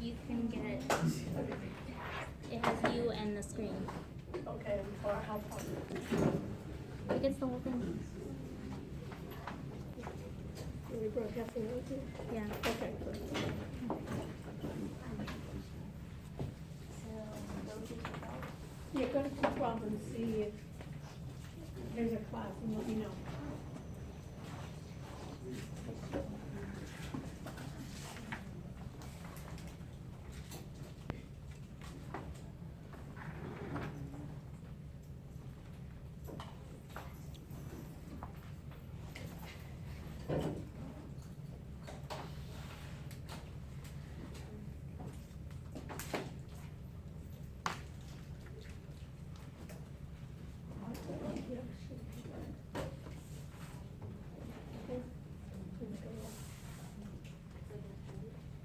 you can get it. It has you and the screen. Okay, or how far? It gets the whole thing. We broadcasting it too? Yeah. Okay, good. Yeah, go to 12 and see if there's a class and let me know.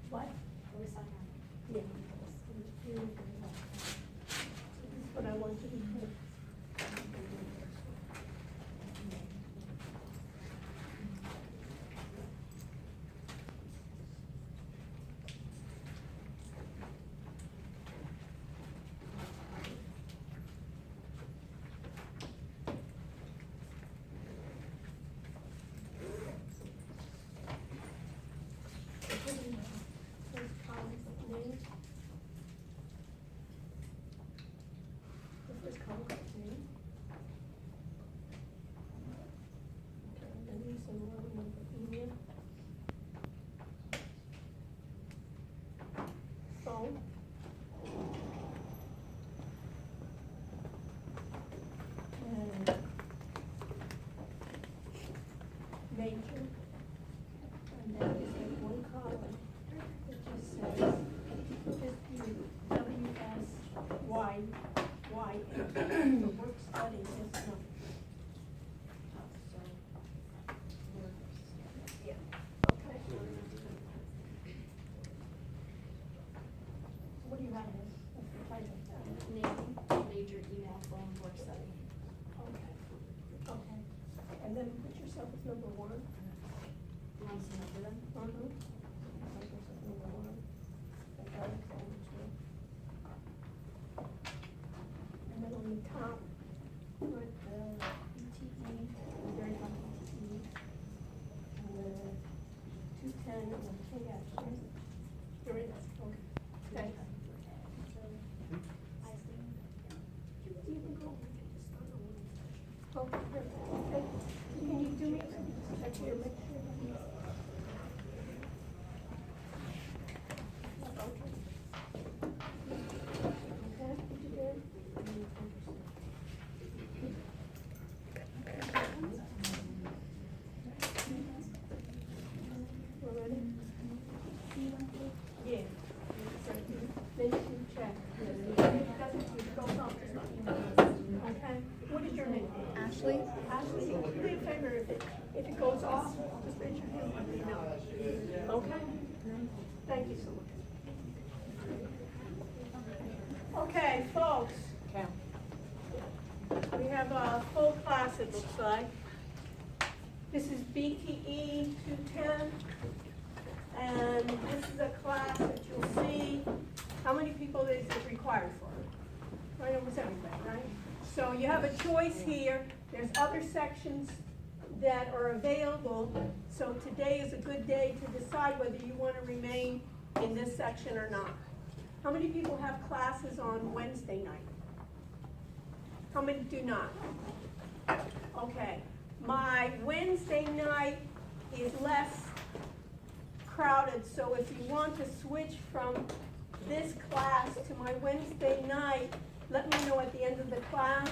What? Yeah. This is what I want you to do. First column's name. The first column's name. Okay, then use the row number email. Phone. And major. And then you have one column that just says WSY, the work study is not. Yeah, okay. What do you have this? What's the title? Name, major email, phone, work study. Okay, okay. And then put yourself as number one. You want to sign up for them? Put yourself as number one. And Alexander too. And then on the top, put the BTE, the very top BTE. And the 210 and the Tek Act. There it is, okay. Okay. You can go. Okay, perfect. Can you do me, check here, make sure. Okay, did you get it? We're ready? Yeah. Then you can check. If it doesn't, if it goes off, just let me know. Okay? What is your name? Ashley? Ashley, do me a favor, if it goes off, just raise your hand, let me know. Okay? Thank you so much. Okay, folks. We have a full class, it looks like. This is BTE 210, and this is a class that you'll see. How many people is it required for? Right, almost everybody, right? So you have a choice here. There's other sections that are available. So today is a good day to decide whether you want to remain in this section or not. How many people have classes on Wednesday night? How many do not? Okay. My Wednesday night is less crowded, so if you want to switch from this class to my Wednesday night, let me know at the end of the class,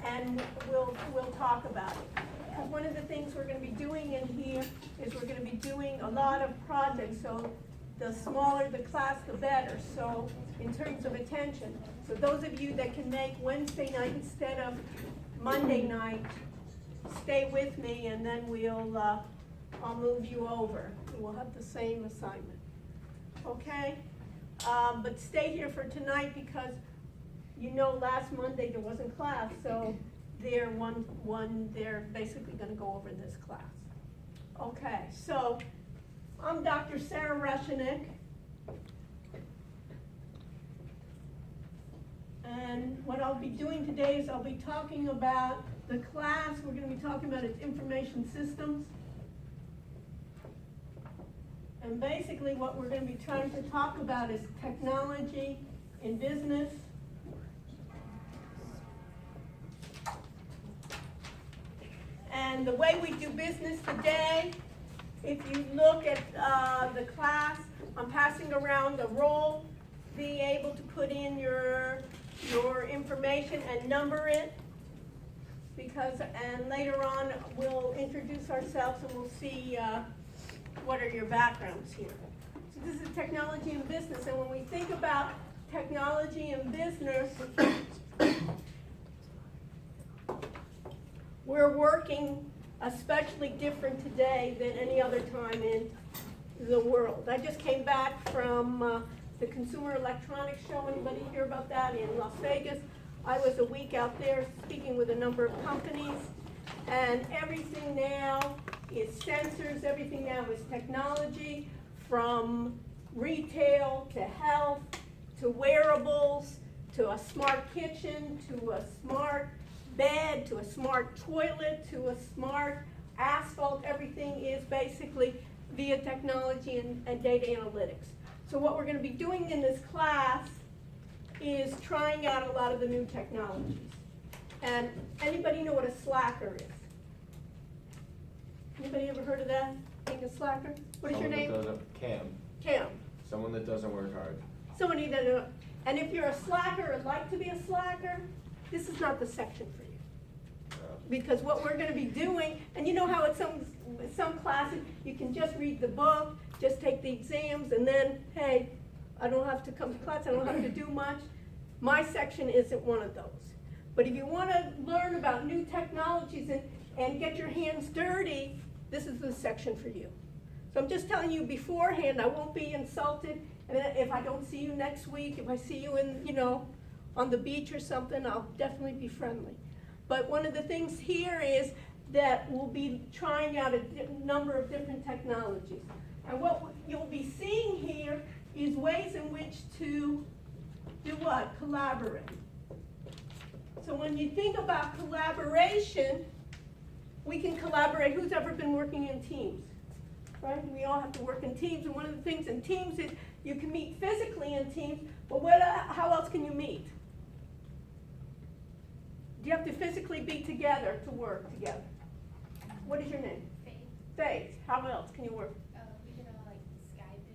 and we'll talk about it. Because one of the things we're going to be doing in here is we're going to be doing a lot of projects, so the smaller the class, the better, so in terms of attention. So those of you that can make Wednesday night instead of Monday night, stay with me, and then I'll move you over. We'll have the same assignment. Okay? But stay here for tonight because you know last Monday there wasn't class, so they're they're basically going to go over this class. Okay, so I'm Dr. Sarah Reshenik, And what I'll be doing today is I'll be talking about the class we're going to be talking about is information systems. And basically what we're going to be trying to talk about is technology in business. And the way we do business today, if you look at the class, I'm passing around the roll, being able to put in your information and number it. And later on we'll introduce ourselves and we'll see what are your backgrounds here. So this is technology in business, and when we think about technology in business, we're working especially different today than any other time in the world. I just came back from the Consumer Electronics Show. Anybody hear about that in Las Vegas? I was a week out there speaking with a number of companies, and everything now is sensors, everything now is technology, from retail to health to wearables to a smart kitchen to a smart bed to a smart toilet to a smart asphalt. Everything is basically via technology and data analytics. So what we're going to be doing in this class is trying out a lot of the new technologies. And anybody know what a slacker is? Anybody ever heard of that? Being a slacker? What is your name? Cam. Cam. Someone that doesn't work hard. Somebody that, and if you're a slacker or like to be a slacker, this is not the section for you. Because what we're going to be doing, and you know how at some classes you can just read the book, just take the exams, and then, hey, I don't have to come to class, I don't have to do much. My section isn't one of those. But if you want to learn about new technologies and get your hands dirty, this is the section for you. So I'm just telling you beforehand, I won't be insulted. And if I don't see you next week, if I see you on the beach or something, I'll definitely be friendly. But one of the things here is that we'll be trying out a number of different technologies. And what you'll be seeing here is ways in which to do what? Collaborate. So when you think about collaboration, we can collaborate. Who's ever been working in teams? Right? We all have to work in teams, and one of the things in teams is you can meet physically in teams, but how else can you meet? You have to physically be together to work together. What is your name? Faith. Faith. How else can you work? We can all like Skype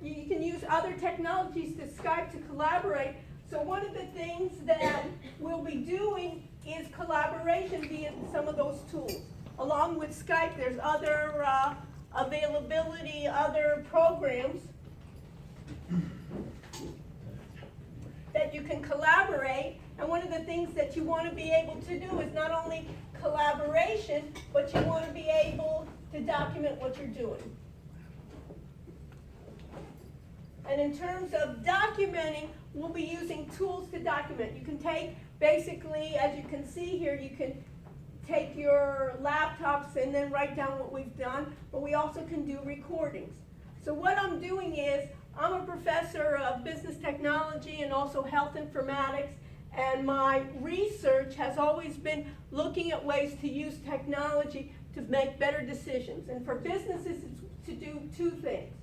in or. You can use other technologies to Skype to collaborate. So one of the things that we'll be doing is collaboration via some of those tools. Along with Skype, there's other availability, other programs that you can collaborate. And one of the things that you want to be able to do is not only collaboration, but you want to be able to document what you're doing. And in terms of documenting, we'll be using tools to document. You can take, basically, as you can see here, you can take your laptops and then write down what we've done, but we also can do recordings. So what I'm doing is, I'm a professor of business technology and also health informatics, and my research has always been looking at ways to use technology to make better decisions. And for businesses, it's to do two things.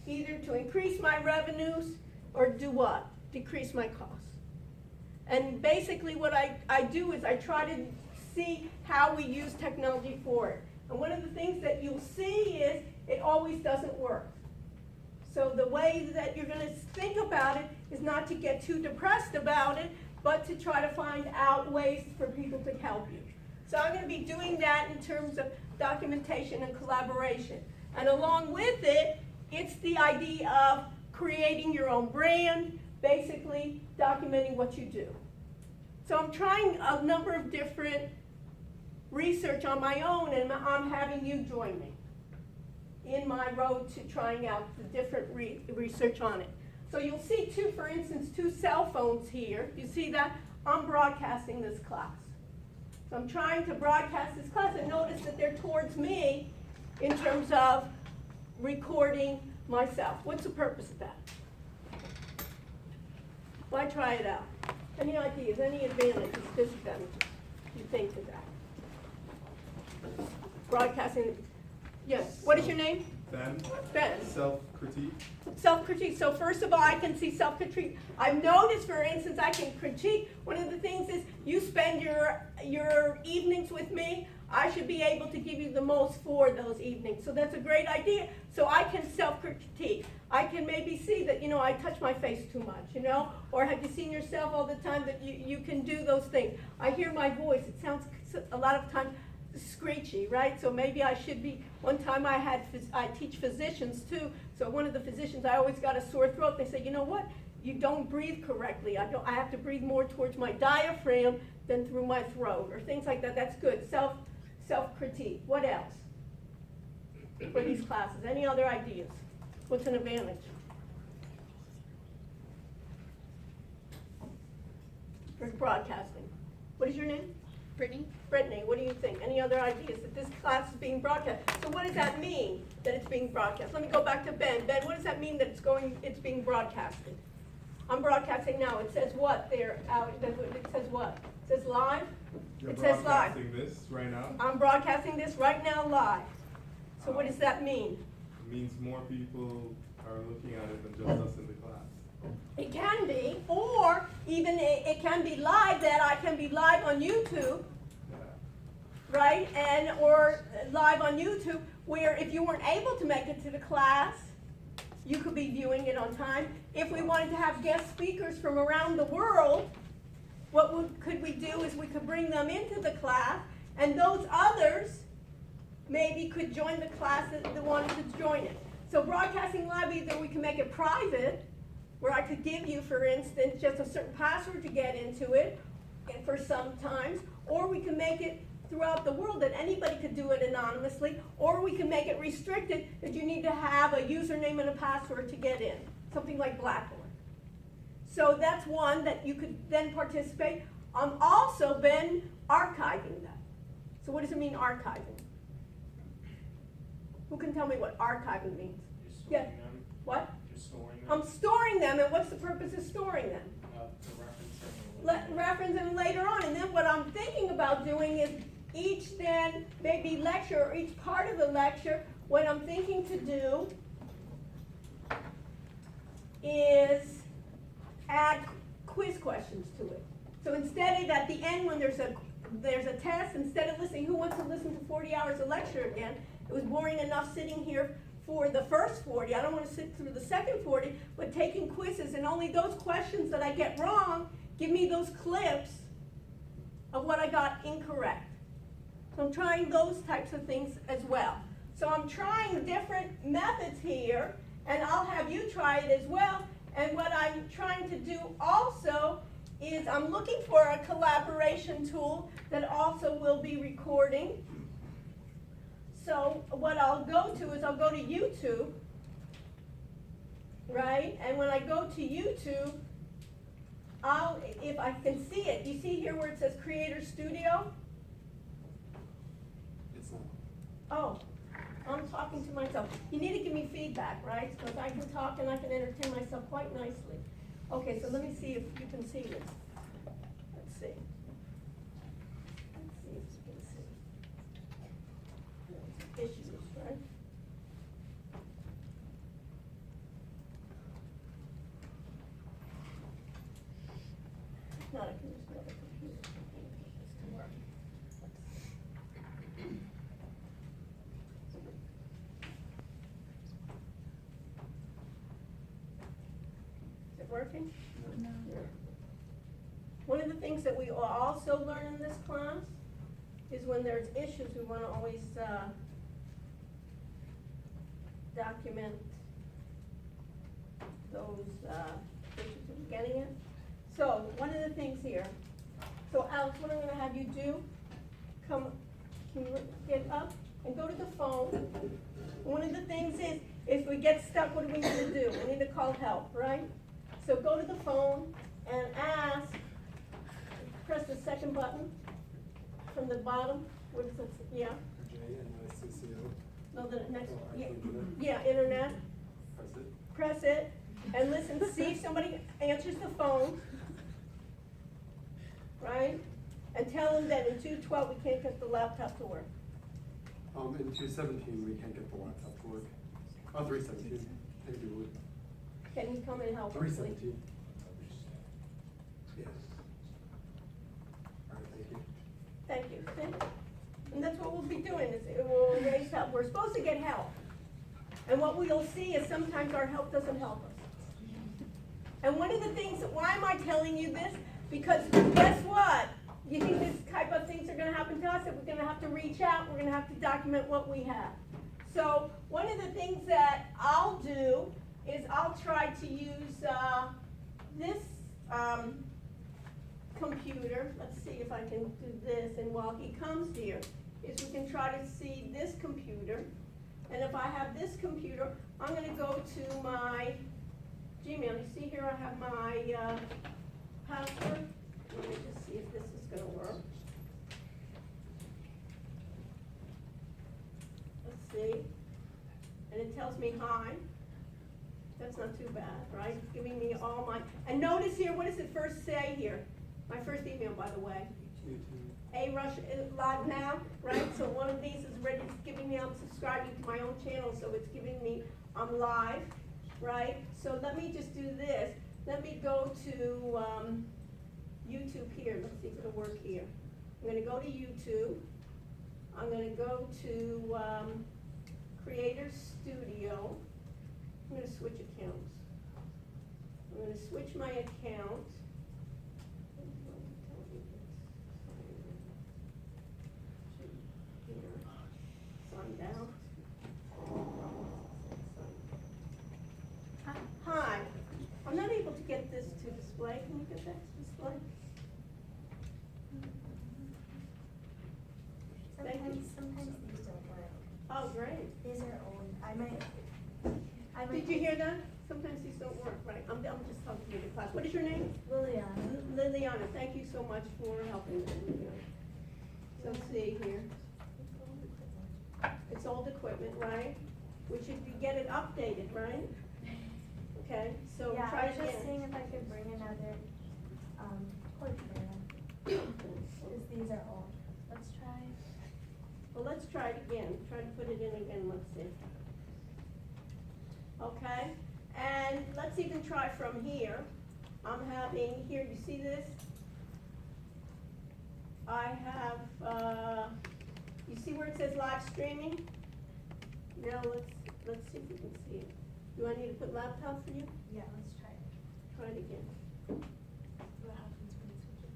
Either to increase my revenues or do what? Decrease my costs. And basically what I do is I try to see how we use technology for it. And one of the things that you'll see is it always doesn't work. So the way that you're going to think about it is not to get too depressed about it, but to try to find out ways for people to help you. So I'm going to be doing that in terms of documentation and collaboration. And along with it, it's the idea of creating your own brand, basically documenting what you do. So I'm trying a number of different research on my own, and I'm having you join me in my road to trying out the different research on it. So you'll see for instance, two cell phones here. You see that? I'm broadcasting this class. So I'm trying to broadcast this class, and notice that they're towards me in terms of recording myself. What's the purpose of that? Why try it out? Any ideas, any advantages, disadvantages you think to that? Broadcasting, yes, what is your name? Ben, Ben. self-critique. Self-critique, so first of all, I can see self-critique. I've noticed, for instance, I can critique, one of the things is, you spend your evenings with me, I should be able to give you the most for those evenings, so that's a great idea. So I can self-critique. I can maybe see that, I touch my face too much, or have you seen yourself all the time that you can do those things. I hear my voice, it sounds a lot of times screechy, right? So maybe I should be, one time I teach physicians too, so one of the physicians, I always got a sore throat. They say, you know what? You don't breathe correctly. I have to breathe more towards my diaphragm than through my throat, or things like that. That's good. Self-critique. What else for these classes? Any other ideas? What's an advantage? For broadcasting. What is your name? Brittany? Brittany, what do you think? Any other ideas that this class is being broadcast? So what does that mean, that it's being broadcast? Let me go back to Ben. Ben, what does that mean that it's being broadcasted? I'm broadcasting now. It says what there? It says what? It says live? You're It says live. broadcasting this right now. I'm broadcasting this right now live. So what does that mean? It means more people are looking at it than just us in the class. It can be, or even it can be live, that I can be live on YouTube, Yeah. right? Or live on YouTube, where if you weren't able to make it to the class, you could be viewing it on time. If we wanted to have guest speakers from around the world, could we do is we could bring them into the class, and those others maybe could join the class that wanted to join it. So broadcasting live, either we can make it private, where I could give you, for instance, just a certain password to get into it for some times, or we can make it throughout the world that anybody could do it anonymously, or we can make it restricted that you need to have a username and a password to get in, something like Blackboard. So that's one that you could then participate. I'm also been archiving that. So what does it mean, archiving? Who can tell me what archiving means? You're Yeah. storing them. What? You're storing them. I'm storing them, and what's the purpose of storing them? To reference them. Reference them later on, and then what I'm thinking about doing is each then, maybe lecture, or each part of the lecture, what I'm thinking to do is add quiz questions to it. So instead of at the end when there's a test, instead of listening, who wants to listen to 40 hours of lecture again? It was boring enough sitting here for the first 40. I don't want to sit through the second 40, but taking quizzes, and only those questions that I get wrong, give me those clips of what I got incorrect. So I'm trying those types of things as well. So I'm trying different methods here, and I'll have you try it as well. And what I'm trying to do also is I'm looking for a collaboration tool that also will be recording. So what I'll go to is I'll go to YouTube, right? And when I go to YouTube, if I can see it, you see here where it says Creator Studio? It's not. Oh, I'm talking to myself. You need to give me feedback, right? Because I can talk and I can entertain myself quite nicely. Okay, so let me see if you can see this. Let's see. Let's see if you can see. Issues, right? If not, I can use another computer to get this to work. Is it working? No. One of the things that we will also learn in this class is when there's issues, we want to always document those issues. Are you getting it? So one of the things here, so Alex, what I'm going to have you do, can you get up and go to the phone. One of the things is, if we get stuck, what do we need to do? We need to call help, right? So go to the phone and ask, press the second button from the bottom. What is it? Yeah. No, the next, yeah, internet. Press it, and listen, see if somebody answers the phone. right? And tell them that in 212 we can't get the laptop to work. In 217, we can't get the laptop to work. 317, thank you, Lou. Can you come and help us, please? 317. Yes. All right, thank you. Thank you. And that's what we'll be doing, is it will raise help. We're supposed to get help. And what we'll see is sometimes our help doesn't help us. And one of the things, why am I telling you this? Because guess what? You think this type of things are gonna happen to us, that we're gonna have to reach out, we're gonna have to document what we have. So one of the things that I'll do is I'll try to use this computer. Let's see if I can do this, and while he comes here, is we can try to see this computer. And if I have this computer, I'm gonna go to my Gmail. You see here I have my password. Let me just see if this is gonna work. Let's see. And it tells me hi. That's not too bad, right? It's giving me all my, and notice here, what does it first say here? My first email, by the way. A Rush live now, right? So one of these is ready, it's giving me, I'm subscribing to my own channel, so it's giving me, I'm live, right? So let me just do this. Let me go to YouTube here. Let's see if it'll work here. I'm gonna go to YouTube. I'm gonna go to Creator Studio. I'm gonna switch accounts. I'm gonna switch my account. Sign down. Hi. I'm not able to get this to display. Can you get that to display? Sometimes these don't work. Oh, great. These are old. I might. Did you hear that? Sometimes these don't work, right? I'm just talking to the class. What is your name? Liliana. Liliana. Thank you so much for helping me, Liliana. So let's see here. It's old equipment, right? We should get it updated, right? Okay, so Yeah, try I was just again. seeing if I could bring another cord there. Because these are old. Let's try. Well, let's try it again. Try to put it in again, let's see. Okay, and let's even try from here. I'm having, here, you see this? I have, you see where it says live streaming? Now let's see if we can see it. Do I need to put laptop for you? Yeah, let's try it. Try it again. What happens when it switches?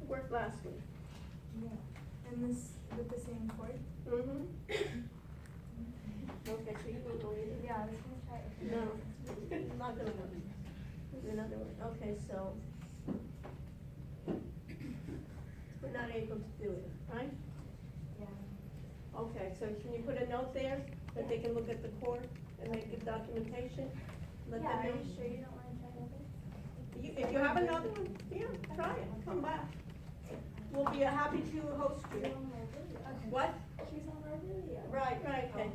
It worked last week. Yeah. And this with the same cord? Mm-hmm. Okay, so you don't know either? Yeah, I was gonna try it. No, it's not gonna work. There's another one. Okay, so we're not able to do it, right? Yeah. Okay, so can you put a note there that they can look at the cord and make the documentation? Let Yeah, them are know. you sure you don't wanna try another? If you have another one, yeah, try it. Come back. We'll be happy to host She's you. on my video. Okay. What? She's on our video. Right, okay.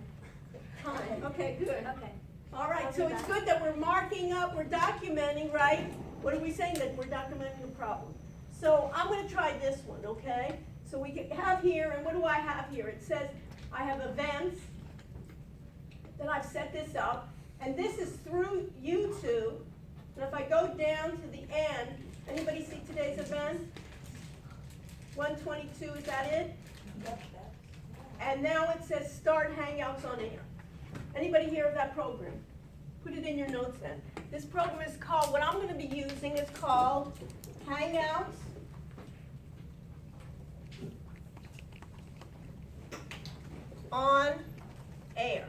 Fine. Okay, good. Okay. All right, I'll so do it's that. good that we're marking up, we're documenting, right? What are we saying? That we're documenting the problem. So I'm gonna try this one, okay? So we can have here, and what do I have here? It says I have events, then I've set this up, and this is through YouTube. And if I go down to the end, anybody see today's event? 122, is that it? And now it says start Hangouts on air. Anybody hear of that program? Put it in your notes then. This program is called, what I'm going to be using is called Hangouts on air.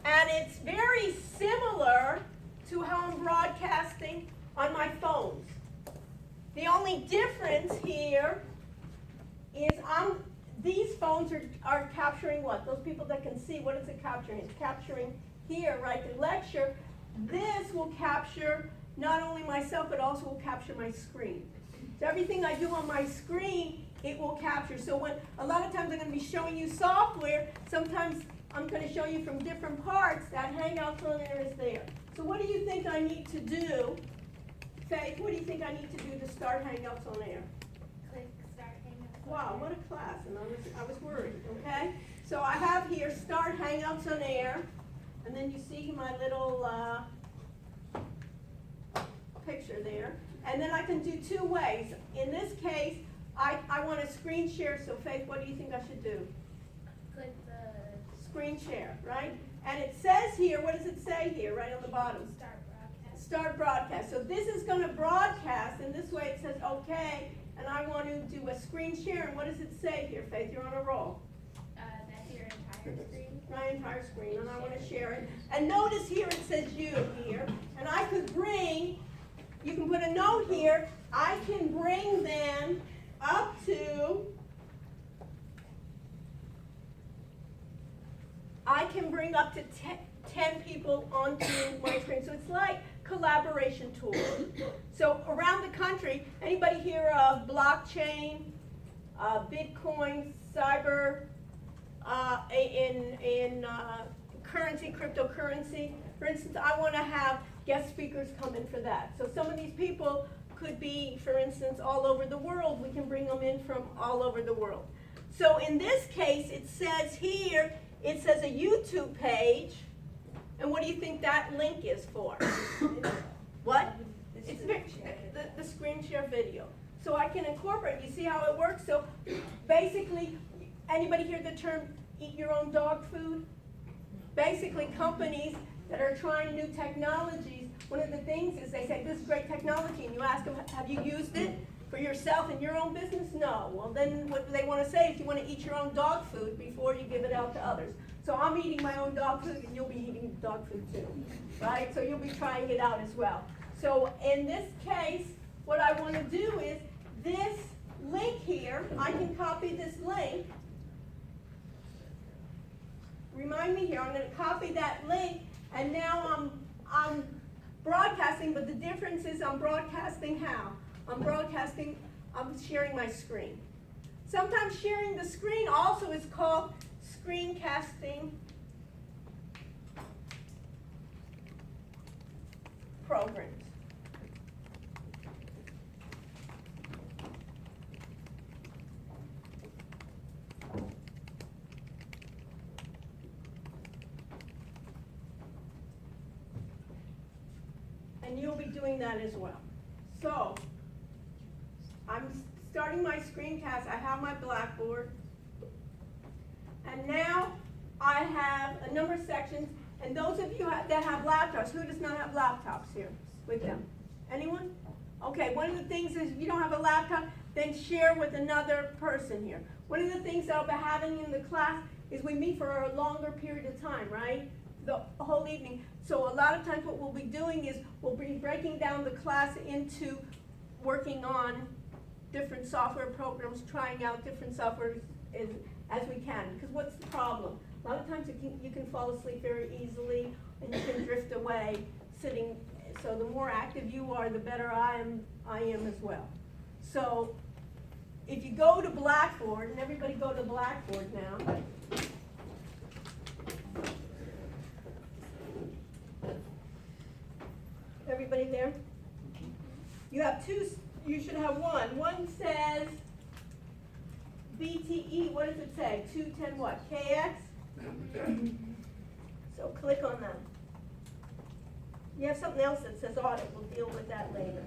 And it's very similar to how I'm broadcasting on my phones. The only difference here is these phones are capturing what? Those people that can see, what is it capturing? It's capturing here, right, the lecture. This will capture not only myself, but also will capture my screen. So everything I do on my screen it will capture. So when, a lot of times I'm gonna be showing you software, sometimes I'm gonna show you from different parts, that Hangouts on Air is there. So what do you think I need to do? Faith, what do you think I need to do to start Hangouts on Air? Click start Hangouts. Wow, what a class, and I was worried, okay? So I have here start Hangouts on Air, and then you see my little picture there. And then I can do two ways. In this case, I want to screen share, so Faith, what do you think I should do? Click the Screen share, right? And it says here, what does it say here, right on the bottom? start broadcast. Start broadcast. So this is going to broadcast, and this way it says okay, and I want to do a screen share, and what does it say here, Faith? You're on a roll. That's your entire screen. My entire screen, and I want to share it. And notice here it says you here, and I could bring, you can put a note here, I can bring them up to, I can bring up to 10 people onto my screen. So it's like collaboration tools. So around the country, anybody hear of blockchain, Bitcoin, cyber, in currency, cryptocurrency? For instance, I want to have guest speakers come in for that. So some of these people could be, for instance, all over the world. We can bring them in from all over the world. So in this case, it says here, it says a YouTube page. And what do you think that link is for? What? It's the screen share video. So I can incorporate, you see how it works? So basically, anybody hear the term eat your own dog food? Basically, companies that are trying new technologies, one of the things is they say, this is great technology, and you ask them, have you used it for yourself in your own business? No. Well, then what they want to say is you want to eat your own dog food before you give it out to others. So I'm eating my own dog food, and you'll be eating dog food too, right? So you'll be trying it out as well. So in this case, what I want to do is this link here, I can copy this link. Remind me here, I'm going to copy that link, and now I'm broadcasting, but the difference is I'm broadcasting how? I'm sharing my screen. Sometimes sharing the screen also is called screencasting programs. And you'll be doing that as well. So, I'm starting my screencast. I have my Blackboard. And now I have a number of sections. And those of you that have laptops, who does not have laptops here with them? Anyone? Okay, one of the things is if you don't have a laptop, then share with another person here. One of the things that I'll be having in the class is we meet for a longer period of time, right? The whole evening. So a lot of times what we'll be doing is we'll be breaking down the class into working on different software programs, trying out different software as we can. Because what's the problem? A lot of times you can fall asleep very easily and you can drift away sitting. So the more active you are, the better I am as well. So if you go to Blackboard, and everybody go to Blackboard now. Everybody there? You have two, you should have one. One says BTE, what does it say? 210 what? KX? So click on that. You have something else that says audit. We'll deal with that later.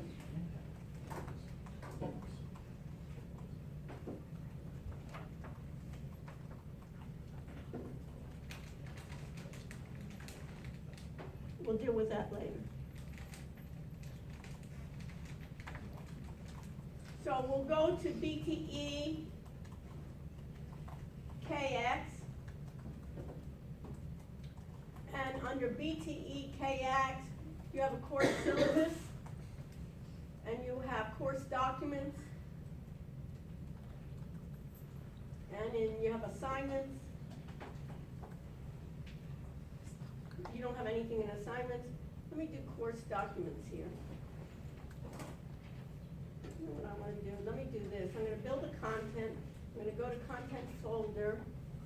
We'll deal with that later. So we'll go to BTE KX. And under BTE KX, you have a course syllabus, and you have course documents, and then you have assignments. You don't have anything in assignments. Let me do course documents here. you know what I wanna do? Let me do this. I'm gonna build a content. I'm gonna go to content folder,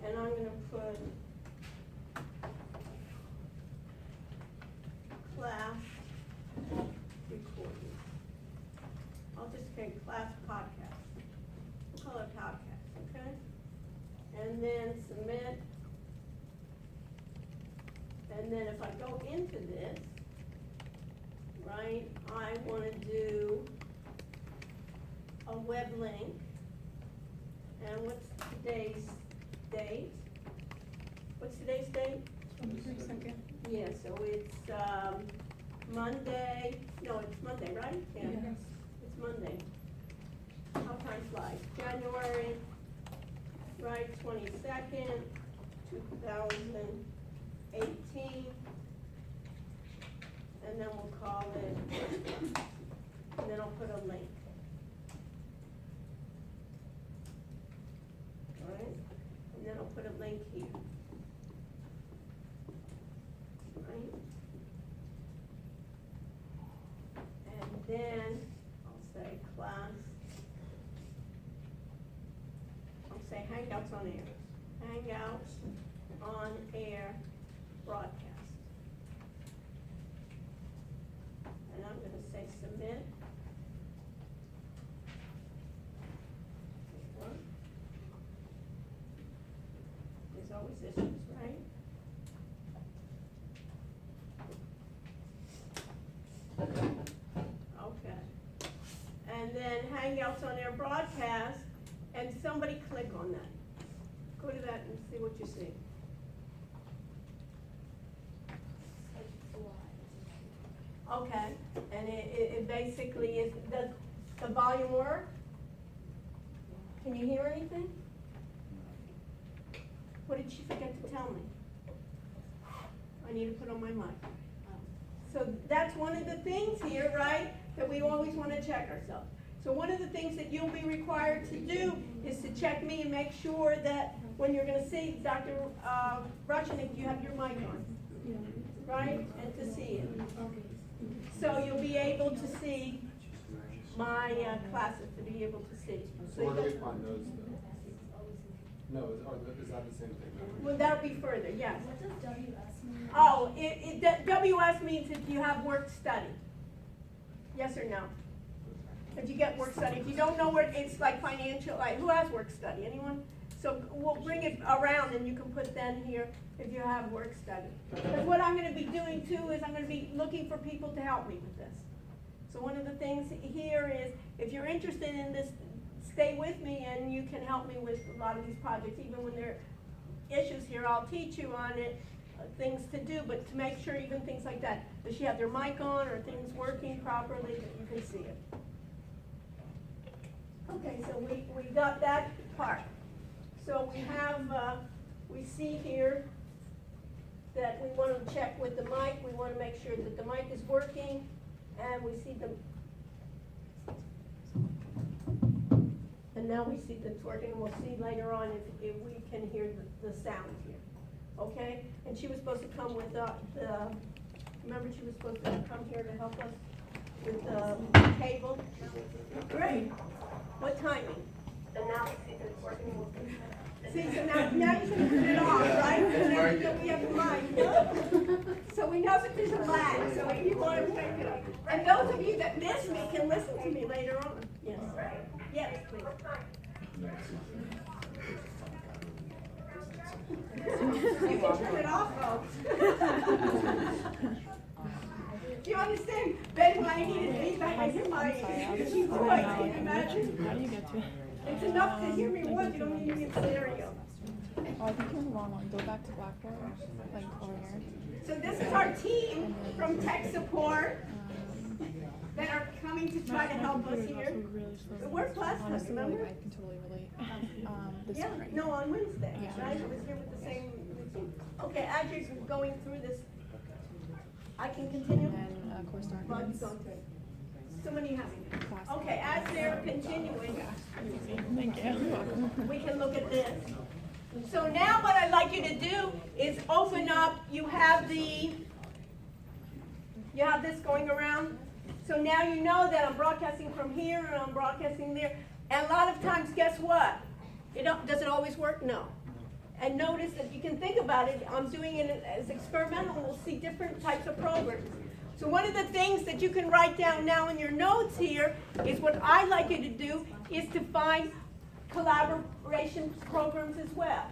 and I'm gonna put class recording. I'll just say class podcast. We'll call it podcast, okay? And then submit. And then if I go into this, right, I wanna do a web link. And what's today's date? What's today's date? 22nd. Yeah, so it's, Monday, no, it's Monday, right? Yeah. Yes. It's Monday. How time flies? January, right, 22nd, 2018. And then we'll call it, and then I'll put a link. Alright, and then I'll put a link here. Right? And then I'll say class. I'll say Hangouts on Air. Hangouts on Air broadcast. And I'm gonna say submit. There's always issues, right? Okay. And then Hangouts on Air broadcast, and somebody click on that. Go to that and see what you see. Okay, and it basically is, does the volume work? Can you hear anything? What did she forget to tell me? I need to put on my mic. So that's one of the things here, right, that we always want to check ourselves. So one of the things that you'll be required to do is to check me and make sure that when you're going to see Dr. Rushnick, you have your mic on, right, and to see it. So you'll be able to see my classes, to be able to see. So where do we find those though? No, is that the same thing? Well, that'll be further, yes. What does WS mean? Oh, WS means if you have work study. Yes or no? If you get work study. If you don't know what, it's like financial, like, who has work study? Anyone? So we'll bring it around and you can put then here if you have work study. But what I'm gonna be doing too is I'm gonna be looking for people to help me with this. So one of the things here is, if you're interested in this, stay with me and you can help me with a lot of these projects. Even when there are issues here, I'll teach you on it, things to do, but to make sure even things like that. Does she have their mic on, or things working properly, that you can see it? Okay, so we got that part. So we have, we see here that we want to check with the mic. We want to make sure that the mic is working, and we see the, and now we see that it's working, and we'll see later on if we can hear the sound here. Okay? And she was supposed to come with remember she was supposed to come here to help us with the cable? Great. What timing? And now we see that it's working. See, so now you can turn it off, right? And now we know we have the mic. So we know that there's a lag, so if you want to take it up. And those of you that miss me can listen to me later on. Yes. Yes, please. You can turn it off, folks. Do you understand? Ben, when I needed feedback, I hear my voice. Can you imagine? How do you get to it? It's enough to hear me once, you don't need to be in stereo. Oh, I think you're in the wrong one. Go back to Blackboard, like over here. So this is our team from tech support that are coming to try to help us here. Where's last time, Honestly, remember? I can totally relate. This Yeah, one right no, here. on Wednesday, Yeah. right? I was here with the same routine. Okay, as you're going through this, I can continue? And then course Well, you documents. go through it. So many having it. Class. Okay, as they're continuing, Thank you. You're welcome. we can look at this. So now what I'd like you to do is open up, you have this going around, So now you know that I'm broadcasting from here and I'm broadcasting there. And a lot of times, guess what? Does it always work? No. And notice that you can think about it, I'm doing it as experimental, and we'll see different types of programs. So one of the things that you can write down now in your notes here is what I'd like you to do is to find collaboration programs as well.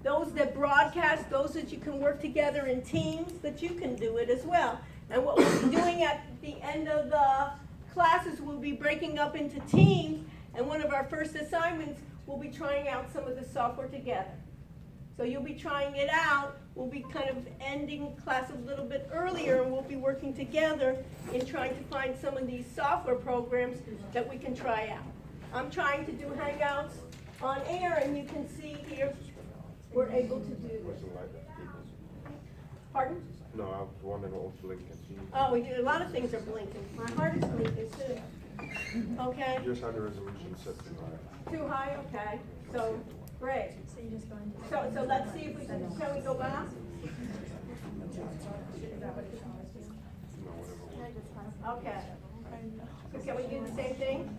Those that broadcast, those that you can work together in teams, that you can do it as well. And what we'll be doing at the end of the classes, we'll be breaking up into teams, and one of our first assignments, we'll be trying out some of the software together. So you'll be trying it out, we'll be kind of ending class a little bit earlier, and we'll be working together in trying to find some of these software programs that we can try out. I'm trying to do Hangouts on air, and you can see here, we're able to do this. Wasn't like that. Pardon? No, I was wondering what was blinking. Oh, we do, a lot of things are blinking. My heart is blinking too. Okay? Just had the resolution set too high. Too high? Okay. So, great. So you just go into. So let's see if we can, shall we go back? No, whatever. Okay. So can we do the same thing?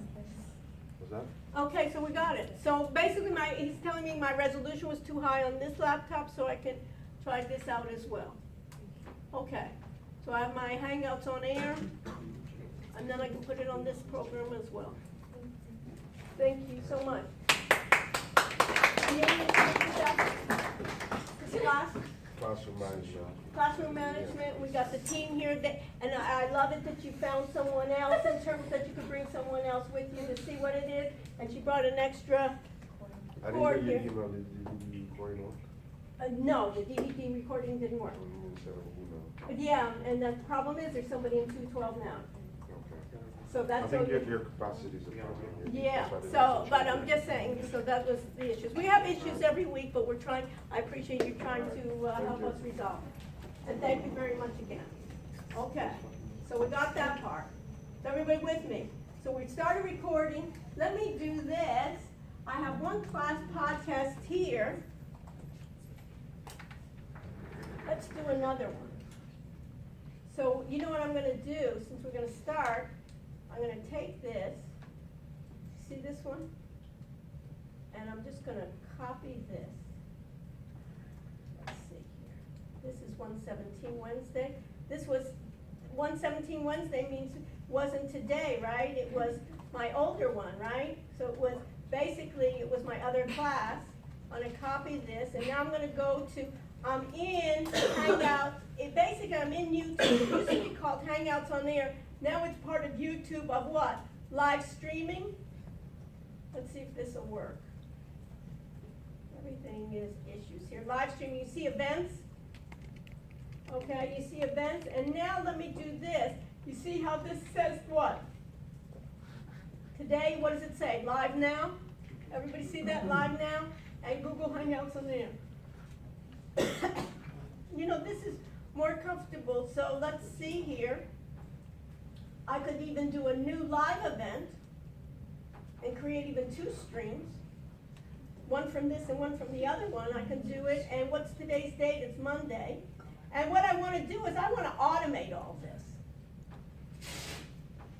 Was that? Okay, so we got it. So basically he's telling me my resolution was too high on this laptop, so I can try this out as well. Okay, so I have my Hangouts on air, and then I can put it on this program as well. Thank you so much. This class? Classroom management. Classroom management, we got the team here, and I love it that you found someone else in terms that you could bring someone else with you to see what it is, and she brought an extra I cord didn't get here. your email. Did you record it? No, the DVD recording didn't work. But yeah, and the problem is there's somebody in 212 now. Okay. So I that's. think what- your capacities are probably. Yeah, so, but I'm just saying, so that was the issues. We have issues every week, but we're trying, I appreciate you trying to help us resolve it. And thank you very much again. Okay, so we got that part. Is everybody with me? So we started recording. Let me do this. I have one class podcast here. Let's do another one. So you know what I'm gonna do, since we're gonna start, I'm gonna take this, see this one? And I'm just gonna copy this. Let's see here. This is 117 Wednesday. This was, 117 Wednesday means, wasn't today, right? It was my older one, right? So it was, basically, it was my other class. I'm gonna copy this, and now I'm gonna go to, I'm in Hangouts. Basically, I'm in YouTube. It used to be called Hangouts on Air. Now it's part of YouTube of what? Live streaming? Let's see if this will work. Everything is issues here. Live streaming, you see events? Okay, you see events. And now let me do this. You see how this says what? Today, what does it say? Live now? Everybody see that? Live now? And Google Hangouts on Air. You know, this is more comfortable, so let's see here. I could even do a new live event and create even 2 streams. One from this and one from the other one. I can do it, and what's today's date? It's Monday. And what I want to do is I want to automate all this.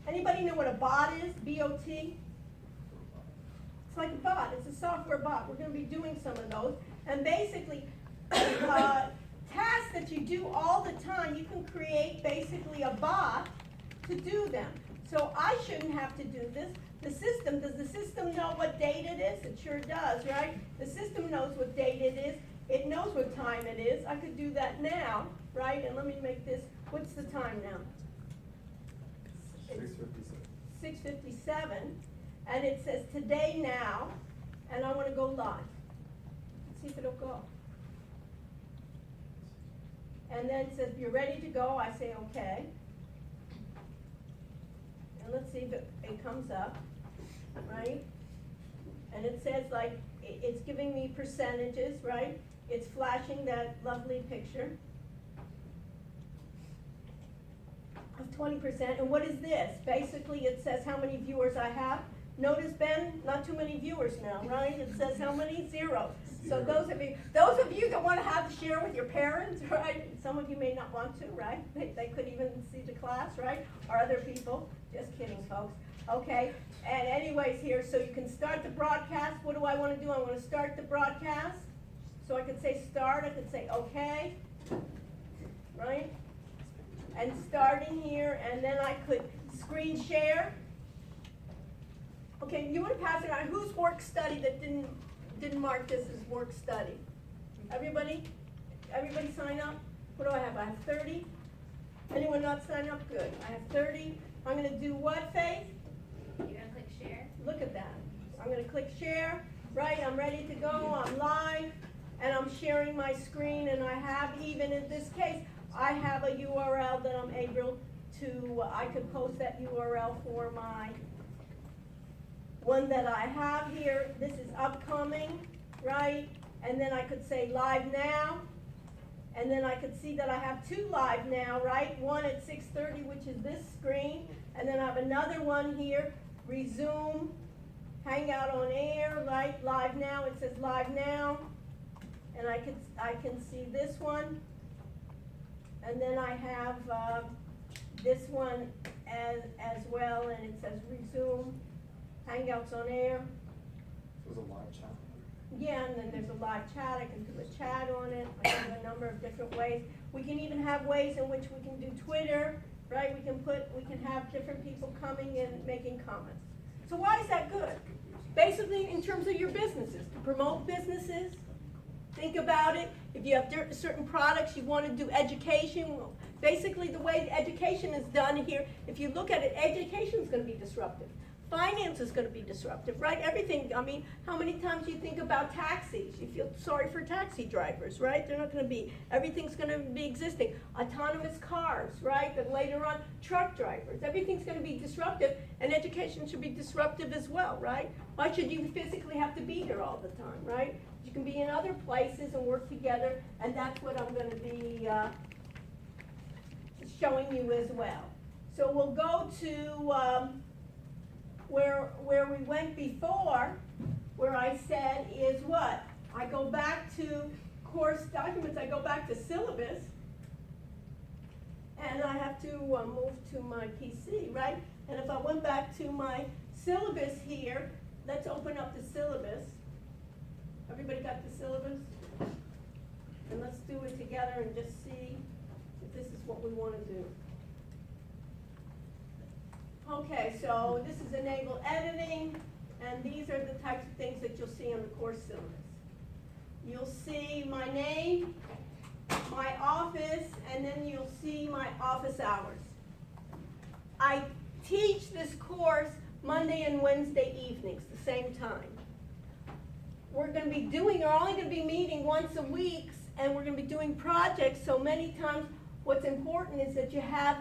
Anybody know what a bot is? B-O-T? It's like a bot. It's a software bot. We're going to be doing some of those. And basically, tasks that you do all the time, you can create basically a bot to do them. So I shouldn't have to do this. The system, does the system know what date it is? It sure does, right? The system knows what date it is. It knows what time it is. I could do that now, right? And let me make this, what's the time now? 6:57. And it says today now, and I want to go live. Let's see if it'll go. And then it says, you're ready to go. I say, okay. And let's see if it comes up, right? And it says, like, it's giving me percentages, right? It's flashing that lovely picture of 20%. And what is this? Basically, it says how many viewers I have. Notice, Ben, not too many viewers now, right? It says how many? 0. So those of you that want to have to share with your parents, right? Some of you may not want to, right? They could even see the class, right? Or other people. Just kidding, folks. Okay, and anyways here, so you can start the broadcast. What do I want to do? I want to start the broadcast. So I could say start, I could say okay, right? And starting here, and then I could screen share. Okay, you want to pass it on. Whose work study that didn't mark this as work study? Everybody? Everybody sign up? What do I have? I have 30. Anyone not sign up? Good. I have 30. I'm going to do what, Faith? You're gonna click share. Look at that. I'm going to click share. Right, I'm ready to go. I'm live. And I'm sharing my screen. And I have, even in this case, I have a URL that I'm able to, I could post that URL for my one that I have here. This is upcoming, right? And then I could say live now. And then I could see that I have 2 live now, right? One at 6:30, which is this screen. And then I have another one here, resume, hangout on air, right? Live now, it says live now. And I can see this one. And then I have this one as well, and it says resume, hangouts on air. There's a live chat. Yeah, and then there's a live chat. I can do a chat on it. I can do a number of different ways. We can even have ways in which we can do Twitter, right? We can have different people coming and making comments. So why is that good? Basically, in terms of your businesses, to promote businesses. Think about it. If you have certain products, you want to do education. Basically, the way education is done here, if you look at it, education is going to be disruptive. Finance is going to be disruptive, right? Everything, I mean, how many times you think about taxis? You feel sorry for taxi drivers, right? They're not going to be, everything's going to be existing. Autonomous cars, right? Then later on, truck drivers. Everything's going to be disruptive, and education should be disruptive as well, right? Why should you physically have to be here all the time, right? You can be in other places and work together, and that's what I'm going to be showing you as well. So we'll go to where we went before, where I said is what? I go back to course documents, I go back to syllabus, and I have to move to my PC, right? And if I went back to my syllabus here, let's open up the syllabus. Everybody got the syllabus? And let's do it together and just see if this is what we want to do. Okay, so this is enable editing, and these are the types of things that you'll see on the course syllabus. You'll see my name, my office, and then you'll see my office hours. I teach this course Monday and Wednesday evenings, the same time. We're only going to be meeting once a week, and we're going to be doing projects, so many times what's important is that you have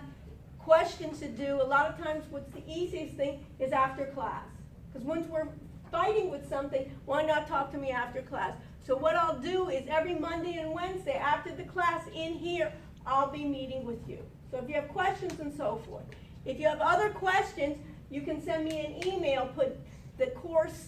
questions to do. A lot of times what's the easiest thing is after class. Because once we're fighting with something, why not talk to me after class? So what I'll do is every Monday and Wednesday after the class in here, I'll be meeting with you. So if you have questions and so forth. If you have other questions, you can send me an email, put the course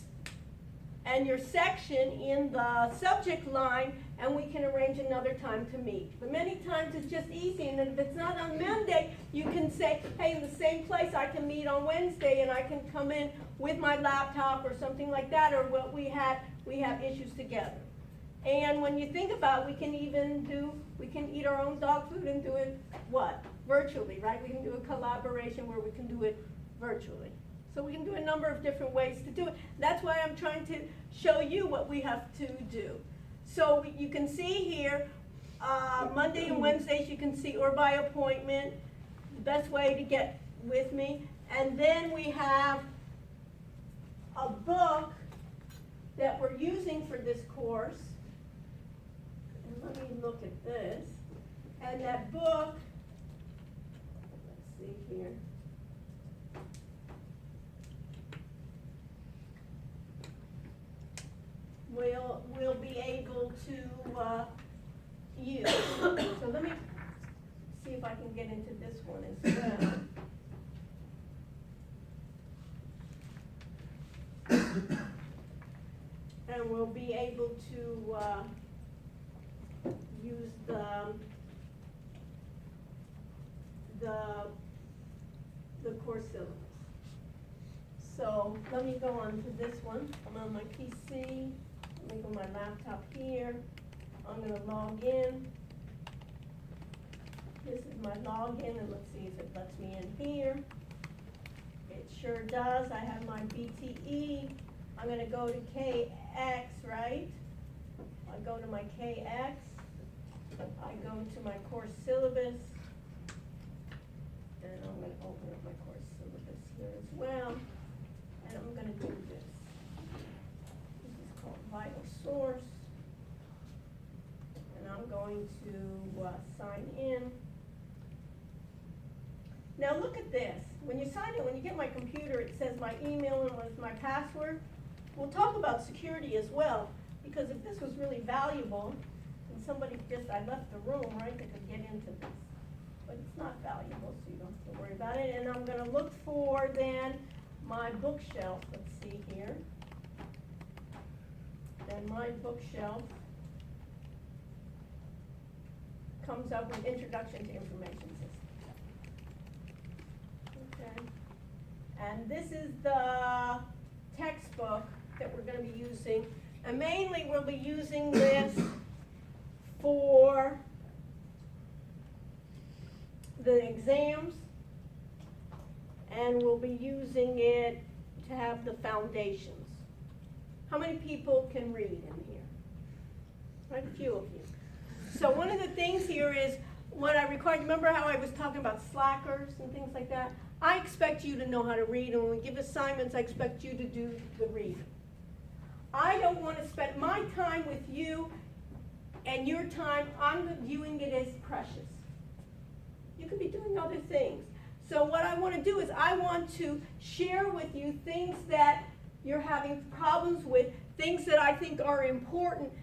and your section in the subject line, and we can arrange another time to meet. But many times it's just easy, and if it's not on Monday, you can say, hey, in the same place I can meet on Wednesday, and I can come in with my laptop or something like that, or what we have issues together. And when you think about it, we can eat our own dog food and do it, what? Virtually, right? We can do a collaboration where we can do it virtually. So we can do a number of different ways to do it. That's why I'm trying to show you what we have to do. So you can see here, Monday and Wednesdays you can see, or by appointment, the best way to get with me. And then we have a book that we're using for this course. And let me look at this. And that book, let's see here. We'll be able to use. So let me see if I can get into this one as well. And we'll be able to use the the course syllabus. So let me go on to this one. I'm on my PC. Let me go my laptop here. I'm going to log in. This is my login, and let's see if it lets me in here. It sure does. I have my BTE. I'm going to go to KX, right? I go to my KX. I go to my course syllabus. And I'm going to open up my course syllabus here as well. And I'm going to do this. This is called Vital Source. And I'm going to sign in. Now look at this. When you sign in, when you get my computer, it says my email and with my password. We'll talk about security as well, because if this was really valuable, and somebody just, I left the room, right, they could get into this. But it's not valuable, so you don't have to worry about it. And I'm going to look for then my bookshelf. Let's see here. And my bookshelf comes up with Introduction to Information Systems. Okay. And this is the textbook that we're going to be using. And mainly we'll be using this for the exams, and we'll be using it to have the foundations. How many people can read in here? Quite a few of you. So one of the things here is what I require. Remember how I was talking about slackers and things like that? I expect you to know how to read, and when we give assignments, I expect you to do the reading. I don't want to spend my time with you and your time. I'm viewing it as precious. You could be doing other things. So what I want to do is I want to share with you things that you're having problems with, things that I think are important,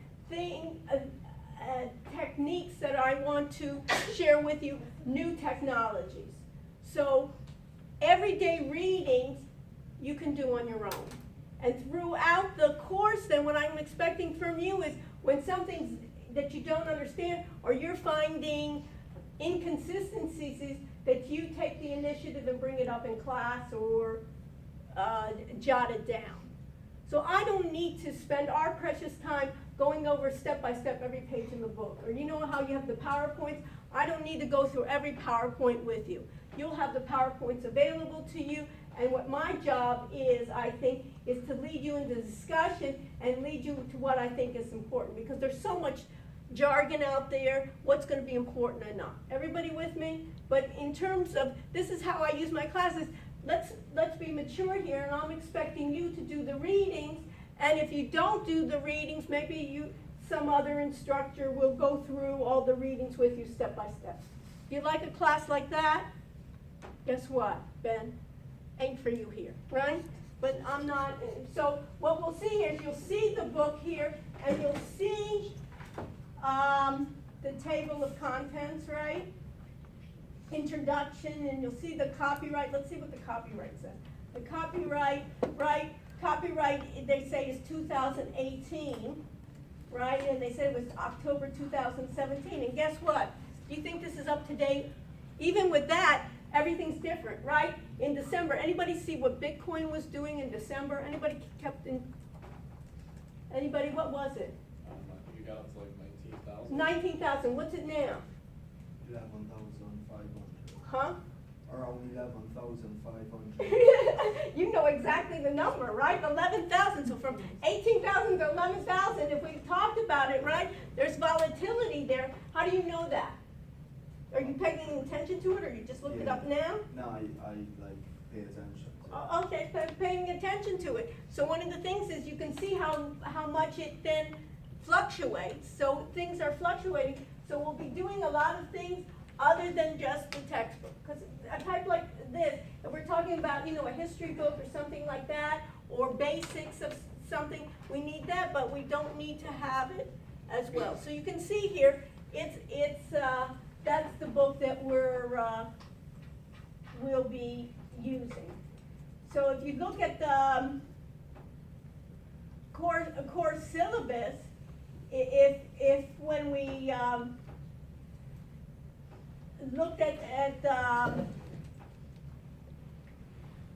techniques that I want to share with you, new technologies. So everyday readings you can do on your own. And throughout the course, then what I'm expecting from you is when something's that you don't understand or you're finding inconsistencies, that you take the initiative and bring it up in class or jot it down. So I don't need to spend our precious time going over step by step every page in the book. Or you know how you have the PowerPoints? I don't need to go through every PowerPoint with you. You'll have the PowerPoints available to you, and what my job is, I think, is to lead you into discussion and lead you to what I think is important, because there's so much jargon out there, what's going to be important or not. Everybody with me? But in terms of, this is how I use my classes, let's be mature here, and I'm expecting you to do the readings, and if you don't do the readings, maybe some other instructor will go through all the readings with you step by step. Do you like a class like that? Guess what, Ben? Ain't for you here, right? But I'm not, so what we'll see here is you'll see the book here, and you'll see the table of contents, right? Introduction, and you'll see the copyright. Let's see what the copyright says. The copyright, right? Copyright, they say, is 2018, right? And they said it was October 2017. And guess what? Do you think this is up to date? Even with that, everything's different, right? In December, anybody see what Bitcoin was doing in December? Anybody kept in? Anybody, what was it? You got up to like 19,000. 19,000. What's it now? 11,500. Huh? Around 11,500. You know exactly the number, right? 11,000. So from 18,000 to 11,000, if we've talked about it, right? There's volatility there. How do you know that? Are you paying attention to it, or you just looked it up now? No, I like pay attention to it. Okay, paying attention to it. So one of the things is you can see how much it then fluctuates. So things are fluctuating. So we'll be doing a lot of things other than just the textbook. Because a type like this, if we're talking about, a history book or something like that, or basics of something, we need that, but we don't need to have it as well. So you can see here, that's the book that we'll be using. So if you look at the course syllabus, if when we looked at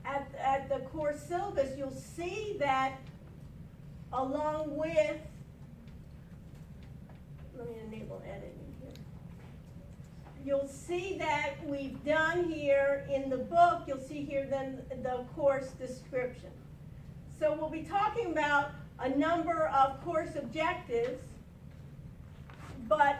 at the course syllabus, you'll see that along with, let me enable editing here. You'll see that we've done here in the book, you'll see here then the course description. So we'll be talking about a number of course objectives, but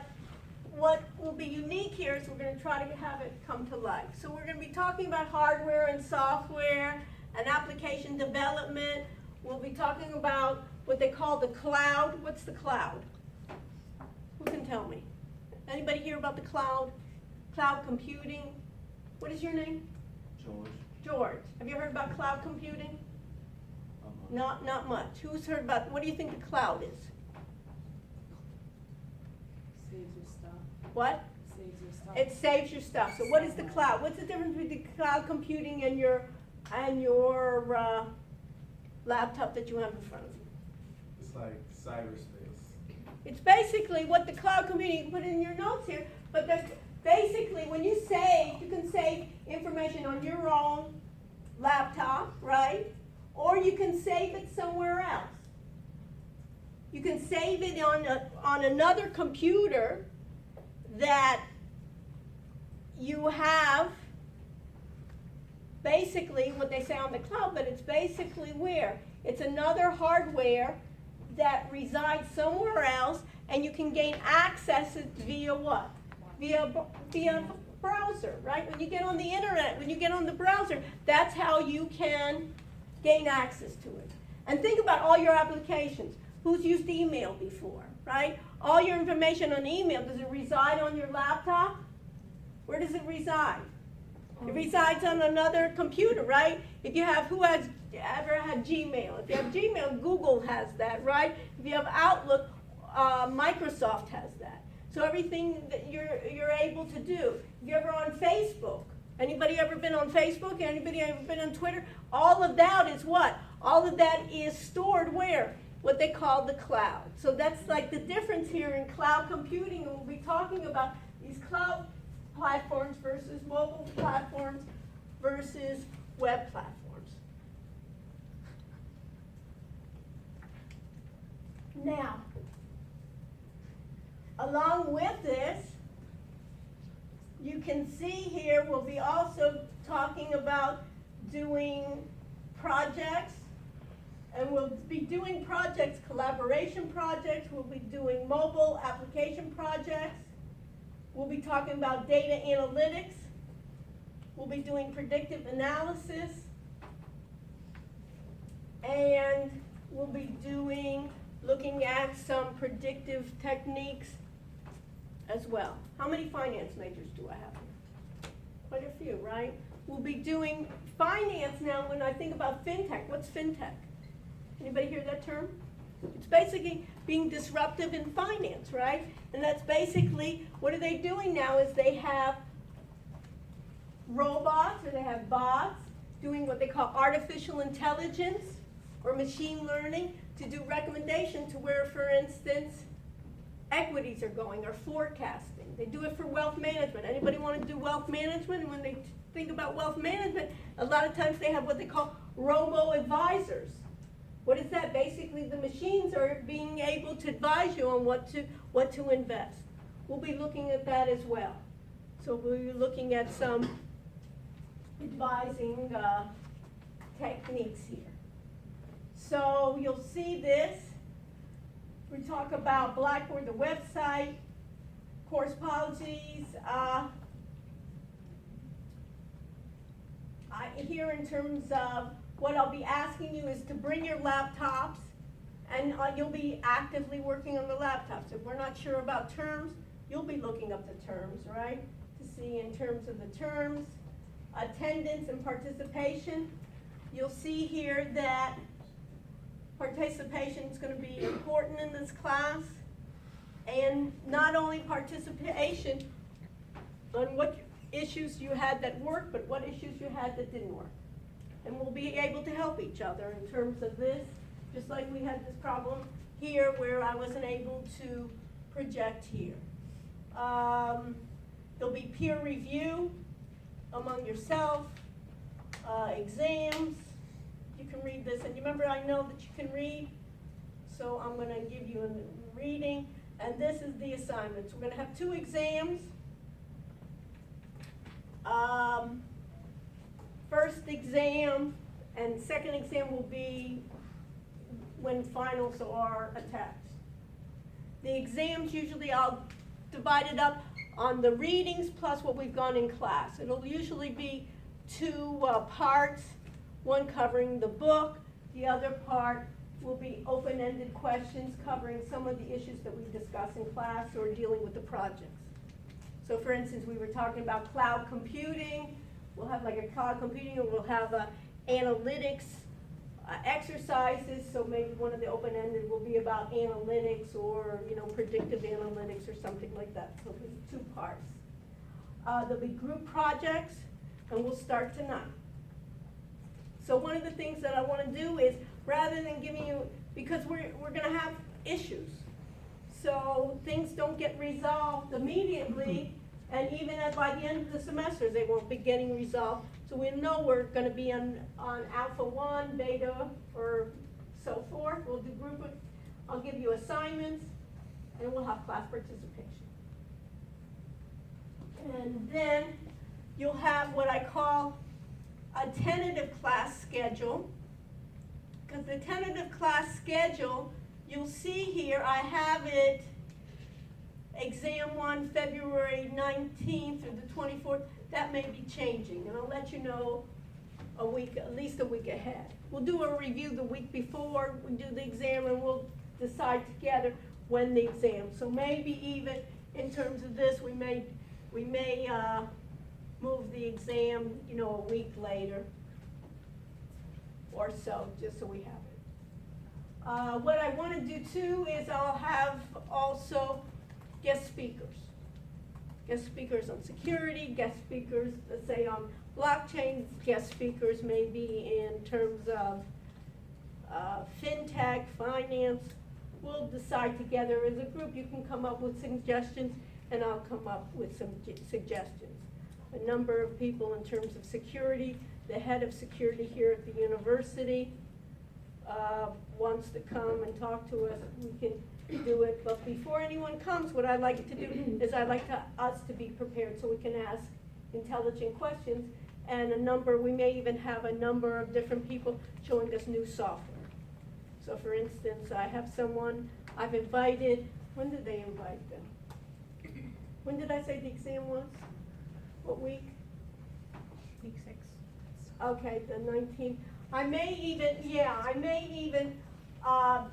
what will be unique here is we're going to try to have it come to life. So we're going to be talking about hardware and software and application development. We'll be talking about what they call the cloud. What's the cloud? Who can tell me? Anybody hear about the cloud? Cloud computing? What is your name? George. George. Have you heard about cloud computing? Not much. Who's heard about, what do you think the cloud is? Saves your stuff. What? Saves your stuff. It saves your stuff. So what is the cloud? What's the difference between cloud computing and your laptop that you have in front of you? It's like cyberspace. It's basically what the cloud computing, you can put it in your notes here, but basically when you save, you can save information on your own laptop, right? Or you can save it somewhere else. You can save it on another computer that you have basically what they say on the cloud, but it's basically where? It's another hardware that resides somewhere else, and you can gain access via what? Via browser, right? When you get on the internet, when you get on the browser, that's how you can gain access to it. And think about all your applications. Who's used email before, right? All your information on email, does it reside on your laptop? Where does it reside? It resides on another computer, right? If you have, who has ever had Gmail? If you have Gmail, Google has that, right? If you have Outlook, Microsoft has that. So everything that you're able to do. If you're ever on Facebook, anybody ever been on Facebook? Anybody ever been on Twitter? All of that is what? All of that is stored where? What they call the cloud. So that's like the difference here in cloud computing, and we'll be talking about these cloud platforms versus mobile platforms versus web platforms. Now, along with this, you can see here we'll be also talking about doing projects, and we'll be doing projects, collaboration projects, we'll be doing mobile application projects, we'll be talking about data analytics, we'll be doing predictive analysis, and we'll be looking at some predictive techniques as well. How many finance majors do I have here? Quite a few, right? We'll be doing finance now. When I think about fintech, what's fintech? Anybody hear that term? It's basically being disruptive in finance, right? And that's basically, what are they doing now is they have robots or they have bots doing what they call artificial intelligence or machine learning to do recommendation to where, for instance, equities are going or forecasting. They do it for wealth management. Anybody want to do wealth management? And when they think about wealth management, a lot of times they have what they call robo-advisors. What is that? Basically, the machines are being able to advise you on what to invest. We'll be looking at that as well. So we'll be looking at some advising techniques here. So you'll see this. We talk about Blackboard, the website, course policies. Here in terms of what I'll be asking you is to bring your laptops, and you'll be actively working on the laptops. If we're not sure about terms, you'll be looking up the terms, right? To see in terms of the terms, attendance and participation. You'll see here that participation is going to be important in this class, and not only participation on what issues you had that worked, but what issues you had that didn't work. And we'll be able to help each other in terms of this, just like we had this problem here where I wasn't able to project here. There'll be peer review among yourself. exams. You can read this, and you remember I know that you can read, so I'm gonna give you a reading, and this is the assignments. We're gonna have 2 exams. First exam and second exam will be when finals are attached. The exams usually I'll divide it up on the readings plus what we've gone in class. It'll usually be 2 parts, one covering the book, the other part will be open-ended questions covering some of the issues that we discuss in class or dealing with the projects. So for instance, we were talking about cloud computing. We'll have like a cloud computing, or we'll have analytics exercises. So maybe one of the open-ended will be about analytics or, you know, predictive analytics or something like that. So there'll be 2 parts. There'll be group projects, and we'll start tonight. So one of the things that I want to do is, rather than giving you, because we're going to have issues. So things don't get resolved immediately, and even by the end of the semester, they won't be getting resolved. So we know we're going to be on alpha 1, beta, or so forth. We'll do I'll give you assignments, and we'll have class participation. And then you'll have what I call a tentative class schedule. Because the tentative class schedule, you'll see here, I have it exam 1, February 19th through the 24th. That may be changing, and I'll let you know at least a week ahead. We'll do a review the week before we do the exam, and we'll decide together when the exam. So maybe even in terms of this, we may move the exam, you know, a week later or so, just so we have it. What I want to do too is I'll have also guest speakers. Guest speakers on security, guest speakers, let's say on blockchain, guest speakers maybe in terms of fintech, finance. We'll decide together as a group. You can come up with suggestions, and I'll come up with some suggestions. A number of people in terms of security, the head of security here at the university wants to come and talk to us. We can do it, but before anyone comes, what I'd like to do is I'd like us to be prepared so we can ask intelligent questions, and we may even have a number of different people showing us new software. So for instance, I have someone I've invited. When did they invite them? When did I say the exam was? What week? Week 6. Okay, the 19th. I may even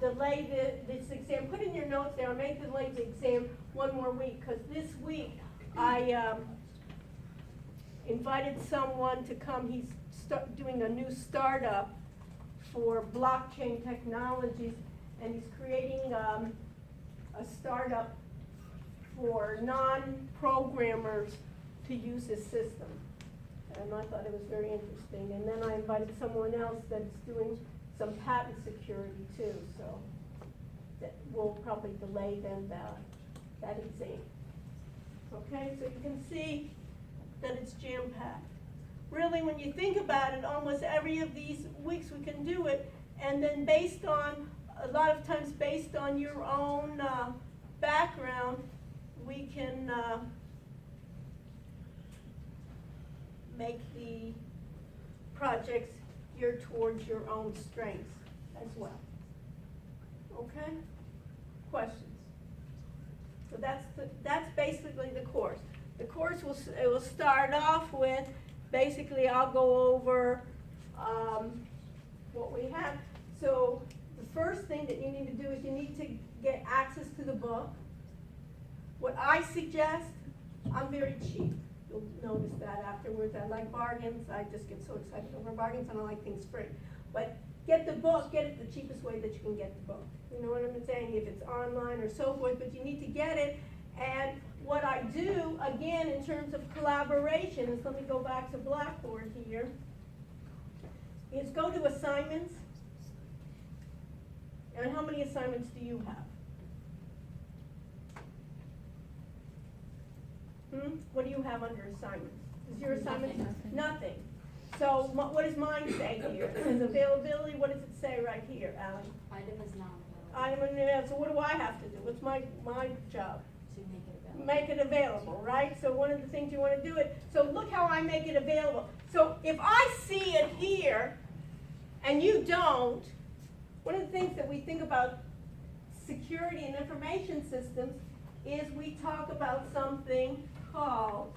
delay this exam. Put in your notes there, I may delay the exam one more week, because this week I invited someone to come. He's doing a new startup for blockchain technologies, and he's creating a startup for non-programmers to use his system. And I thought it was very interesting. And then I invited someone else that's doing some patent security too, so that will probably delay then that exam. Okay, so you can see that it's jam-packed. Really, when you think about it, almost every of these weeks we can do it, and then a lot of times based on your own background, we can make the projects geared towards your own strengths as well. Okay? Questions? So that's basically the course. The course will start off with, basically I'll go over what we have. So the first thing that you need to do is you need to get access to the book. What I suggest, I'm very cheap. You'll notice that afterwards. I like bargains. I just get so excited over bargains, and I like things free. But get the book, get it the cheapest way that you can get the book. You know what I'm saying? If it's online or so forth, but you need to get it. And what I do, again, in terms of collaboration, is let me go back to Blackboard here, is go to assignments. And how many assignments do you have? What do you have under assignments? Is your assignment? Nothing. Nothing. So what does mine say here? It says availability, what does it say right here, Ally? Item is not available. Item available, so what do I have to do? What's my job? To make it available. Make it available, right? So one of the things you want to do it, so look how I make it available. So if I see it here and you don't, one of the things that we think about security and information systems is we talk about something called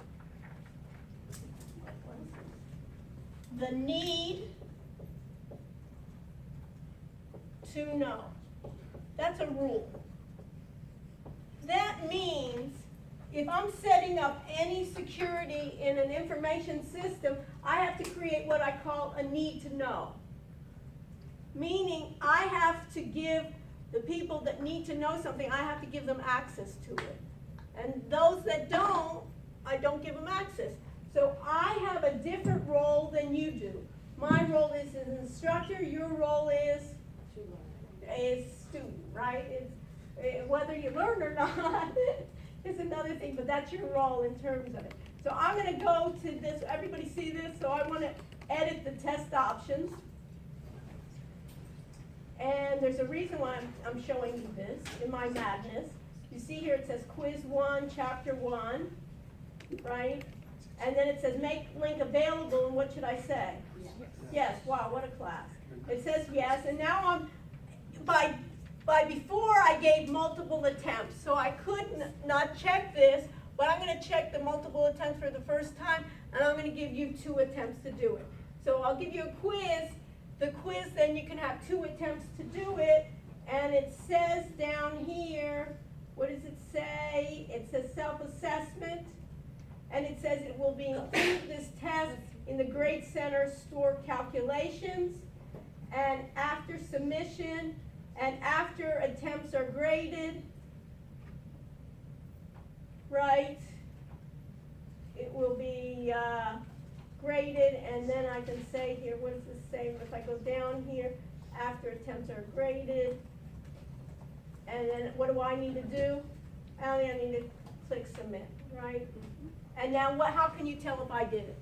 the need to know. That's a rule. That means if I'm setting up any security in an information system, I have to create what I call a need to know. Meaning I have to give the people that need to know something, I have to give them access to it. And those that don't, I don't give them access. So I have a different role than you do. My role is an instructor, your role is student, right? Whether you learn or not is another thing, but that's your role in terms of it. So I'm going to go to this, everybody see this? So I want to edit the test options. And there's a reason why I'm showing you this in my madness. You see here it says quiz 1, chapter 1, right? And then it says make link available, and what should I say? Yes, wow, what a class. It says yes, and now I'm, by before I gave multiple attempts, so I could not check this, but I'm going to check the multiple attempts for the first time, and I'm going to give you 2 attempts to do it. So I'll give you a quiz. The quiz, then you can have 2 attempts to do it, and it says down here, what does it say? It says self-assessment, and it says it will be include this test in the Grade Center store calculations, and after submission, and after attempts are graded, right, it will be graded, and then I can say here, what does this say? If I go down here, after attempts are graded, and then what do I need to do? I need to click submit, right? And now how can you tell if I did it?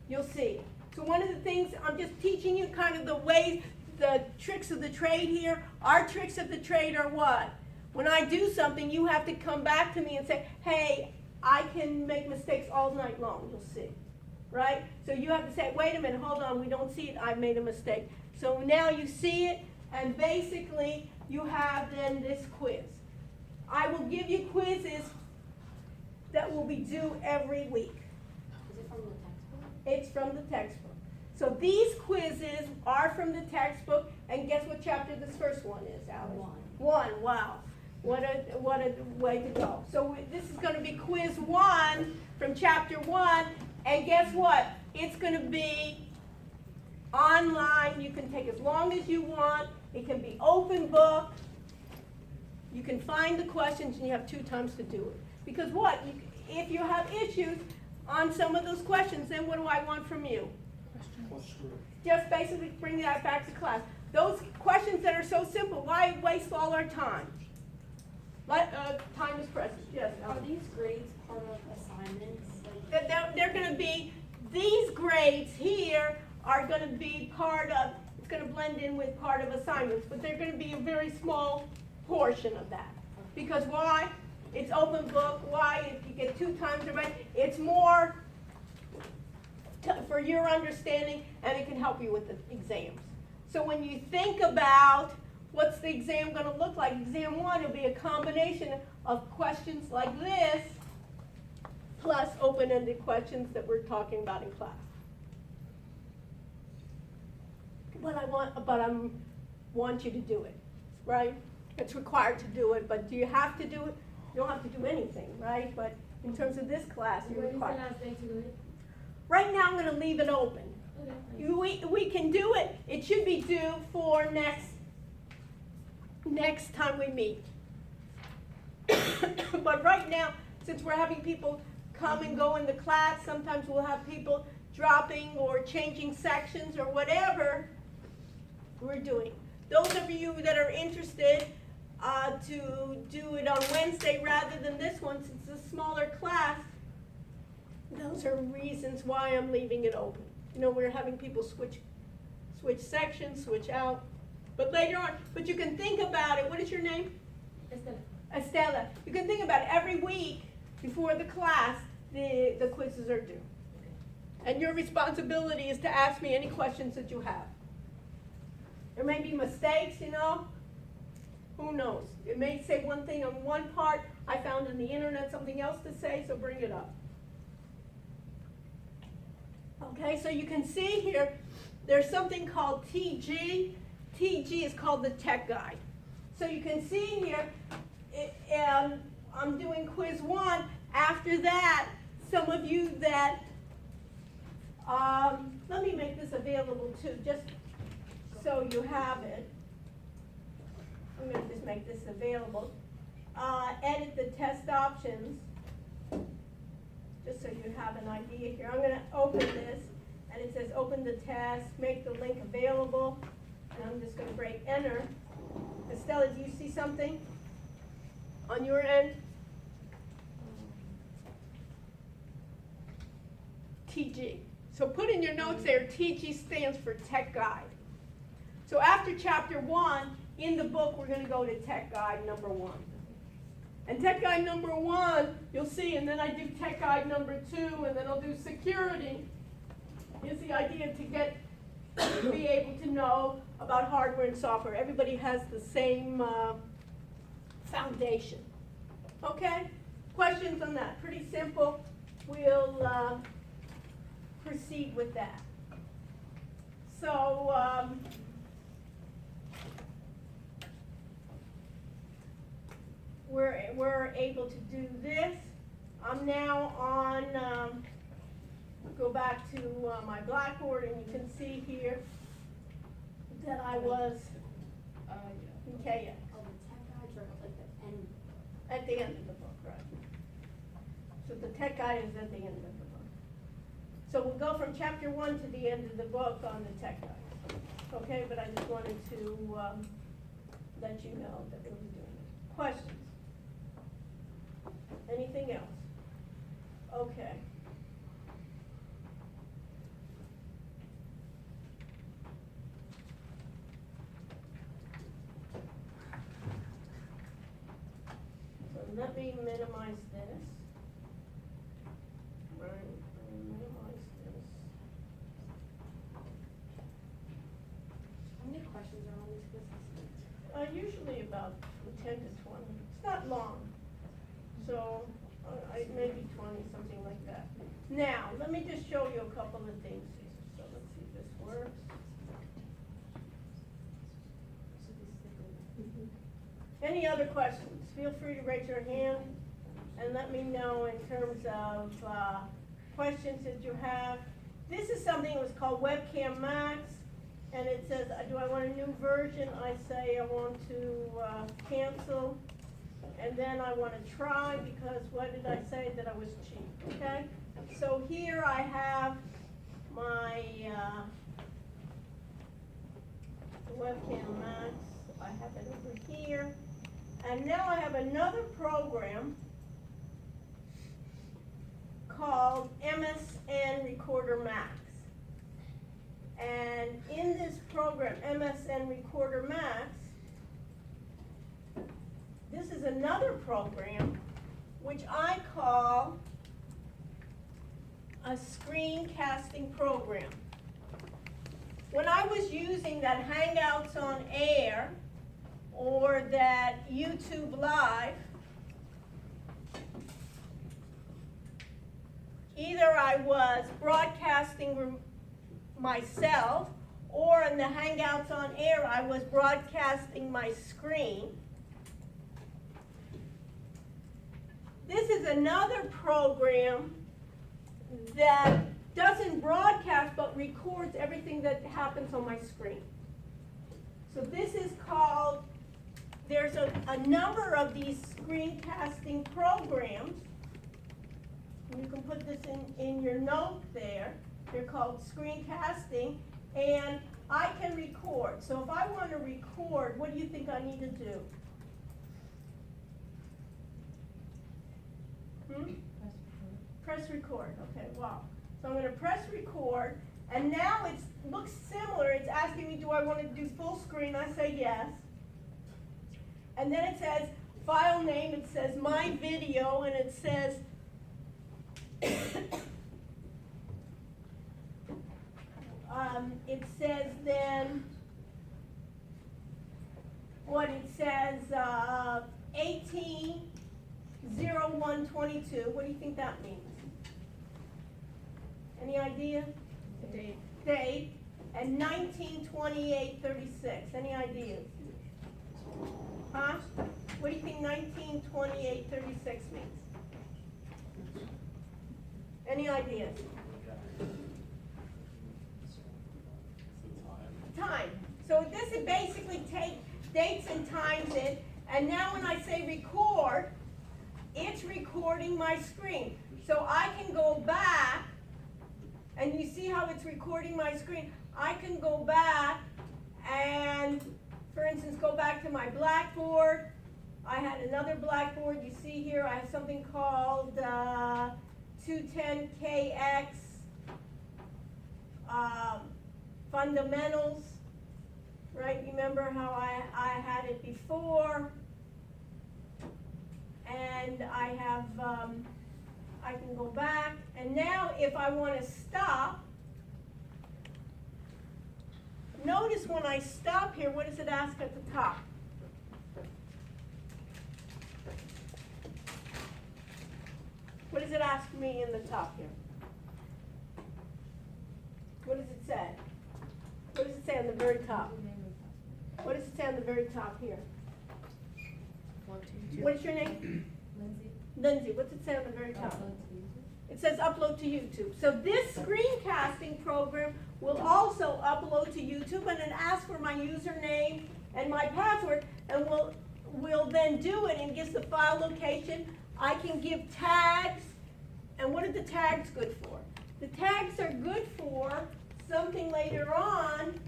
You'll see. So one of the things, I'm just teaching you kind of the ways, the tricks of the trade here. Our tricks of the trade are what? When I do something, you have to come back to me and say, hey, I can make mistakes all night long, you'll see, right? So you have to say, wait a minute, hold on, we don't see it, I've made a mistake. So now you see it, and basically you have then this quiz. I will give you quizzes that will be due every week. Is it from the textbook? It's from the textbook. So these quizzes are from the textbook, and guess what chapter this first one is, Alice? 1, wow. What a way to go. So this is going to be quiz 1 from chapter 1, and guess what? It's going to be online. You can take as long as you want. It can be open book. You can find the questions, and you have 2 times to do it. Because what? If you have issues on some of those questions, then what do I want from you? Just basically bring that back to class. Those questions that are so simple, why waste all our time? Time is precious. Yes. Are these grades part of assignments? They're going to be, these grades here are going to be part of, it's going to blend in with part of assignments, but they're going to be a very small portion of that. Because why? It's open book. Why? If you get 2 times the rate, it's more for your understanding, and it can help you with the exams. So when you think about what's the exam going to look like, exam 1 will be a combination of questions like this, plus open-ended questions that we're talking about in class. But I want you to do it, right? It's required to do it, but do you have to do it? You don't have to do anything, right? But in terms of this class, you're required. When is the last day to do it? Right now, I'm going to leave it open. Okay. We can do it. It should be due for next time we meet. But right now, since we're having people come and go in the class, sometimes we'll have people dropping or changing sections or whatever we're doing. Those of you that are interested to do it on Wednesday rather than this one, since it's a smaller class, Those are reasons why I'm leaving it open. You know, we're having people switch sections, switch out. But later on, but you can think about it. What is your name? Estella. You can think about it. Every week before the class, the quizzes are due. And your responsibility is to ask me any questions that you have. There may be mistakes, you know. Who knows? It may say one thing on one part. I found on the internet something else to say, so bring it up. Okay, so you can see here, there's something called TG. TG is called the Tek Guide. So you can see here, I'm doing quiz 1. After that, some of you that, let me make this available too, just so you have it. I'm going to just make this available. Edit the test options, just so you have an idea here. I'm going to open this, and it says open the test, make the link available, and I'm just going to break enter. Estella, do you see something on your end? TG. So put in your notes there, TG stands for Tek Guide. So after chapter 1, in the book, we're going to go to Tek Guide number 1. And Tek Guide number 1, you'll see, and then I do Tek Guide number 2, and then I'll do security. Is the idea to be able to know about hardware and software. Everybody has the same foundation. Okay? Questions on that? Pretty simple. We'll proceed with that. So, we're able to do this. I'm now on, go back to my Blackboard, and you can see here that I was, okay, Oh, the Tek Guides are like the end. at the end of the book, right. So the Tek Guide is at the end of the book. So we'll go from chapter 1 to the end of the book on the Tek Guide. Okay, but I just wanted to let you know that we'll be doing it. Questions? Anything else? Okay. So let me minimize this. Right, minimize this. How many questions are on these quizzes? Usually about 10 to 20. It's not long. So, maybe 20, something like that. Now, let me just show you a couple of things here. So let's see if this works. Any other questions? Feel free to raise your hand and let me know in terms of questions that you have. This is something that was called Webcam Max, and it says, do I want a new version? I say I want to cancel. And then I want to try, because what did I say? That I was cheap, okay? So here I have my Webcam Max. I have it over here. And now I have another program called MSN Recorder Max. And in this program, MSN Recorder Max, this is another program which I call a screencasting program. When I was using that Hangouts on Air or that YouTube Live, either I was broadcasting myself, or in the Hangouts on Air I was broadcasting my screen. This is another program that doesn't broadcast but records everything that happens on my screen. So this is called, there's a number of these screencasting programs. You can put this in your note there. They're called screencasting, and I can record. So if I want to record, what do you think I need to do? Press press record, okay, wow. So I'm gonna press record, and now it looks similar. It's asking me, do I want to do full screen? I say yes. And then it says, file name, it says my video, and it says, it says then, what it says, 18/01/22. What do you think that means? Any idea? Date. Date. And 19/28/36. Any ideas? Huh? What do you think 19/28/36 means? Any ideas? Time. So this is basically take dates and times in, and now when I say record, it's recording my screen. So I can go back, and you see how it's recording my screen. I can go back and, for instance, go back to my blackboard. I had another blackboard. You see here I have something called 210KX fundamentals, right? Remember how I had it before? And I have, I can go back, and now if I want to stop, notice when I stop here, what does it ask at the top? What does it ask me in the top here? What does it say? What does it say on the very top? What does it say on the very top here? 1, 2, 2. What's your name? Lindsay. Lindsay. What's it say on the very top? Upload to YouTube. It says upload to YouTube. So this screencasting program will also upload to YouTube, and it asks for my username and my password, and will then do it and gives the file location. I can give tags, and what are the tags good for? The tags are good for something later on.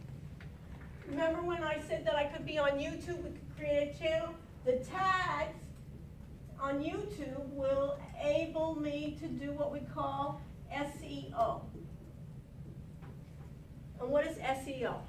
Remember when I said that I could be on YouTube, we could create a channel? The tags on YouTube will enable me to do what we call SEO. And what is SEO?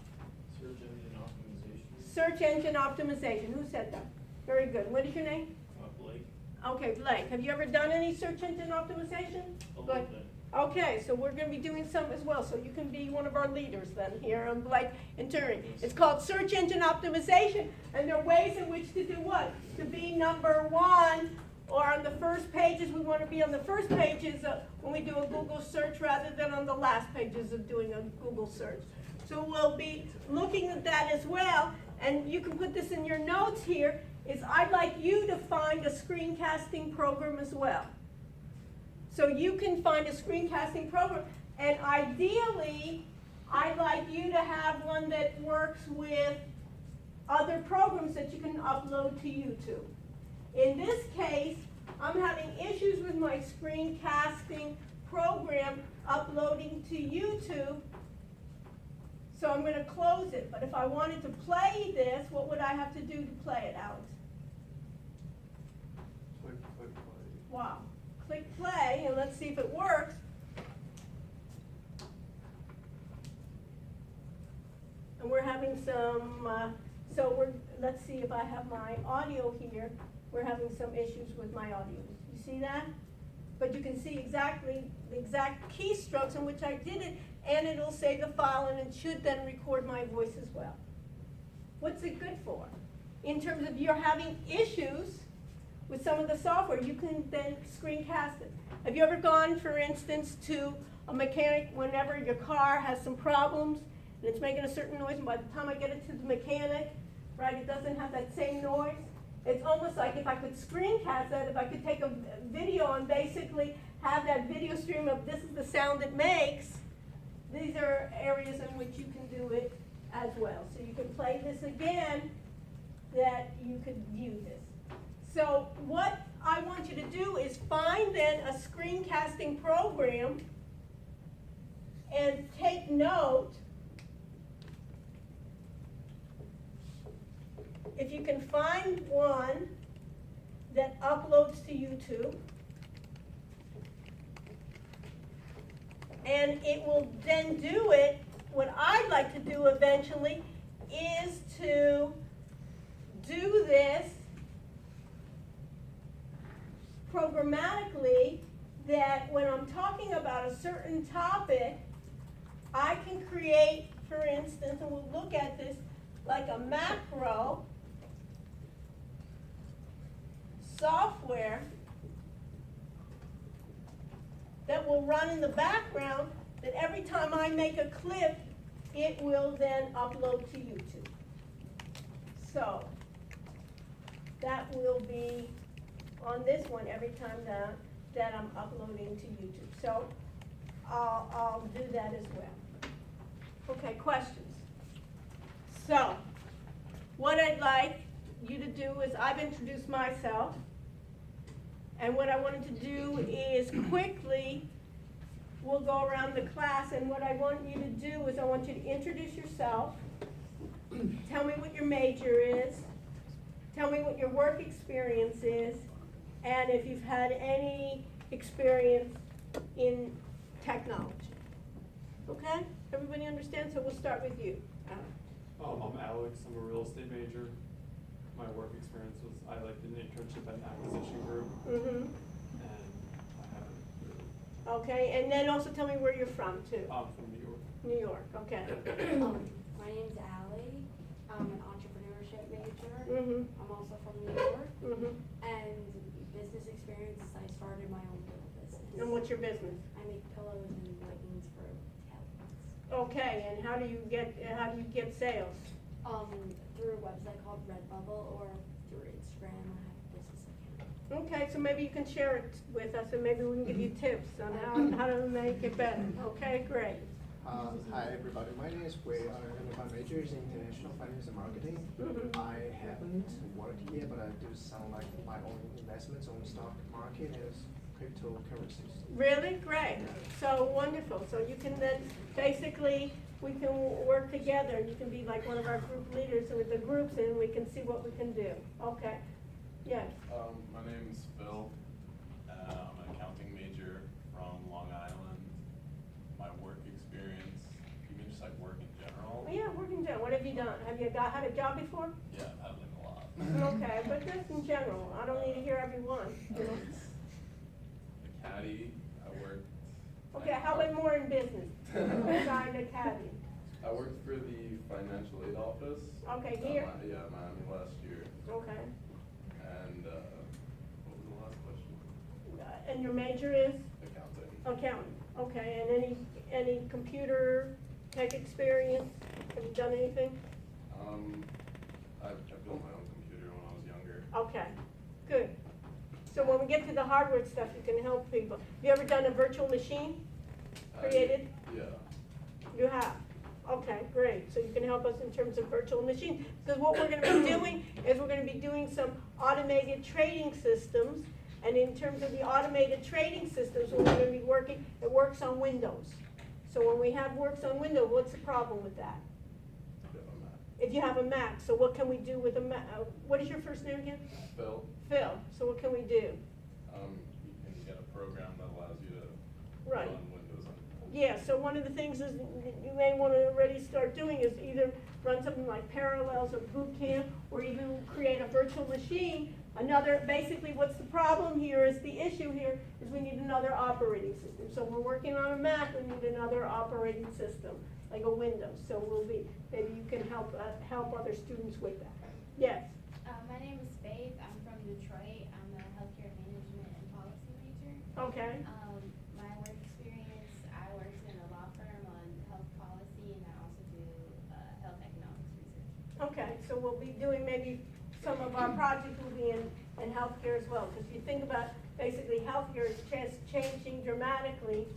Search engine optimization. Search engine optimization. Who said that? Very good. What is your name? Blake. Okay, Blake. Have you ever done any search engine optimization? A Blake? little bit. Okay, so we're going to be doing some as well, so you can be one of our leaders then here on Blake and Turing. It's called search engine optimization, and there are ways in which to do what? To be number one, or on the first pages. We want to be on the first pages when we do a Google search rather than on the last pages of doing a Google search. So we'll be looking at that as well, and you can put this in your notes here, is I'd like you to find a screencasting program as well. So you can find a screencasting program, and ideally, I'd like you to have one that works with other programs that you can upload to YouTube. In this case, I'm having issues with my screencasting program uploading to YouTube, so I'm going to close it. But if I wanted to play this, what would I have to do to play it, Alex? Click, play. Wow. Click play, and let's see if it works. And we're having some, let's see if I have my audio here. We're having some issues with my audio. You see that? But you can see exactly the exact keystrokes in which I did it, and it'll save the file, and it should then record my voice as well. What's it good for? In terms of you're having issues with some of the software, you can then screencast it. Have you ever gone, for instance, to a mechanic whenever your car has some problems and it's making a certain noise, and by the time I get it to the mechanic, right, it doesn't have that same noise? It's almost like if I could screencast that, if I could take a video and basically have that video stream of this is the sound it makes, these are areas in which you can do it as well. So you can play this again, that you could view this. So what I want you to do is find then a screencasting program and take note. If you can find one that uploads to YouTube, And it will then do it. What I'd like to do eventually is to do this programmatically, that when I'm talking about a certain topic, I can create, for instance, and we'll look at this, like a macro software that will run in the background, that every time I make a clip, it will then upload to YouTube. So that will be on this one every time that I'm uploading to YouTube. So I'll do that as well. Okay, questions? So what I'd like you to do is, I've introduced myself, and what I wanted to do is quickly, we'll go around the class, and what I want you to do is I want you to introduce yourself, tell me what your major is, tell me what your work experience is, and if you've had any experience in technology. Okay? Everybody understand? So we'll start with you. I'm Alex, I'm a real estate major. My work experience was, I did an internship at an acquisition group, Mm-hmm. and I haven't really, Okay, and then also tell me where you're from too. I'm from New York. New York, okay. My name's Allie. I'm an entrepreneurship major. Mm-hmm. I'm also from New York. Mm-hmm. And business experience, I started my own little business. And what's your business? I make pillows and leggings for tailors. Okay, and how do you get sales? Through a website called Redbubble or through Instagram. I have a business account. Okay, so maybe you can share it with us, and maybe we can give you tips on how to make it better. Okay, great. Hi everybody, my name is Wei, and my major is in international finance and marketing. Mhm. I haven't worked yet, but I do some like my own investments on stock market and cryptocurrencies. Really? Great. So wonderful. So you can then, basically, we can work together. You can be like one of our group leaders with the groups, and we can see what we can do. Okay. Yes. My name's Phil. I'm an accounting major from Long Island. My work experience, you mean just like work in general? Well, yeah, working down. What have you done? Have you had a job before? Yeah, I've had like a lot. Okay, but just in general. I don't need to hear every one. You know? The caddy, I worked. Okay, how about more in business? Beside the caddy. I worked for the financial aid office. Okay, here? Miami last year. Okay. And, what was the last question? And your major is? Accounting. Accounting. Okay, and any computer tech experience? Have you done anything? I built my own computer when I was younger. Okay, good. So when we get to the hardware stuff, you can help people. Have you ever done a virtual machine created? Yeah. You have? Okay, great. So you can help us in terms of virtual machines. Because what we're gonna be doing is we're gonna be doing some automated trading systems. And in terms of the automated trading systems, we're gonna be working, it works on Windows. So when we have works on Windows, what's the problem with that? If you have a Mac, so what can we do with a Mac? What is your first name again? Phil, Phil. So what can we do? you can get a program that allows you to Right. run Windows on. Yeah, so one of the things is you may want to already start doing is either run something like Parallels or Boot Camp, or even create a virtual machine. Basically what's the problem here is, the issue here is we need another operating system. So we're working on a Mac, we need another operating system, like a Windows. So maybe you can help other students with that. Yes? My name is Faith. I'm from Detroit. I'm a healthcare management and policy major. Okay. My work experience, I worked in a law firm on health policy, and I also do health economics research. Okay, so we'll be doing maybe some of our projects will be in healthcare as well. Because if you think about, basically healthcare is just changing dramatically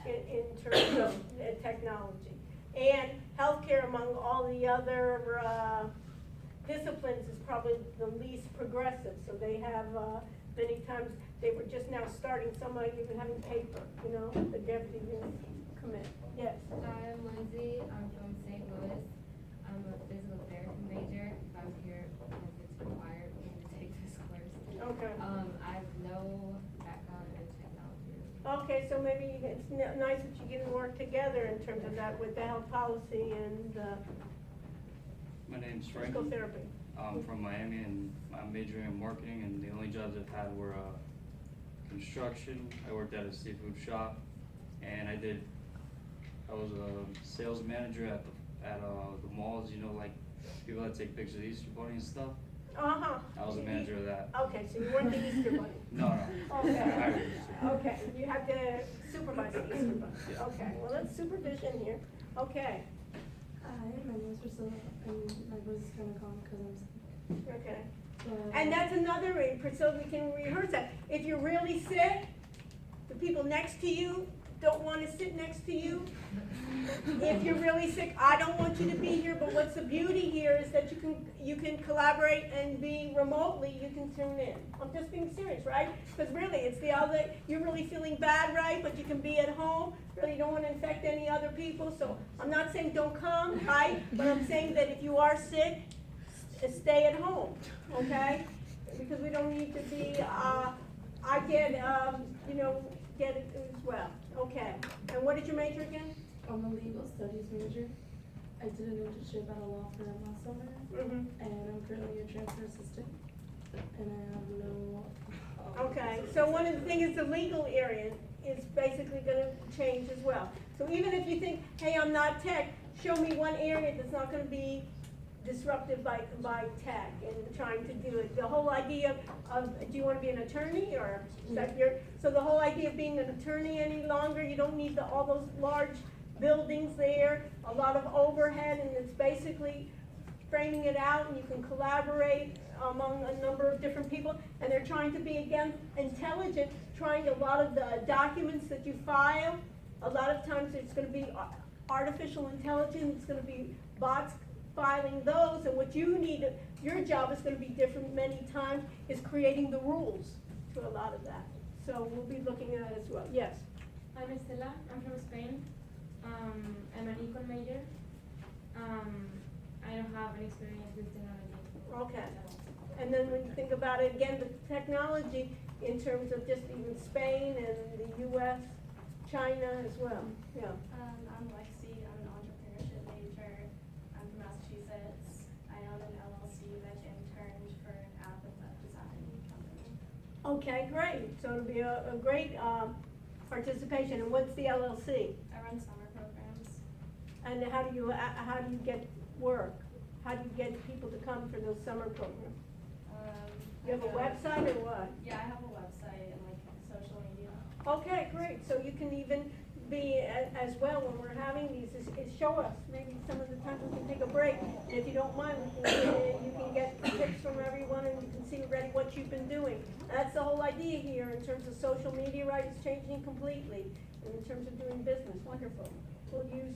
in terms of technology. And healthcare, among all the other disciplines, is probably the least progressive. So they have, many times, they were just now starting, some are even having paper, the deputy commit. Yes? Hi, I'm Lindsay. I'm from St. Louis. I'm a physical therapy major. I'm here because it's required for me to take this course. Okay. I have no background in technology. Okay, so maybe it's nice that you can work together in terms of that with the health policy and My name's physical Frankie. therapy. I'm from Miami and I'm majoring in marketing, and the only jobs I've had were construction. I worked at a seafood shop, and I was a sales manager at the malls, you know, like people that take pictures of the Easter Bunny and stuff. Uh-huh. I was a manager of that. Okay, so you weren't the Easter Bunny? No, no. Okay, okay, you have to supervise the Easter Bunny. Yeah. Okay, well, that's supervision here. Okay, Hi, my name is Priscilla, and my voice is kind of calm because I'm sick. okay. But, And that's another way, so we can rehearse that. If you're really sick, the people next to you don't want to sit next to you. If you're really sick, I don't want you to be here, but what's the beauty here is that you can collaborate and be remotely, you can tune in. I'm just being serious, right? Because really, it's the other, you're really feeling bad, right? But you can be at home, really don't want to infect any other people, so I'm not saying don't come, right? But I'm saying that if you are sick, stay at home, okay? Because we don't need to be, I get, get it as well, okay. And what did you major again? I'm a legal studies major. I did an internship at a law firm last summer, and I'm currently a transfer assistant, and I have no. Okay, so one of the things is the legal area is basically gonna change as well. So even if you think, hey, I'm not tech, show me one area that's not gonna be disrupted by tech and trying to do it. The whole idea of, do you wanna be an attorney or is that so the whole idea of being an attorney any longer, you don't need all those large buildings there, a lot of overhead, and it's basically framing it out, and you can collaborate among a number of different people, and they're trying to be, again, intelligent, trying a lot of the documents that you file, a lot of times it's gonna be artificial intelligence, it's gonna be bots filing those, and what you need, your job is gonna be different many times, is creating the rules to a lot of that. So we'll be looking at it as well, yes? I'm Estela, I'm from Spain. I'm an econ major. I don't have any experience with technology. Okay. And then when you think about it, again, the technology in terms of just even Spain and the US, China as well, yeah. I'm Lexi, I'm an entrepreneurship major. I'm from Massachusetts. I own an LLC that interned for an app and web design company. Okay, great. So it'll be a great participation. And what's the LLC? I run summer programs. And how do you get work? How do you get people to come for those summer programs? You have a website or what? Yeah, I have a website and like social media. Okay, great. So you can even be as well when we're having these, is show us. Maybe some of the times we can take a break. And if you don't mind, you can get tips from everyone and you can see already what you've been doing. That's the whole idea here in terms of social media, right? It's changing completely. And in terms of doing business, wonderful. We'll use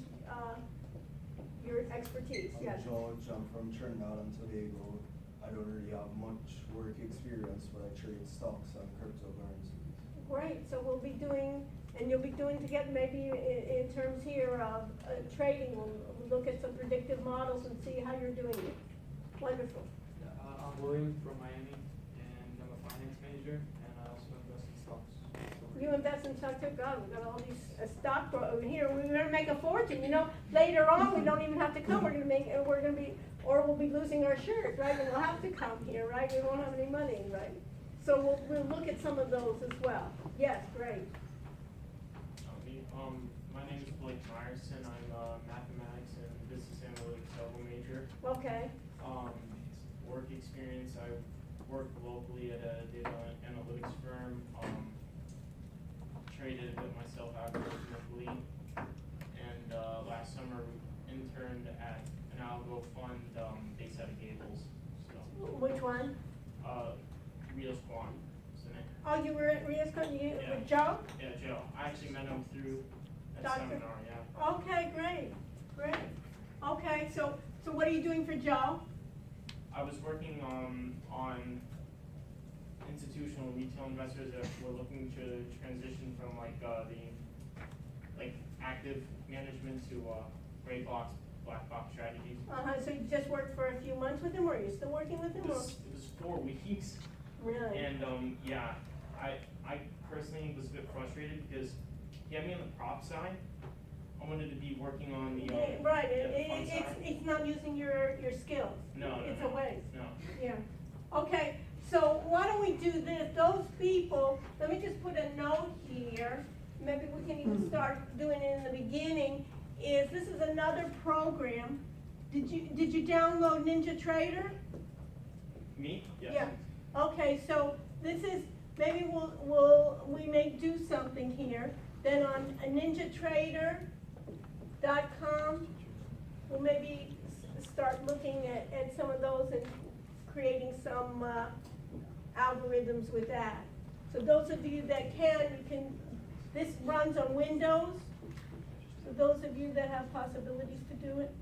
your expertise, yes. I'm George, I'm from Trinidad and Tobago. I don't really have much work experience, but I trade stocks and cryptocurrencies. Great, so we'll be doing, and you'll be doing together maybe in terms here of trading, we'll look at some predictive models and see how you're doing it. Wonderful. I'm William from Miami, and I'm a finance major, and I also invest in stocks. You invest in stocks too? God, we've got all these stock over here, we're gonna make a fortune, you know, later on, we don't even have to come, we're gonna be, or we'll be losing our shirt, right, and we'll have to come here, right, we won't have any money, right? So we'll look at some of those as well. Yes, great. My name is Blake Myerson. I'm a mathematics and business analytics double major. Okay. Work experience, I worked locally at a data analytics firm. Traded a bit myself academically, and last summer interned at an algo fund based out of Gables. So. Which one? Rios Quan. Is the name. Oh, you were at Rios Con, Yeah. with Joe? Yeah, Joe. I actually met him through that Doctor? seminar. Yeah. Okay, great, great. Okay, so what are you doing for Joe? I was working on institutional retail investors that were looking to transition from the active management to gray box, black box strategies. So you just worked for a few months with him, or are you still working with him? It was 4 weeks. Really? And yeah, I personally was a bit frustrated because he had me on the prop side. I wanted to be working on the, Yeah, right, the fun side. it's not using your skills. No, It's a waste. No. Yeah. Okay, so why don't we do this? Those people, let me just put a note here. Maybe we can even start doing it in the beginning. This is another program. Did you download Ninja Trader? Me? Yes. Yeah. Okay, so this is, maybe we may do something here. Then on ninjatrader.com, we'll maybe start looking at some of those and creating some algorithms with that. So those of you that can, this runs on Windows. So those of you that have possibilities to do it.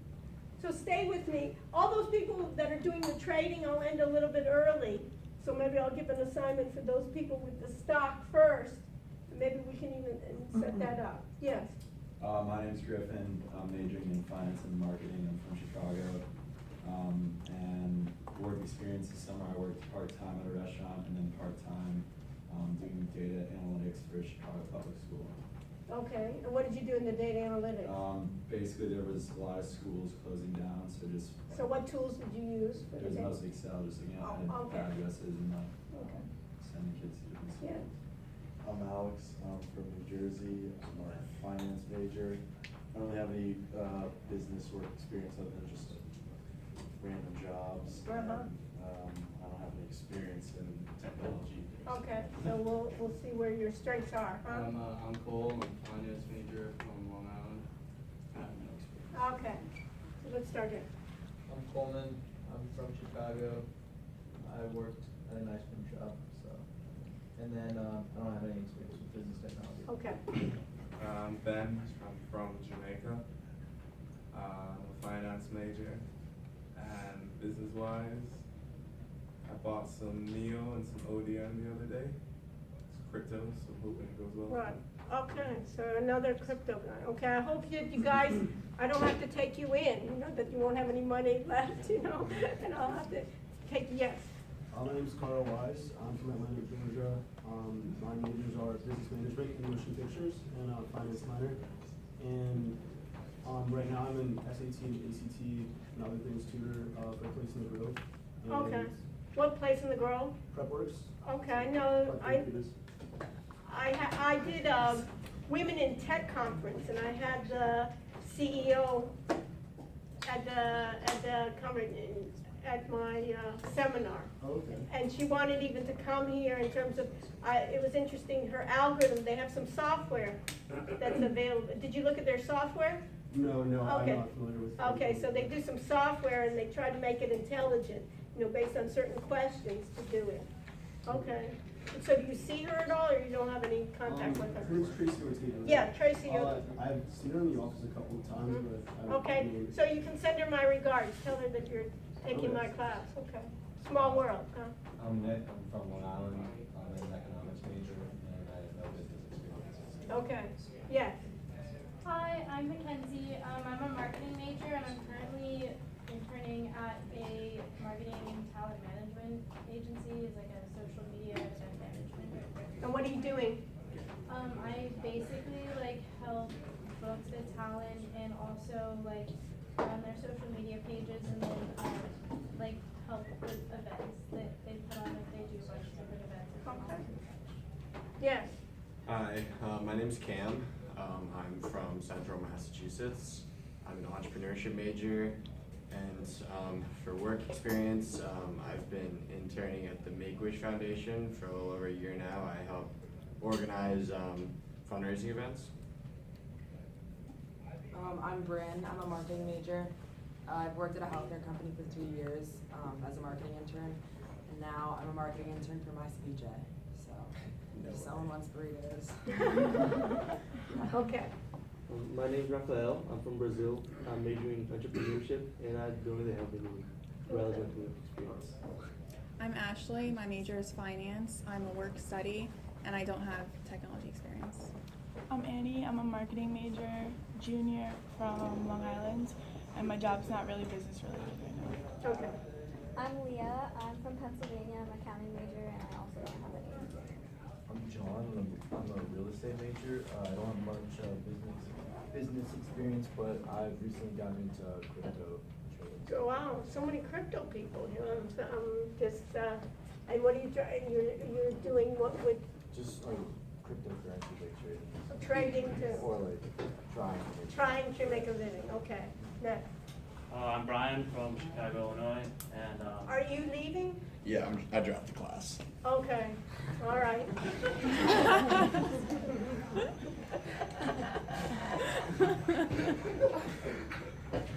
So stay with me. All those people that are doing the trading, I'll end a little bit early. So maybe I'll give an assignment for those people with the stock first. Maybe we can even set that up. Yes. My name's Griffin. I'm majoring in finance and marketing. I'm from Chicago. And work experience this summer, I worked part-time at a restaurant and then part-time doing data analytics for Chicago Public School. Okay, and what did you do in the data analytics? Basically, there was a lot of schools closing down, so just. So what tools did you use for It the was data? mostly Excel, just looking at okay. addresses and Okay. sending kids to different schools. Yeah. I'm Alex, I'm from New Jersey, I'm a finance major. I don't really have any business work experience other than just random jobs. Uh-huh. And, I don't have any experience in technology. Okay, so we'll see where your strengths are, huh? I'm Cole, I'm a finance major from Long Island. I have no experience. Okay, so let's start here. I'm Coleman, I'm from Chicago. I worked at an ice cream shop, so. And then I don't have any experience with business technology. Okay. Ben, I'm from Jamaica. I'm a finance major, and business-wise, I bought some NEO and some ODM the other day. It's crypto, so I'm hoping it goes well. Right, okay, so another crypto guy. Okay, I hope that you guys, I don't have to take you in, that you won't have any money left, and I'll have to take, yes. My name's Carl Wise. I'm from Atlanta, Georgia. My majors are business management and motion pictures and finance minor. And right now I'm in SAT and ACT and other things tutor for a place in the Grove. And Okay, what place in the Grove? Prepworks. Okay, no, I did a Women in Tech conference, and I had the CEO at the conference, at my seminar. Okay. And she wanted even to come here in terms of, it was interesting, her algorithm, they have some software that's available. Did you look at their software? No, Okay. I'm not familiar with. Okay, so they do some software and they try to make it intelligent, based on certain questions to do it. Okay. So do you see her at all, or you don't have any contact with her? Her name's Tracy Ortega. Yeah, Tracy. I've seen her in the office a couple of times, but I don't Okay, know. so you can send her my regards. Tell her that you're taking my class. Okay. Small world, huh? I'm Nick. I'm from Long Island. I'm an economics major, and I have no business experience. Okay. Yes. Hi, I'm Mackenzie. I'm a marketing major, and I'm currently interning at a marketing and talent management agency. It's like a social media event management. And what are you doing? I basically help book the talent and also run their social media pages, and then help with events that they put on if they do a bunch of different events. Okay. Yes. Hi, my name's Cam. I'm from Central Massachusetts. I'm an entrepreneurship major, and for work experience, I've been interning at the Make-A-Wish Foundation for a little over a year now. I help organize fundraising events. I'm Bryn. I'm a marketing major. I've worked at a healthcare company for 3 years as a marketing intern, and now I'm a marketing intern for my CPJ. So if someone wants burritos. Okay. My name's Rafael. I'm from Brazil. I'm majoring in entrepreneurship, and I don't really have any relevant work experience. I'm Ashley. My major is finance. I'm a work study, and I don't have technology experience. I'm Annie. I'm a marketing major, junior from Long Island, and my job's not really business related right now. Okay. I'm Leah. I'm from Pennsylvania. I'm an accounting major, and I also don't have any experience. I'm John. I'm real estate major. I don't have much business experience, but I've recently gotten into crypto trading. Wow, so many crypto people, you know, and what are you trying, you're doing what with Just like cryptocurrency like trading. trading to, Or like trying to make a living, okay, next. I'm Brian from Chicago, Illinois, and Are you leaving? Yeah, I dropped the class. Okay, all right.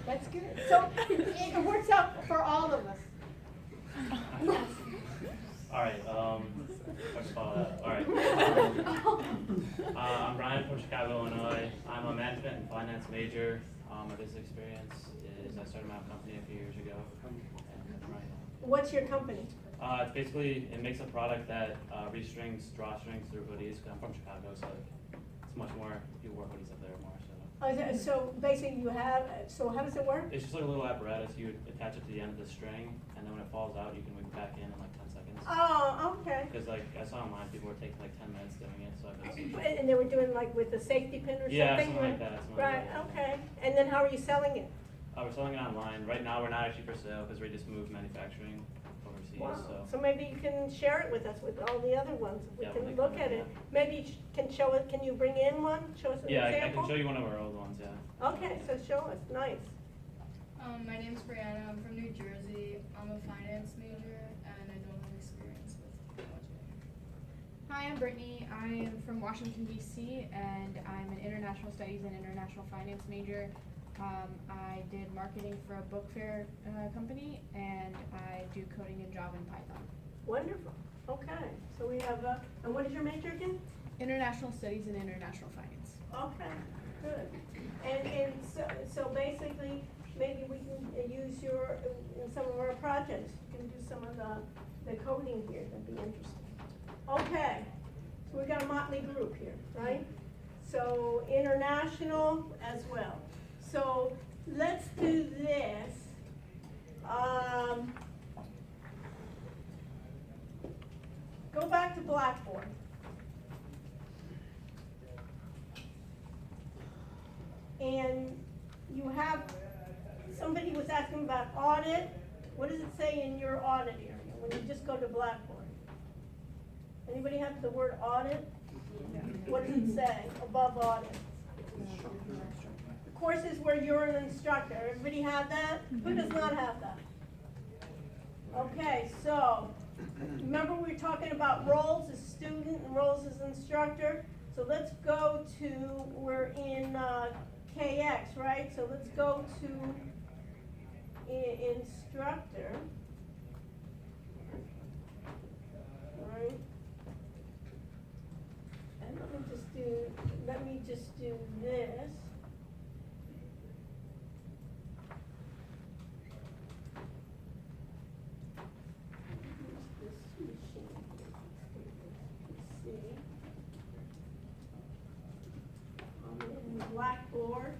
That's good. So it works out for all of us. Yes. all right. What's it called? All right. I'm Brian from Chicago, Illinois. I'm a management and finance major. My business experience is I started my own company a few years ago. What's your company? It's basically, it makes a product that restrings drawstrings through hoodies. 'Cause I'm from Chicago, so it's much more, people wear hoodies up there more. So basically you have, so how does it work? It's just like a little apparatus. You would attach it to the end of the string, and then when it falls out, you can whip it back in like 10 seconds. Oh, okay. Because like I saw online, people were taking like 10 minutes doing it, so I basically. And they were doing like with a safety pin or something? Yeah, something like that. Right, okay. And then how are you selling it? We're selling it online. Right now, we're not actually for sale because we just moved manufacturing overseas. Wow. So maybe you can share it with us with all the other ones. We Yeah, when can they look come at in, it. Maybe you can show it, can you bring in one? Show us an Yeah, I example? can show you one of our old ones. Yeah. Okay, so show us, nice. My name's Brianna, I'm from New Jersey. I'm a finance major and I don't have experience with budgeting. Hi, I'm Brittany. I am from Washington, D.C. and I'm an international studies and international finance major. I did marketing for a book fair company and I do coding in Java and Python. Wonderful, okay. So we have, and what is your major again? International studies and international finance. Okay, good. And so basically, maybe we can use your, in some of our projects, you can do some of the coding here, that'd be interesting. Okay, so we got a motley group here, right? So international as well. So let's do this. Go back to Blackboard. And you have, somebody was asking about audit. What does it say in your audit area when you just go to Blackboard? Anybody have the word audit? What does it say above audit? Courses where you're an instructor. Everybody have that? Who does not have that? Okay, so remember we were talking about roles as student and roles as instructor? So let's go to, we're in KX, right? So let's go to instructor. Right? And let me just do this. Blackboard.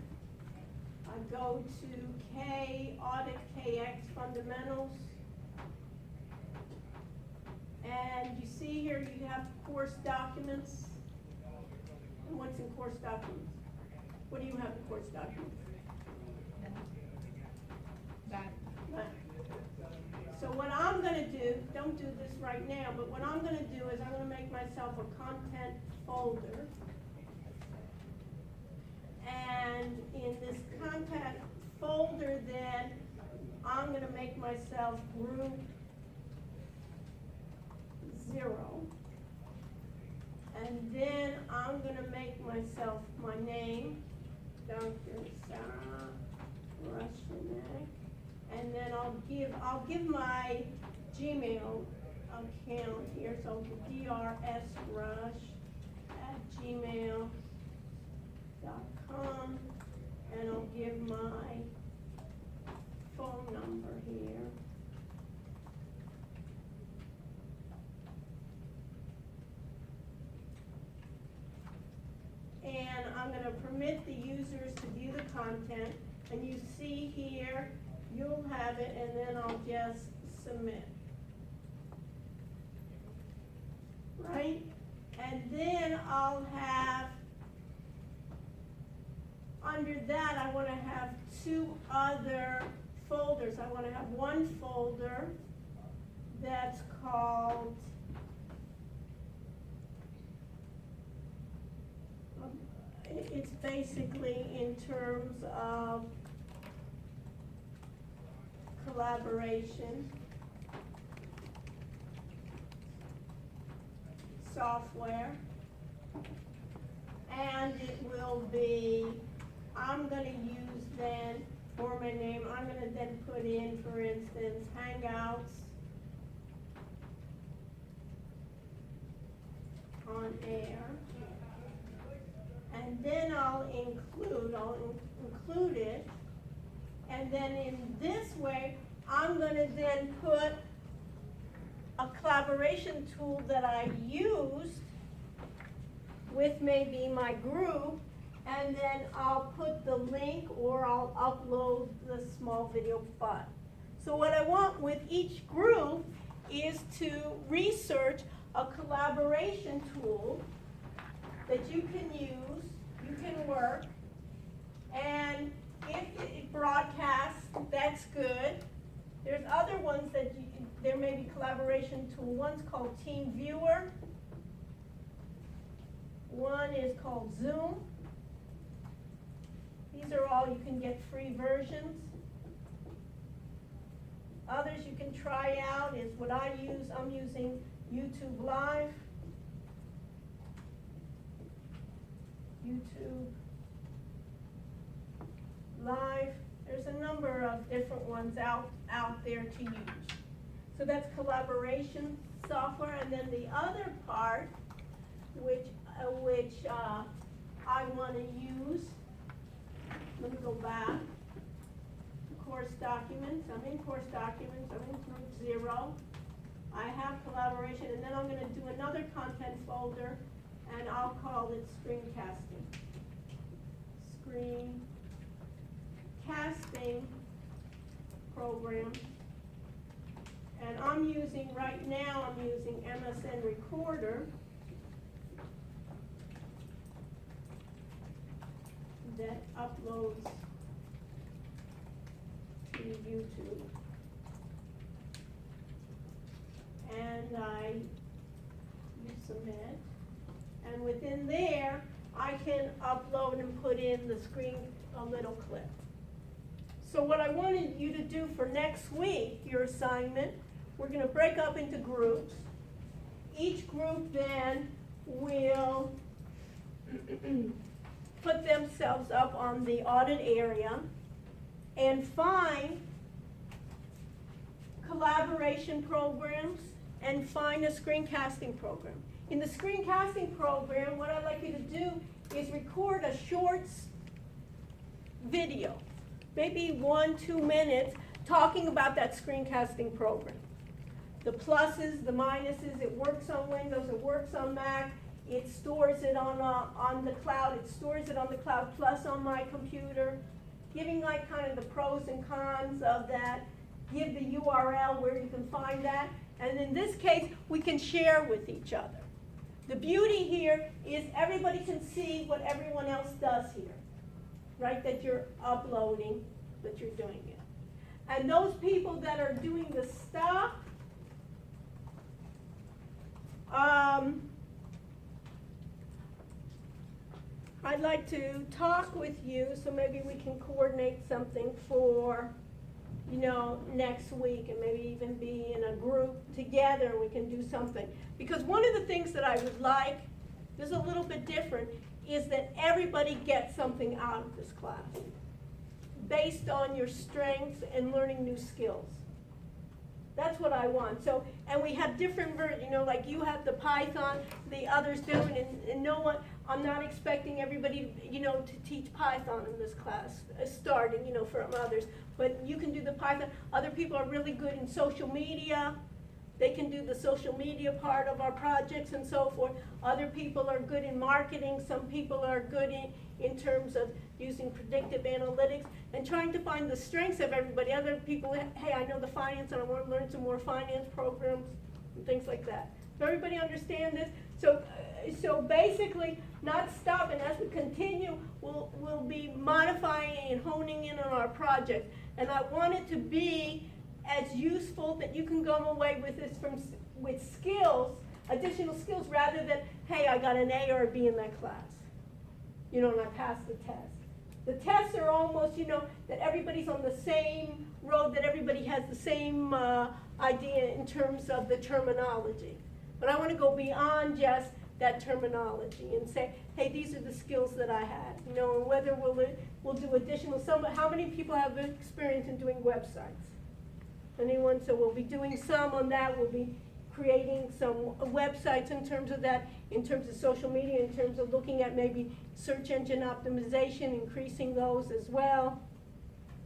I go to K, Audit KX Fundamentals. And you see here you have course documents. And what's in course documents? What do you have in course documents? That. So what I'm going to do, don't do this right now, but what I'm going to do is I'm going to make myself a content folder. And in this content folder then, I'm going to make myself group 0. And then I'm going to make myself my name, Dr. Sarah Rushnick. And then I'll give my Gmail account here, so drsrush@gmail.com, and I'll give my phone number here. And I'm going to permit the users to view the content, and you see here, you'll have it, and then I'll just submit. Right? And then I'll have, under that, I want to have two other folders. I want to have one folder that's called it's basically in terms of collaboration, software, and it will be, I'm going to use then, for my name, I'm going to then put in, for instance, Hangouts on air. And then I'll include it, and then in this way, I'm going to then put a collaboration tool that I used with maybe my group, and then I'll put the link or I'll upload the small video file. So what I want with each group is to research a collaboration tool that you can use, you can work, and if it broadcasts, that's good. There's other ones that there may be collaboration tool. One's called Team Viewer. One is called Zoom. These are all, you can get free versions. Others you can try out is what I use. I'm using YouTube Live. YouTube Live. There's a number of different ones out there to use. So that's collaboration software, and then the other part, which I want to use. Let me go back. Course documents. I'm in course documents. I'm in group 0. I have collaboration, and then I'm going to do another content folder, and I'll call it screencasting. Screencasting program. And I'm using, right now, I'm using MSN Recorder that uploads to YouTube. And I submit. And within there, I can upload and put in the screen a little clip. So what I wanted you to do for next week, your assignment, we're going to break up into groups. Each group then will put themselves up on the audit area and find collaboration programs and find a screencasting program. In the screencasting program, what I'd like you to do is record a short video, maybe 1-2 minutes, talking about that screencasting program. The pluses, the minuses, it works on Windows, it works on Mac, it stores it on the cloud, it stores it on the cloud plus on my computer, giving like kind of the pros and cons of that, give the URL where you can find that, and in this case, we can share with each other. The beauty here is everybody can see what everyone else does here, right, that you're uploading, that you're doing it. And those people that are doing the stuff, I'd like to talk with you, so maybe we can coordinate something for, next week, and maybe even be in a group together and we can do something. Because one of the things that I would like, this is a little bit different, is that everybody gets something out of this class based on your strengths and learning new skills. That's what I want. So, and we have different versions, like you have the Python, the others don't, and no one, I'm not expecting everybody, to teach Python in this class, starting, from others. But you can do the Python. Other people are really good in social media. They can do the social media part of our projects and so forth. Other people are good in marketing. Some people are good in terms of using predictive analytics and trying to find the strengths of everybody. Other people, hey, I know the finance and I want to learn some more finance programs and things like that. Does everybody understand this? So basically, not stopping, as we continue, we'll be modifying and honing in on our project. And I want it to be as useful that you can come away with this with skills, additional skills, rather than, hey, I got an A or a B in that class. You know, and I passed the test. The tests are almost, you know, that everybody's on the same road, that everybody has the same idea in terms of the terminology. But I want to go beyond just that terminology and say, hey, these are the skills that I had. You know, and whether we'll do additional, how many people have experience in doing websites? Anyone? So we'll be doing some on that. We'll be creating some websites in terms of that, in terms of social media, in terms of looking at maybe search engine optimization, increasing those as well,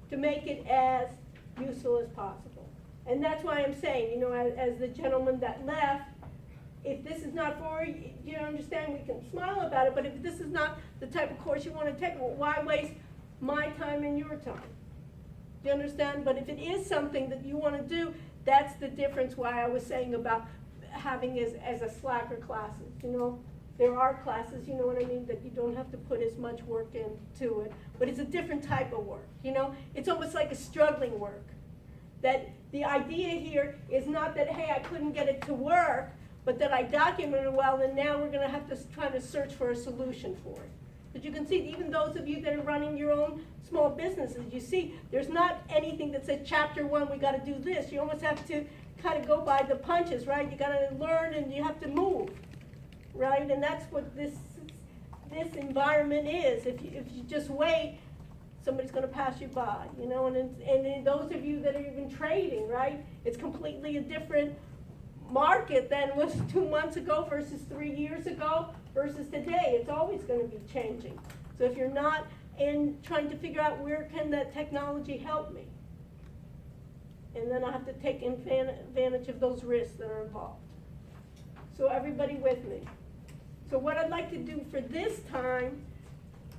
to make it as useful as possible. And that's why I'm saying, you know, as the gentleman that left, if this is not for you, you understand, we can smile about it, but if this is not the type of course you want to take, well, why waste my time and your time? Do you understand? But if it is something that you want to do, that's the difference why I was saying about having as a slacker classes, you know. There are classes, you know what I mean, that you don't have to put as much work into it, but it's a different type of work, you know. It's almost like a struggling work. That the idea here is not that, hey, I couldn't get it to work, but that I documented well, and now we're going to have to try to search for a solution for it. But you can see, even those of you that are running your own small businesses, you see, there's not anything that says chapter 1, we got to do this. You almost have to kind of go by the punches, right? You got to learn and you have to move, right? And that's what this environment is. If you just wait, somebody's going to pass you by, you know. And those of you that are even trading, right? It's completely a different market than was 2 months ago versus 3 years ago versus today. It's always going to be changing. So if you're not in trying to figure out where can that technology help me, and then I have to take advantage of those risks that are involved. So everybody with me. So what I'd like to do for this time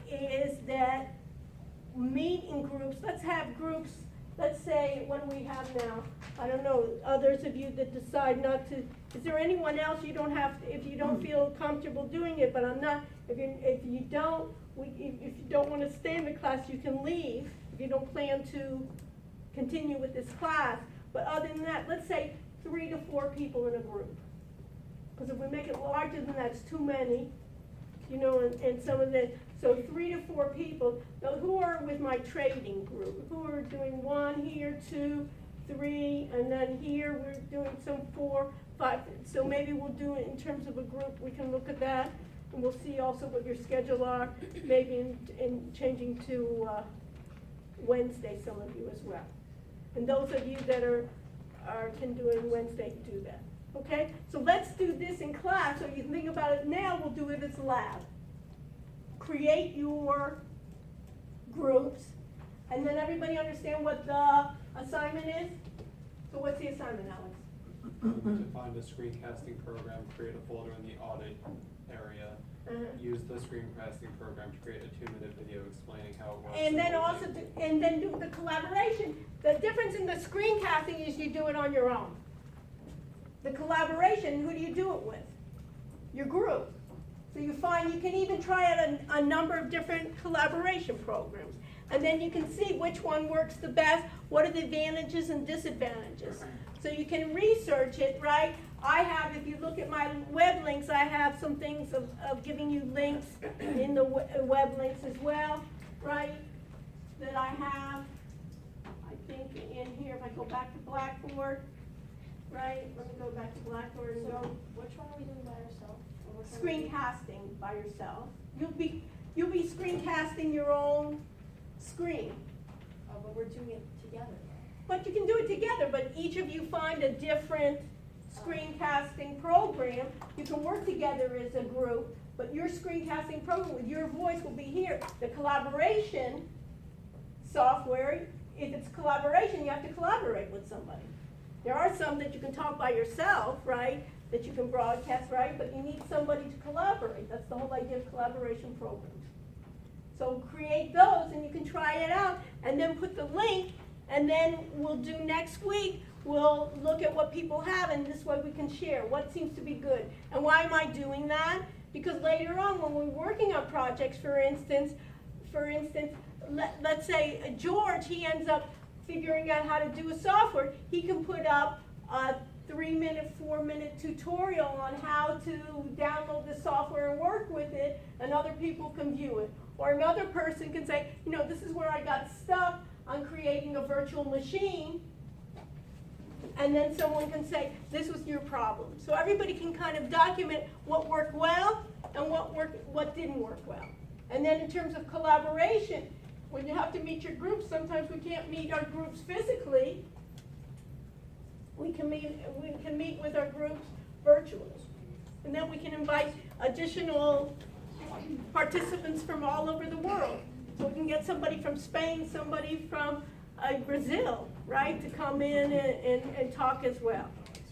is that meet in groups. Let's have groups. Let's say, what do we have now? I don't know, others of you that decide not to, is there anyone else you don't have, if you don't feel comfortable doing it, but I'm not, if you don't want to stay in the class, you can leave, if you don't plan to continue with this class. But other than that, let's say 3 to 4 people in a group. Because if we make it larger than that, it's too many, you know, and some of the, so 3 to 4 people. Now, who are with my trading group? Who are doing 1 here, 2, 3, and then here we're doing some 4, 5. So maybe we'll do it in terms of a group. We can look at that, and we'll see also what your schedule are. Maybe in changing to Wednesday, some of you as well. And those of you that can do it Wednesday, do that. Okay? So let's do this in class. So you think about it now. We'll do it as lab. Create your groups, and then everybody understand what the assignment is? So what's the assignment, Alex? To find a screencasting program, create a folder in the audit area, use the screencasting program to create a 2-minute video explaining how it works. And then also, do the collaboration. The difference in the screencasting is you do it on your own. The collaboration, who do you do it with? Your group. So you find you can even try out a number of different collaboration programs. And then you can see which one works the best, what are the advantages and disadvantages. So you can research it, right? I have, if you look at my web links, I have some things of giving you links in the web links as well, right? That I have, I think in here, if I go back to Blackboard, right? Let me go back to Blackboard and go. Which one are we doing by ourselves? Screencasting by yourself. You'll be screencasting your own screen. Oh, but we're doing it together. But you can do it together, but each of you find a different screencasting program. You can work together as a group, but your screencasting program with your voice will be here. The collaboration software, if it's collaboration, you have to collaborate with somebody. There are some that you can talk by yourself, right? That you can broadcast, right? But you need somebody to collaborate. That's the whole idea of collaboration programs. So create those and you can try it out and then put the link, and then we'll do next week, we'll look at what people have, and this way we can share what seems to be good. And why am I doing that? because later on when we're working on projects, for instance, let's say George, he ends up figuring out how to do a software, he can put up a 3-minute, 4-minute tutorial on how to download the software and work with it, and other people can view it. Or another person can say, you know, this is where I got stuck on creating a virtual machine, and then someone can say, this was your problem. So everybody can kind of document what worked well and what didn't work well. And then in terms of collaboration, when you have to meet your groups, sometimes we can't meet our groups physically. We can meet with our groups virtually. And then we can invite additional participants from all over the world. So we can get somebody from Spain, somebody from Brazil, right, to come in and talk as well.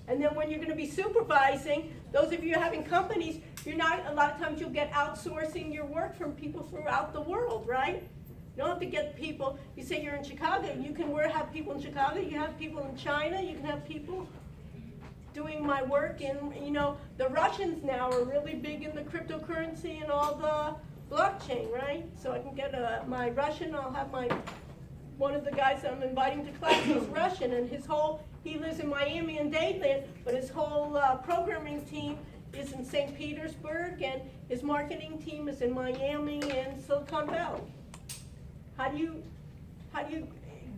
And then when you're going to be supervising, those of you having companies, a lot of times you'll get outsourcing your work from people throughout the world, right? You don't have to get people, you say you're in Chicago, you can have people in Chicago, you have people in China, you can have people doing my work in, the Russians now are really big in the cryptocurrency and all the blockchain, right? So I can get my Russian, I'll have one of the guys that I'm inviting to class is Russian, and he lives in Miami and Dayton, but his whole programming team is in St. Petersburg, and his marketing team is in Miami and Silicon Valley. How do you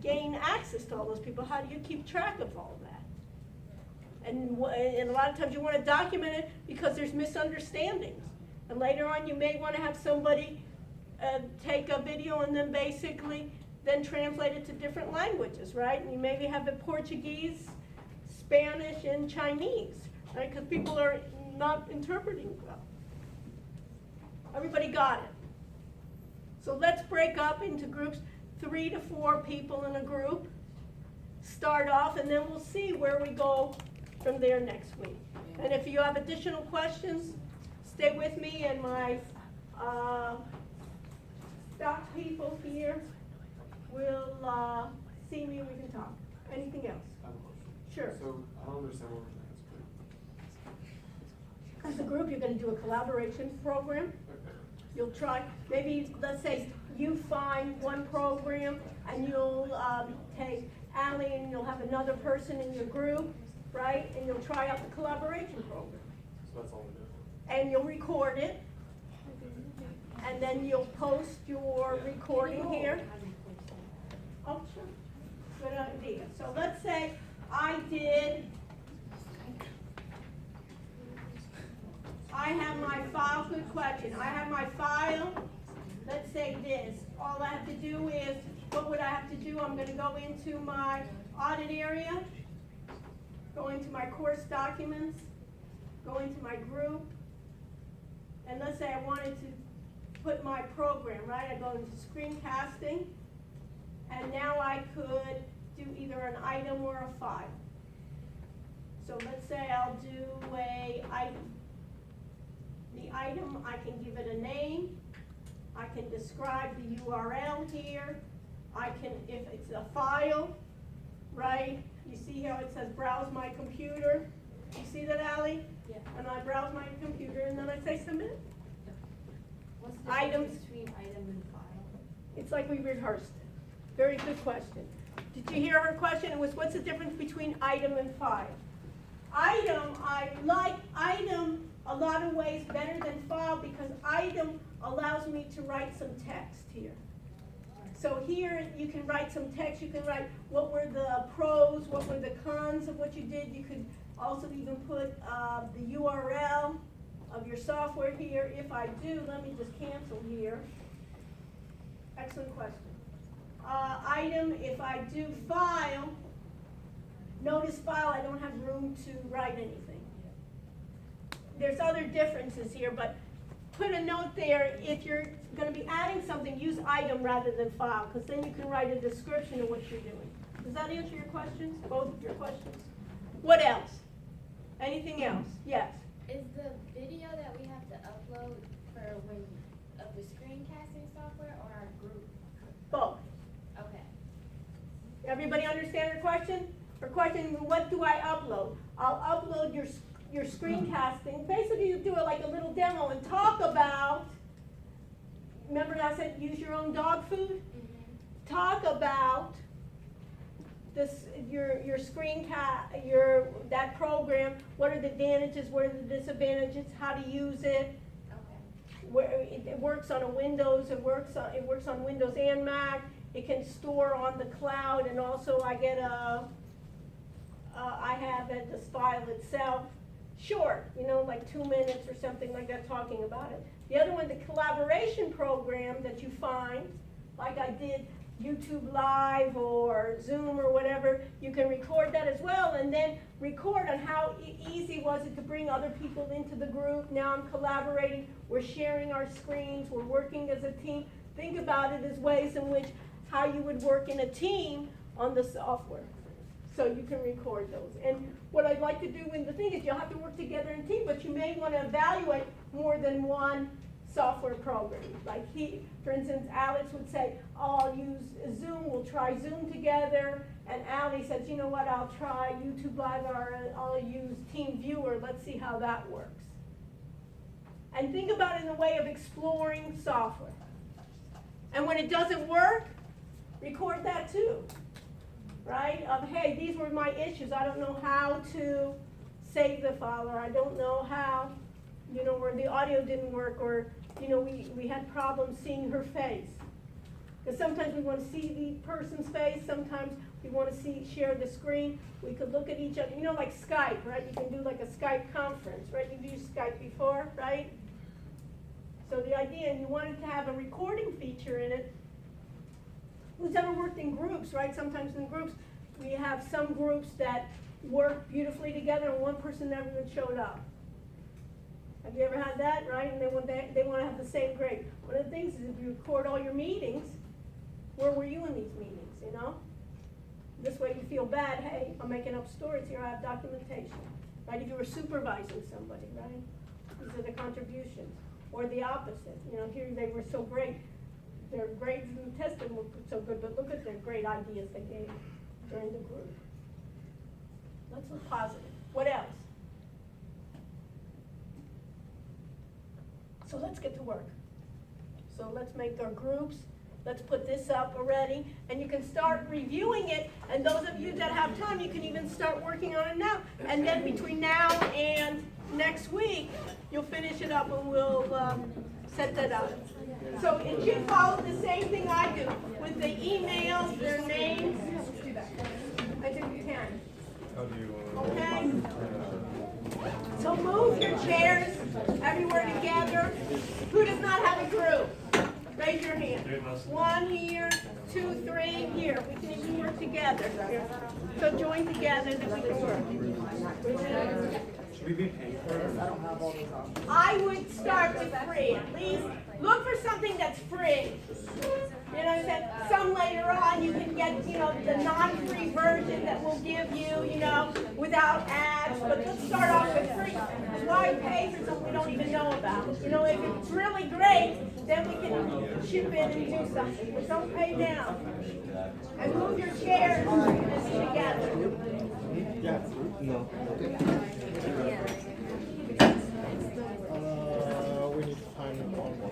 gain access to all those people? How do you keep track of all that? And a lot of times you want to document it because there's misunderstandings. And later on you may want to have somebody take a video and then basically then translate it to different languages, right? And you maybe have it Portuguese, Spanish, and Chinese, right? Because people are not interpreting well. Everybody got it? So let's break up into groups, 3 to 4 people in a group. Start off, and then we'll see where we go from there next week. And if you have additional questions, stay with me and my stock people here will see me and we can talk. Anything else? I have a question. Sure. So I don't understand what we're doing as a group. As a group, you're going to do a collaboration program. You'll try, maybe, let's say, you find one program and you'll take Allie and you'll have another person in your group, right? And you'll try out the collaboration program. So that's all we do. And you'll record it. And then you'll post your recording here. Oh, sure. Good idea. So let's say I have my file, good question. I have my file, let's say this. All I have to do is, what would I have to do? I'm going to go into my audit area, go into my course documents, go into my group, and let's say I wanted to put my program, right? I go into screencasting, and now I could do either an item or a file. So let's say I'll do an item. The item, I can give it a name. I can describe the URL here. I can, if it's a file, right? You see how it says browse my computer? You see that, Allie? Yeah. And I browse my computer and then I say submit. What's the difference between item and file? It's like we rehearsed it. Very good question. Did you hear her question? It was, what's the difference between item and file? Item, I like item a lot of ways better than file because item allows me to write some text here. So here you can write some text. You can write what were the pros, what were the cons of what you did. You could also even put the URL of your software here. If I do, let me just cancel here. Excellent question. Item, if I do file, notice file, I don't have room to write anything. There's other differences here, but put a note there. If you're going to be adding something, use item rather than file, because then you can write a description of what you're doing. Does that answer your questions? Both of your questions? What else? Anything else? Yes? Is the video that we have to upload for when of the screencasting software or our group? Both. Okay. Everybody understand her question? Her question, what do I upload? I'll upload your screencasting, basically you do it like a little demo and talk about, remember I said use your own dog food? Talk about this, your that program, what are the advantages, what are the disadvantages, how to use it. Where it works on a Windows, it works on Windows and Mac. It can store on the cloud, and also I get I have it, this file itself, short, like 2 minutes or something like that, talking about it. The other one, the collaboration program that you find, like I did YouTube Live or Zoom or whatever, you can record that as well, and then record on how easy was it to bring other people into the group. Now I'm collaborating, we're sharing our screens, we're working as a team. Think about it as ways in which how you would work in a team on the software. So you can record those. And what I'd like to do, and the thing is you'll have to work together in a team, but you may want to evaluate more than one software program. Like for instance, Alex would say, oh, I'll use Zoom, we'll try Zoom together. And Ali says, you know what, I'll try YouTube Live, or I'll use TeamViewer, let's see how that works. And think about it in the way of exploring software. And when it doesn't work, record that too, right? Hey, these were my issues. I don't know how to save the file, or I don't know how, where the audio didn't work, or, we had problems seeing her face. Because sometimes we want to see the person's face, sometimes we want to share the screen. We could look at each other, like Skype, right? You can do like a Skype conference, right? You've used Skype before, right? So the idea, and you wanted to have a recording feature in it. Who's ever worked in groups, right? Sometimes in groups, we have some groups that work beautifully together and one person never even showed up. Have you ever had that, right? And they want to have the same grade. One of the things is if you record all your meetings, where were you in these meetings, This way you feel bad, hey, I'm making up stories here, I have documentation. Right? If you were supervising somebody, right? These are the contributions. Or the opposite, here they were so great. Their grades in the testing were so good, but look at their great ideas they gave during the group. Let's look positive. What else? So let's get to work. So let's make our groups. Let's put this up already. And you can start reviewing it. And those of you that have time, you can even start working on it now. And then between now and next week, you'll finish it up and we'll set that up. So it should follow the same thing I do with the emails, their names. I think you can. Okay? So move your chairs everywhere together. Who does not have a group? Raise your hand. 1 here, 2, 3 here. We can even work together. So join together that we can work. Should we be paying for it? I would start with free. At least look for something that's free. Some later on you can get, the non-free version that will give you, without ads. But let's start off with free. Why pay for something we don't even know about? If it's really great, then we can chip in and do something. But don't pay now. And move your chairs together. Yeah. No. We need to find one more.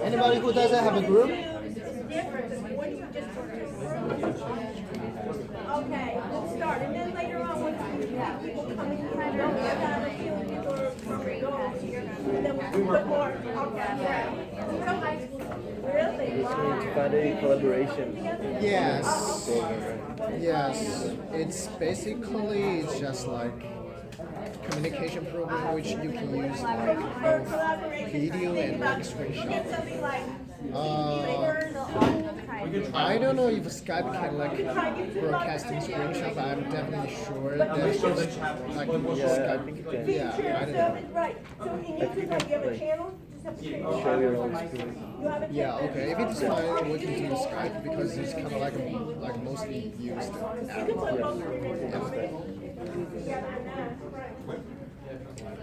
Anybody who doesn't have a group? Okay, let's start. And then later on, once we have people coming in, I don't have a feeling people are going here. And then we'll put more. Okay. Really? Wow. Find any collaboration. Yes. Yes. It's basically just like communication program which you can use like both video and like screenshot. I don't know if Skype can like broadcasting screenshot, but I'm definitely sure that it's like Skype. Yeah, I don't know. Right. So in YouTube, you have a channel. Show your own screen. Yeah, okay. If it's fine, we can do Skype because it's kind of like mostly used app.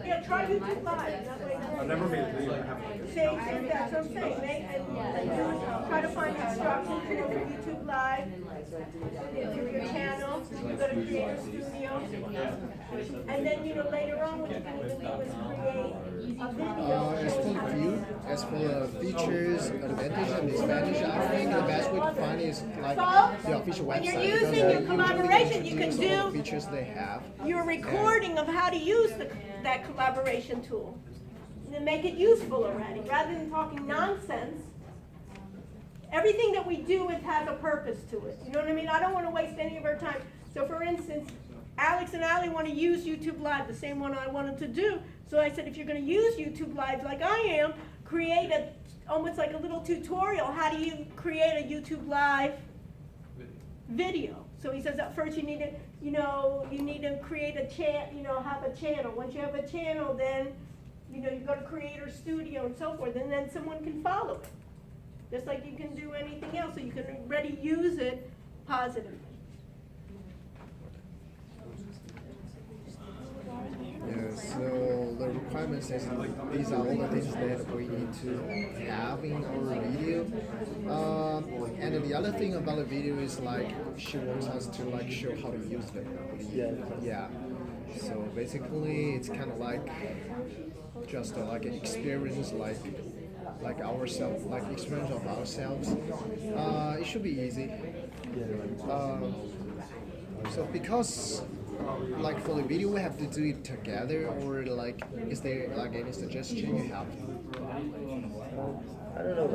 Yeah, try YouTube Live, that way. I've never made a video, I haven't. See, that's what I'm saying, and try to find instructions for YouTube Live. Into your channel, you go to Creator Studio. And then, later on, what you can do is create a video. As for the features, advantage, and disadvantage, I think the best way to find is like the official website. When you're using your collaboration, you can all the do features they have. your recording of how to use that collaboration tool. And then make it useful already, rather than talking nonsense. Everything that we do has a purpose to it. You know what I mean? I don't want to waste any of our time. So for instance, Alex and Ali want to use YouTube Live, the same one I wanted to do. So I said, if you're going to use YouTube Live like I am, create almost like a little tutorial. How do you create a YouTube Live video? So he says that first you need to create a have a channel. Once you have a channel, then you go to Creator Studio and so forth, and then someone can follow it. Just like you can do anything else, so you can already use it positively. Yeah, so the requirement says these are all the things that we need to have in our video. And then the other thing about the video is she wants us to show how to use them. Yeah. So basically, it's kind of just like an experience, like ourselves, like experience of ourselves. It should be easy. So because for the video we have to do it together, or is there any suggestion you have? I don't know,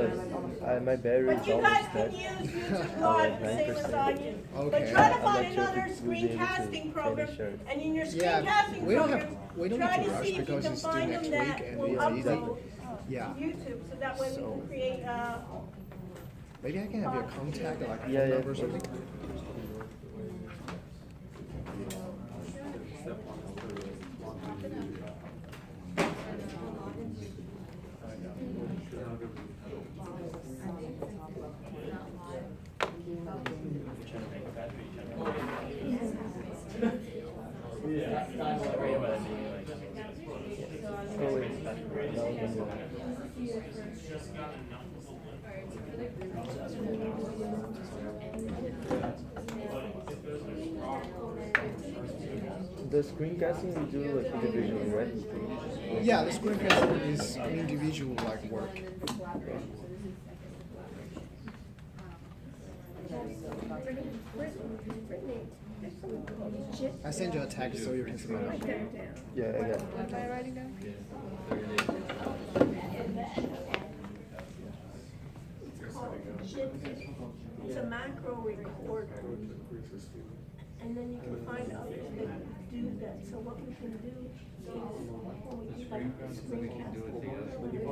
my battery is But you almost guys can dead. use YouTube Live, the same as I use. But Okay. try to I'm find not sure if another we'll be able to screencasting program, finish it. and in your Yeah, screencasting we don't program, need try to to rush see if you because can it's due find next them week that and will it's easy. upload Yeah. to YouTube, so that way we can create Maybe I can have your contact, like a Yeah, phone yeah. number or something. The screencasting we do individually, right? Yeah, the screencasting is individual work. I send you a text so you can see my number. Yeah, I got it. Am I writing down? It's called Jitsi. It's a macro recorder. And then you can find others that do that. So what we can do is when we do screencast video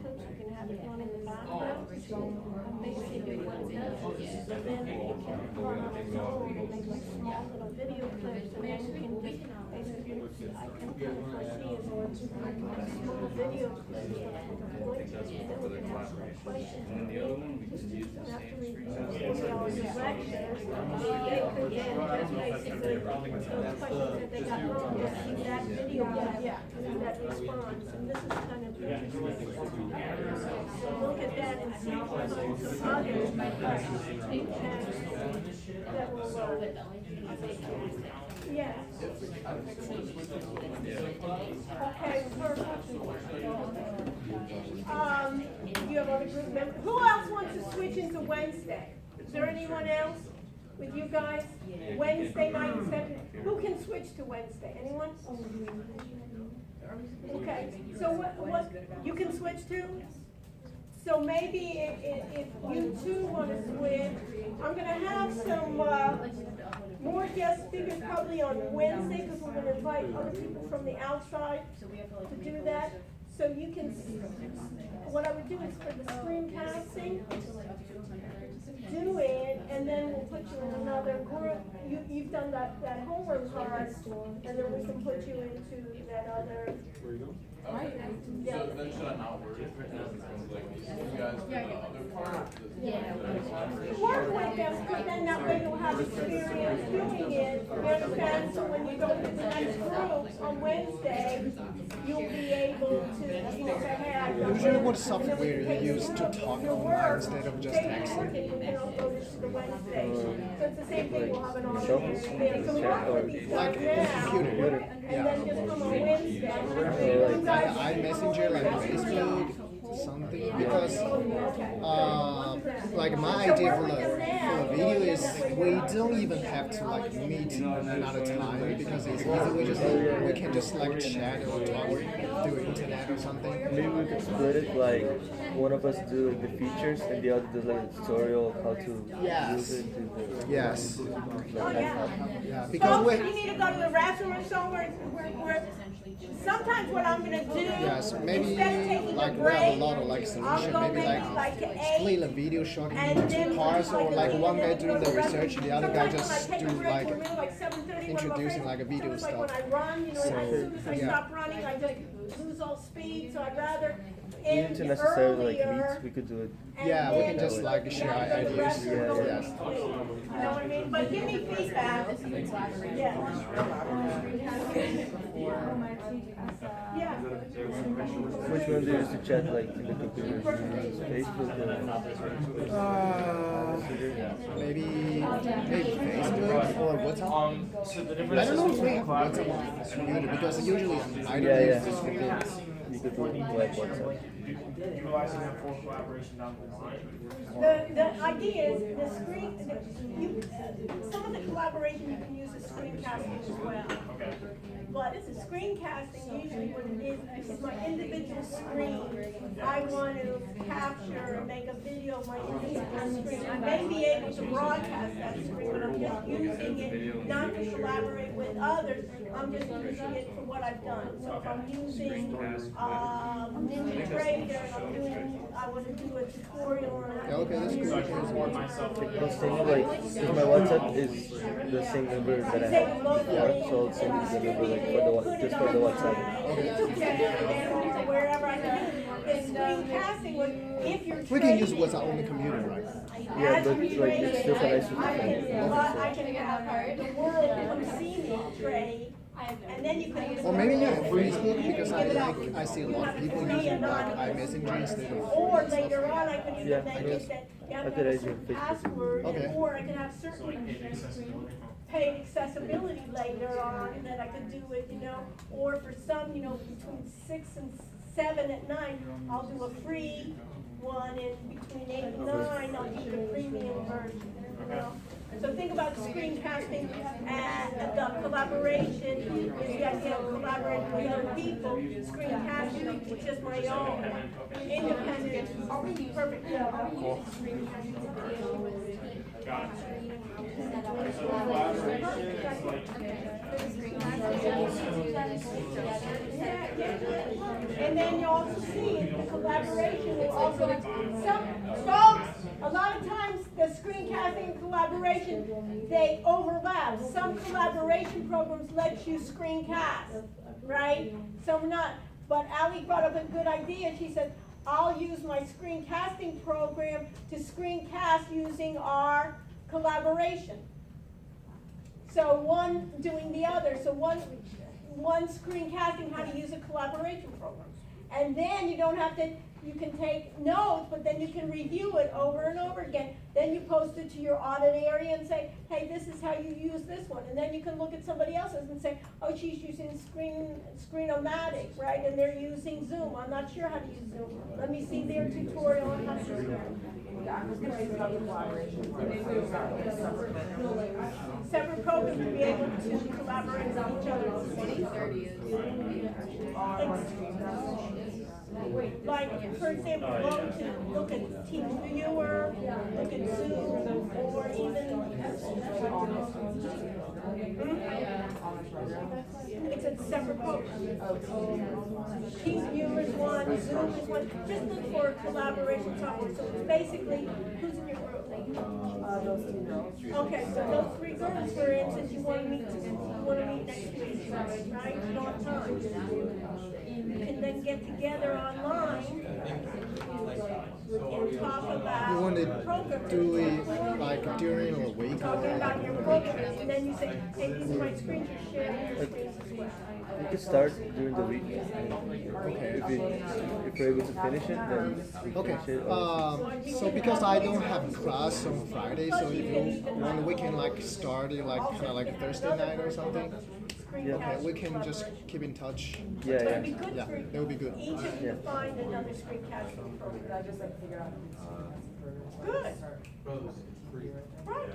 clips, we can have it run in the background. Basically what it does is then it can run on its own and make small little video clips, and then you can basically, I can kind of foresee is I can make small video clips with the voices, and then we can have some questions. After we review all the directions, they could then just basically, those questions that they got wrong, just see that video, that response, and this is kind of interesting. So look at that and see if we find some others that will work. Yeah. Okay, perfect. You have other group members. Who else wants to switch into Wednesday? Is there anyone else with you guys? Wednesday night instead? Who can switch to Wednesday? Anyone? Okay, so what you can switch to? So maybe if you two want to switch, I'm going to have some more guest speakers probably on Wednesday, because we're going to invite other people from the outside to do that. So you can, what I would do is for the screencasting, do it, and then we'll put you in another group. You've done that homework part, and then we can put you into that other. Where you going? Yeah. So then should I not work it? Like, you guys do the other part? Work with them, because then that way you'll have experience doing it, you understand? So when you go to the next group, on Wednesday, you'll be able to, say, hey, I've done Usually this, what and software then you take use to your talk your online work, instead of just take your texting? work, and you can upload it to the Wednesday. So it's the same thing, we'll have an Like, audience there. So work with these Like guys on now, computer. and then just come on Wednesday. Like iMessenger, like Facebook, something. Because like my idea for the video is we don't even have to like meet another time because it's easy. We can just like chat or talk through internet or something. Maybe we could split it, like one of us do like the features and the other does like a tutorial of how to use it. Yes. Yeah, because Folks, if you need to go to the restroom or somewhere, sometimes what I'm gonna do, yes, maybe instead of taking like a we have a break, lot of like I'll solution, go maybe like to split 8, the video short and into then two parts, or like one guy doing the go to research, the other guy Sometimes just when I take do a break, like we're really like 7:30, introducing like a video so it's like stuff. when I run, as soon as I yeah. stop running, I just lose all speed, so I'd rather We need to necessarily like earlier. meet, we could do it. Yeah, we can just like share ideas. Yeah, You know what I mean? But give me feedback. Yeah. Yeah. Which one do you use to chat, like in the computer? Facebook or Maybe Facebook or WhatsApp. I don't know if we have WhatsApp on the computer because usually I don't use this computer. You could do like WhatsApp. Utilizing that for collaboration down the line. The idea is the screen, some of the collaboration you can use as screencasting as well. Okay. But it's a screencasting, usually what it is my individual screen. I want to capture and make a video of my individual screen. I may be able to broadcast that screen, but I'm just using it not to collaborate with others. I'm just using it for what I've done. So if I'm using Ninja Trader and I want to do a tutorial on how to Okay, that's cool. I was thinking like, if my WhatsApp is the same number that I have, yeah, so I'll send you the number like for the just for the WhatsApp. Wherever I can. It's screencasting, if you're We can use WhatsApp on the computer, right? Yeah, but like it's still connected to the phone. I can have the world come see me trade, and then you can use. Or maybe yeah, Facebook because I see a lot of people using like iMessenger instead of. Or later on, I could Yeah, even make it that you have I to could have a add you on certain Facebook. password, Okay. or I can have certain paid accessibility later on that I could do it, or for some, between 6 and 7 at night, I'll do a free one, and between 8 and 9, I'll do the premium version, So think about screencasting and the collaboration is the idea of collaborating with other people. Screencasting is just my own independent, perfect. And then you also see the collaboration will also have some folks, a lot of times the screencasting and collaboration, they overlap. Some collaboration programs let you screencast, right? Some not. But Ali brought up a good idea. She said, I'll use my screencasting program to screencast using our collaboration. So one doing the other. So one screencasting how to use a collaboration program. And then you don't have to, you can take notes, but then you can review it over and over again. Then you post it to your audit area and say, hey, this is how you use this one. And then you can look at somebody else's and say, oh, she's using Screen-O-Matic, right? And they're using Zoom. I'm not sure how to use Zoom. Let me see their tutorial on how to use Zoom. Separate programs to be able to collaborate with each other. 2030 Like, for example, look at TeamViewer, look at Zoom, or even it's a separate program. TeamViewer is one, Zoom is one. Just look for collaboration software. So it's basically, who's in your group? Those 2 girls. Okay, so those 3 girls, for instance, you want to meet next week, right? You don't have time. You can then get together online and talk about You want to program. do it like during a week Talking or about your program, and then you say, hey, these are my screens, you're sharing your screens as well. We could start during the week. Okay. If we're able to finish it, then we Okay. finish it. So because I don't have class on Friday, so if you want, we can like start it like kind of like a Thursday night or something. Yeah. Okay, we can just keep in touch. Yeah, yeah. It'd be good Yeah, for that would be good. each of you Yeah. to find another screencasting program. I just like figure out Good. Free. Right.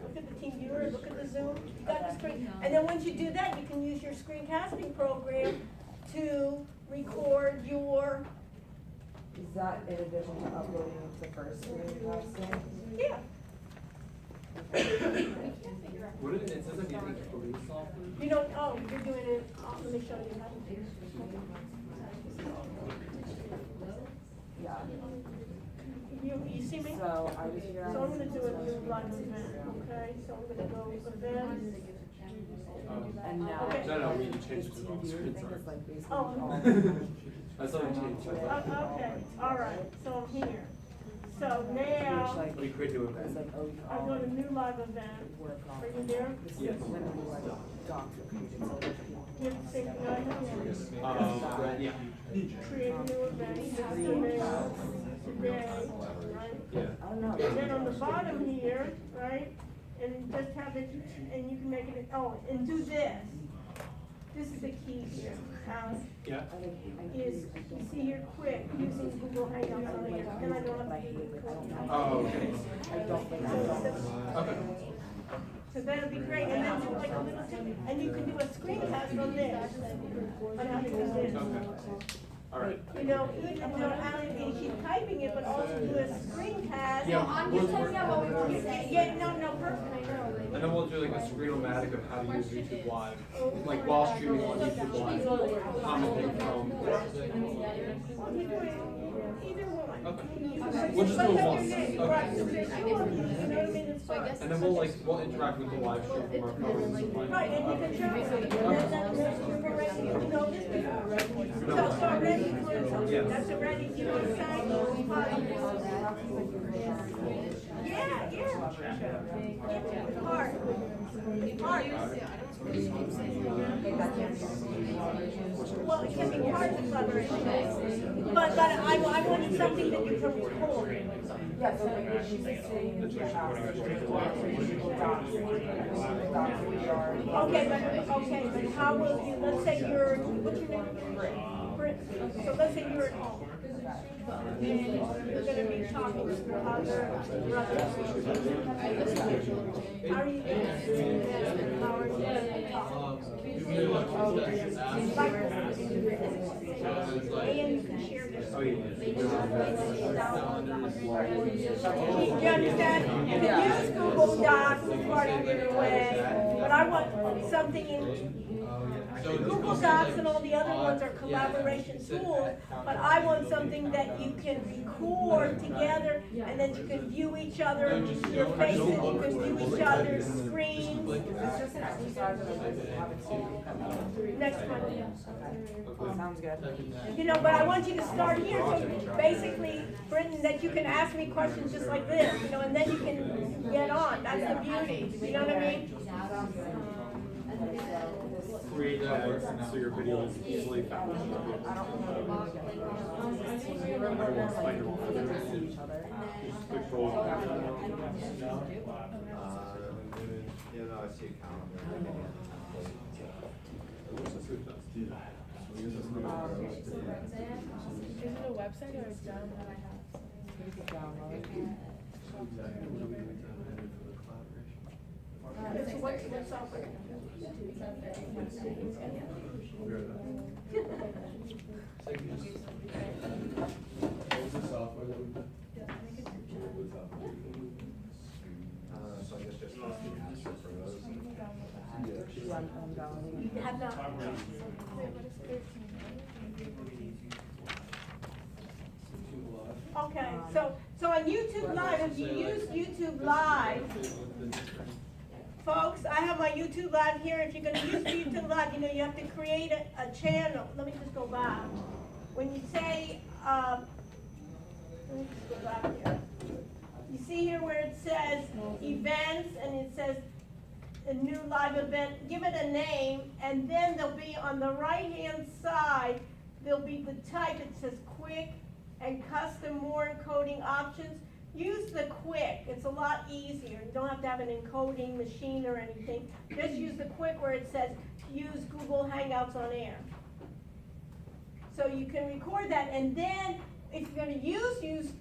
Look at the team viewer, look at the Zoom, you got the screen. And then once you do that, you can use your screencasting program to record your, Is that in addition to uploading it to the first screencasting? yeah. What is it? It says like you need police software. You don't, oh, you're doing it, let me show you how to do it. Yeah. You see me? So I just figured out. So I'm gonna do a new live event, okay? So I'm gonna go events. And now. Okay. No, we changed the it on team screen, viewer thing sorry. is like basically Oh. all. I thought we changed it. Okay, all right, so I'm here. So now, We create new event. It's like, oh, you I go to new live event. work on. Are you there? This Yes. is literally like docs are created so that people. You have the same thing I have? Yeah. Create a new event, today, right? Yeah. I don't know. And then on the bottom here, right, and just have it, and you can make it, oh, and do this. This is the key here, Yeah. is, you see here, quick, using Google Hangouts on here, then I don't have to do the recording. Oh, okay. I don't think Okay. So that'll be great, and then do like a little tip, and you can do a screencast on this, on how to do this. All right. You know, even though Alan can keep typing it, but also do a screencast. Yeah, I'm just typing out what we want to say. Yeah, no, perfect. And then we'll do like a screen-o-matic of how to use YouTube Live, like while streaming on YouTube Live, commenting from. Either one. Okay. We'll just do it once. Right, Okay. so there's two of you, you know what I mean, it's fine. And then we'll interact with the live stream from our phones and like. Right, and you can show us, and that's, you've already, you know this before. So it's already, that's already, you know what I'm saying? Yeah, yeah. Hard. Well, it can be hard to collaboration, but I wanted something that you can record. Yeah, so like if you say. Okay, but how will you, let's say you're, what's your name? Britt. So let's say you're at home. And you're gonna be talking to your other brothers. How are you doing? How are you gonna talk? And you can share this. Oh, yeah. Do you understand? You can use Google Docs as part of your way, but I want something in Google Docs and all the other ones are collaboration tools, but I want something that you can record together and then you can view each other, your faces, you can view each other's screens. Next Monday. Sounds good. You know, but I want you to start here, so basically, Britton, that you can ask me questions just like this, you know, and then you can get on. That's the beauty, you know what I mean? Create tags so your video is easily found. Yeah, no, I see a calendar. Is it a website or a download? It's what software? So I guess just post the answer for those. You have not. Okay, so on YouTube Live, if you use YouTube Live, folks, I have my YouTube Live here. If you're gonna use YouTube Live, you know, you have to create a channel. Let me just go back. When you say, let me just go back here. You see here where it says events and it says a new live event, give it a name, and then there'll be on the right-hand side, there'll be the type. It says quick and custom more encoding options. Use the quick. It's a lot easier. You don't have to have an encoding machine or anything. Just use the quick where it says use Google Hangouts on air. So you can record that, and then if you're going to use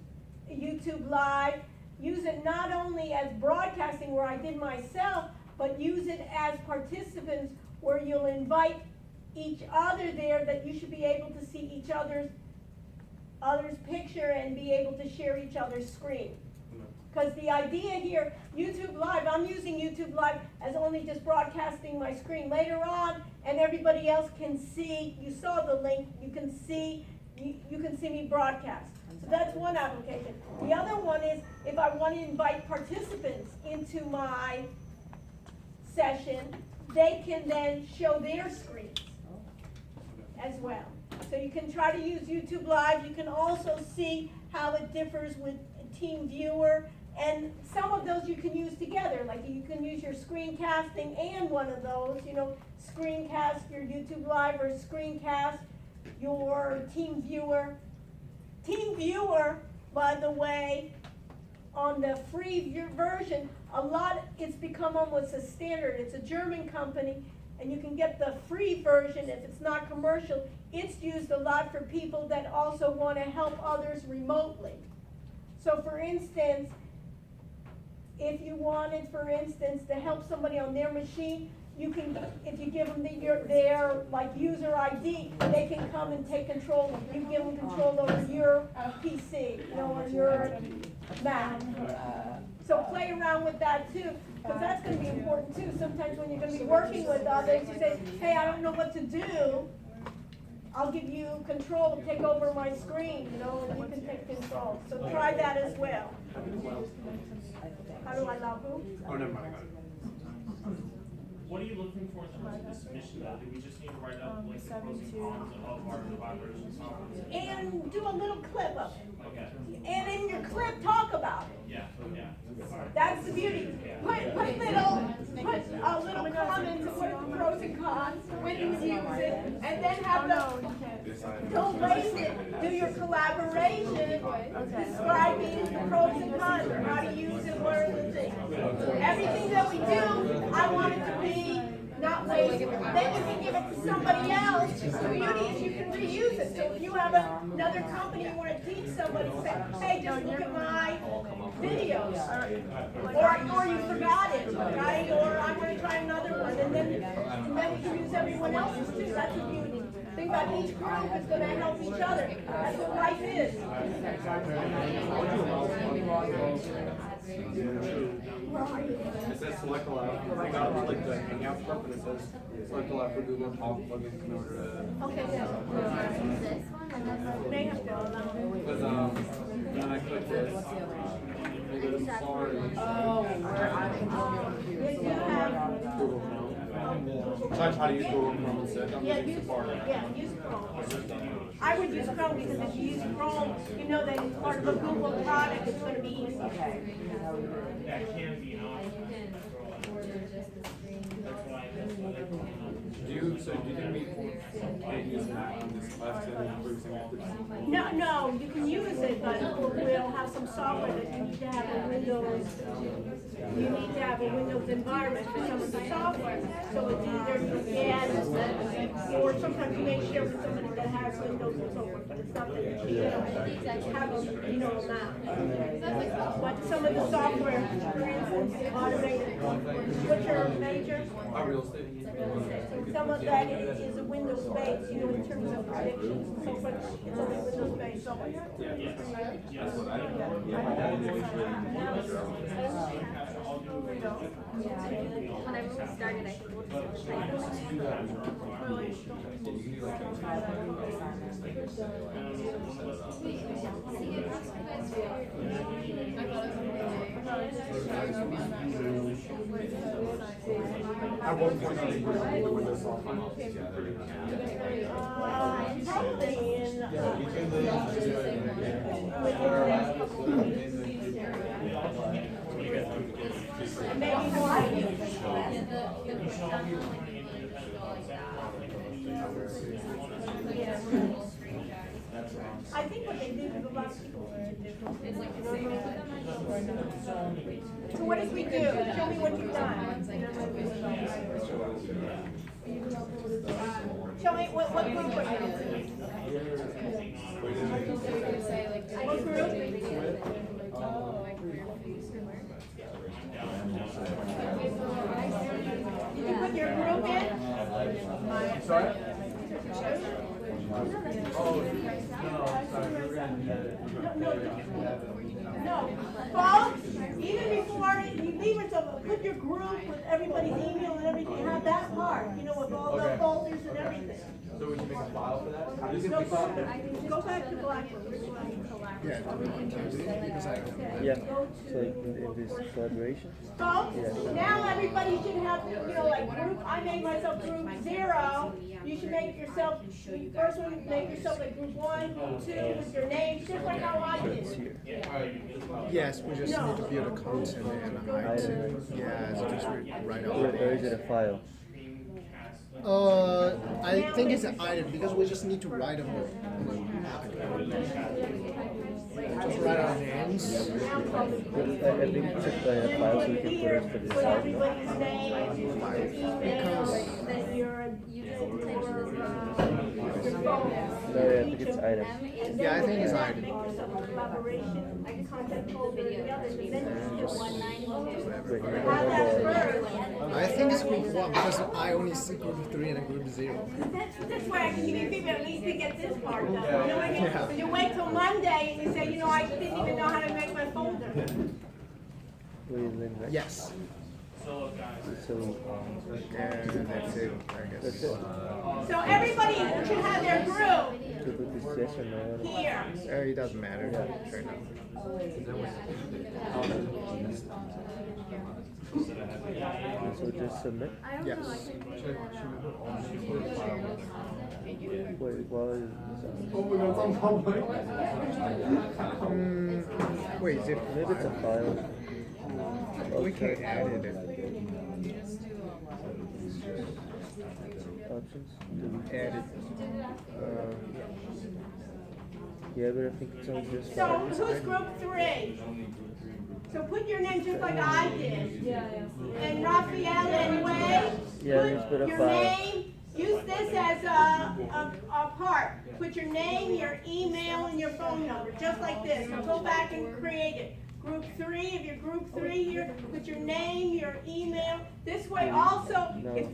YouTube Live, use it not only as broadcasting where I did myself, but use it as participants where you'll invite each other there, that you should be able to see each other's picture and be able to share each other's screen. Because the idea here, YouTube Live, I'm using YouTube Live as only just broadcasting my screen. Later on, and everybody else can see, you saw the link, you can see me broadcast. So that's one application. The other one is if I want to invite participants into my session, they can then show their screens as well. So you can try to use YouTube Live. You can also see how it differs with Team Viewer, and some of those you can use together. Like you can use your screencasting and one of those, screencast your YouTube Live or screencast your Team Viewer. Team Viewer, by the way, on the free version, it's become almost a standard. It's a German company, and you can get the free version if it's not commercial. It's used a lot for people that also want to help others remotely. So for instance, if you wanted, for instance, to help somebody on their machine, you can, if you give them their like user ID, they can come and take control. You give them control over your PC, or your Mac. So play around with that too, because that's going to be important too. Sometimes when you're going to be working with others, you say, hey, I don't know what to do. I'll give you control, take over my screen, and you can take control. So try that as well. How do I love who? Oh, never mind, I got it. What are you looking for in terms of the submission though? Do we just need to write up like the pros and cons of our collaboration software? And do a little clip of it. Okay. And in your clip, talk about it. Yeah. That's the beauty. Put a little comments of what are the pros and cons, when you use it, and then have don't waste it. Do your collaboration, describing the pros and cons, or how to use it, what are the things. Everything that we do, I want it to be not wasted. Then you can give it to somebody else. The beauty is you can reuse it. So if you have another company you want to teach somebody, say, hey, just look at my videos. Or you forgot it, right? Or I'm going to try another one. And then we can use everyone else's too. That's the beauty. Think about each group is going to help each other. That's what life is. It says select allow. I got like the Hangout stuff, and it says select allow for Google Talk plugins in order to. Okay, good. They have to allow. Because when I click this, I go to Star and Google Chrome. So I try to use Google Chrome instead. I'm using Safari. Yeah, use Chrome. I would use Chrome because if you use Chrome, you know that it's part of a Google product, it's going to be easy. That can be an option. Do you think we can't use Mac on this class for example? No, you can use it, but we'll have some software that you need to have a Windows. You need to have a Windows environment for some of the software. So it's either you add, or sometimes you may share with somebody that has Windows and so forth, but it's not that you have a Mac. But some of the software, for instance, automated. What's your major? Real estate. So some of that is a Windows base, in terms of predictions and so forth. It's only Windows based. Whenever we started, I think we'll just At one point, I think we're the Windows software. Probably in maybe more. I think what they do is a lot of people teach it differently. So what did we do? Show me what you've done. Show me what group are you in? What group? Did you put your group in? Sorry? No, folks, even before you leave it, so put your group with everybody's email and everything, have that part, you know, with all the folders and everything. So we can make a file for that? How do you No, get file? go back to Blackboard. Yeah, because I don't. Yeah, so in this collaboration. Folks, now everybody should have, you know, like group, I made myself group 0. You should make yourself, first one, make yourself like group 1, group 2, with your names, just like how I did. Yes, we just need to build a content and hide it. Yeah, so just write out. Or is it a file? I think it's an item because we just need to write them. Just write our names. I think it's a file so we can put it to the side. Everybody's name, your No, yeah, I think it's item. Yeah, I think it's item. Make yourself a collaboration, content folder, and the others, and then you just have that first. I think it's group 1 because I only see group 3 and group 0. That's why I can give you people at least to get this part done. You know what I mean? Yeah. But you wait till Monday and you say, you know, I didn't even know how to make my folder. Yes. So guys. So, and that's it, I guess. that's it. So everybody should have their group To put this yes or no? here. It doesn't matter right now. So just submit? Yes. Wait, why is Wait, is it maybe it's a file. We can edit it. Options? Edit. Yeah, but I think it's on just So who's group 3? So put your name just like I did. And Raphael and Wade, just put a your file. name, use this as a part. Put your name, your email, and your phone number, just like this. So go back and create it. Group 3, if you're group 3 here, put your name, your email. This way also, if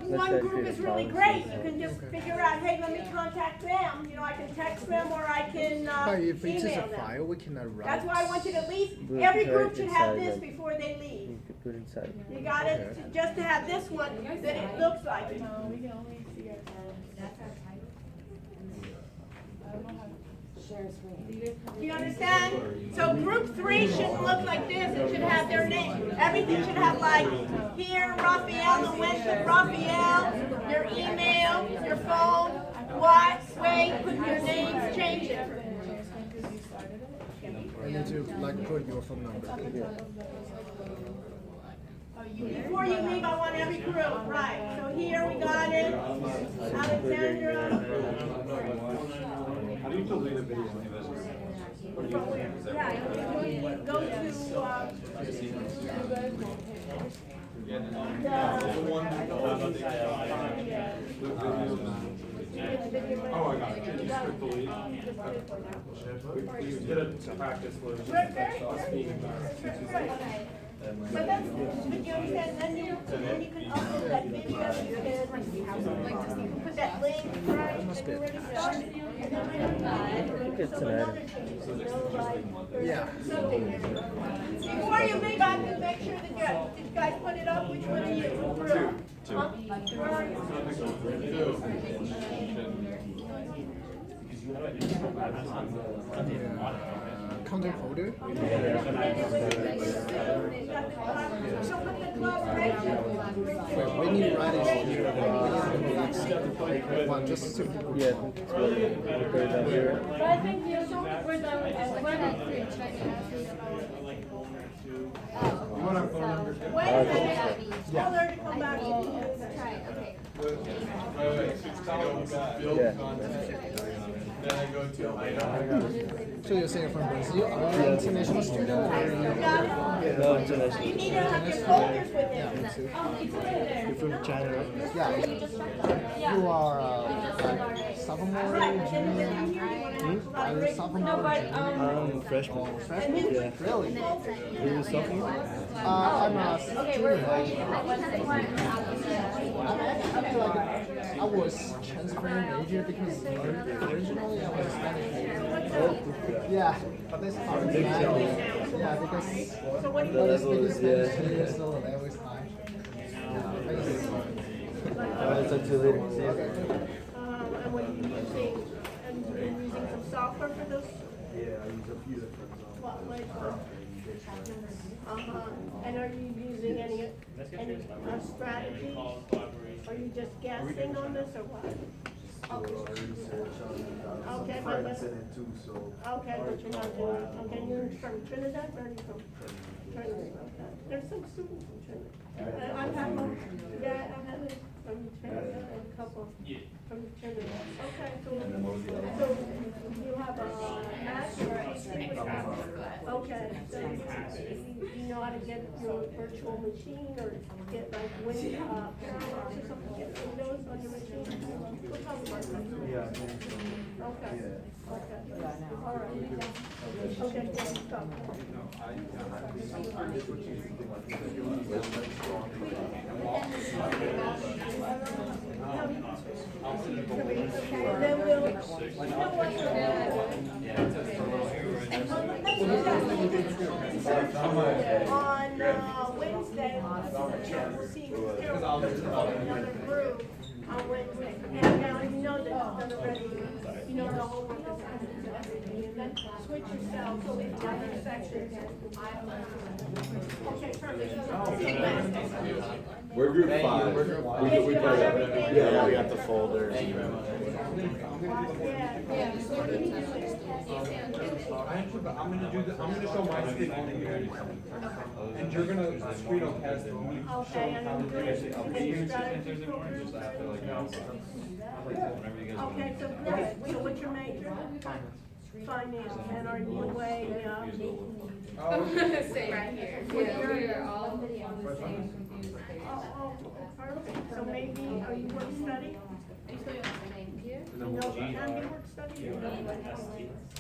one group is really great, you can just figure out, hey, let me contact them. You know, I can text them or I can But if it's just a email them. file, we cannot write. That's why I want you to at least, But every try group should have inside, this like- before they leave. You could put inside. You got it? Just to have this one, that it looks like it. No, we can only see our Do you understand? So group 3 shouldn't look like this, it should have their name. Everything should have like, here, Raphael, and went to Raphael, your email, your phone, what, wait, put your names, change it. I need to like put your phone number. Before you leave, I want every group, right? So here we got it, Alexandra. How do you delete a video? Yeah, go to, Oh, I got it. You just click delete. We did a practice where Good, very us being embarrassed. but that's, but you understand, then you can upload that video, you can put that link, right, and you're ready to start. It's an item. Yeah. Before you leave, I have to make sure that you guys put it up, which one are you? Two. Where are you? content folder. So when the club ready. Wait, we need to write it here. One, just to. Yeah. But I think we're done with that. Wednesday, tell her to come back. Wait, build content. Then I go to So you're saying from Brazil? Are you an international student? Or No, international. You need to have your folders with Yeah, it. me too. You're from China, right? Yeah. You are sophomore, junior? Are you sophomore? Freshman. Freshman? Yeah. Really? You're a sophomore? I'm a junior. I was transferring major because originally I was Spanish major. Yeah, but this time it's not. Yeah, because when you speak Spanish here, so the level is high. Alright, talk to you later. See you. And what are you using? And you've been using some software for this? Yeah, I use a few different What, like, and are you using any strategies? Are you just guessing on this or what? Okay, but friends in it too, so. okay, but you're not doing, okay, you're from Trinidad, where are you from? Trinidad, okay. There's some students from Trinidad. I've had one, yeah, I've had it from Trinidad, and a couple from Trinidad. Okay, so you have a match or AC? Okay, so you know how to get your virtual machine or get like Parallax or something, get Windows on your machine? We'll talk about that. Okay, okay, all right. Okay, stop. Then we'll, you know what? On Wednesday, we'll see another group on Wednesday. And now you know that it's already, you know the whole work is everything. And then switch yourself so in the other sections. Okay, perfect. We're group 5. We put it, yeah, we got the folder. Yeah. I'm gonna show my screen on here. And you're gonna screencast me Okay, and I'm doing it. Okay, so great. So what's your major? Finance. And are you away? Say right here. Yeah, we are all on the same confused page. Oh, perfect. So maybe, are you work study? Thank you. You know, can you work study?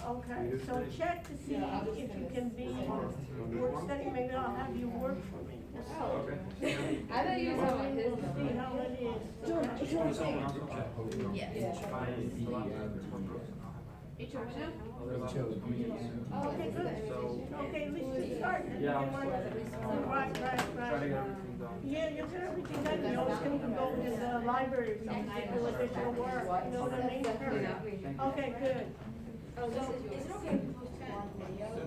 Okay, so check to see if you can be work study. Maybe I'll have you work for me. I thought you were talking about his number. See how it is. Yes. Okay, good. Okay, at least you start. Yeah. Right. Yeah, you'll get everything done. You always can go to the library or something, do additional work, you know what I mean? Okay, good. Oh, is it okay?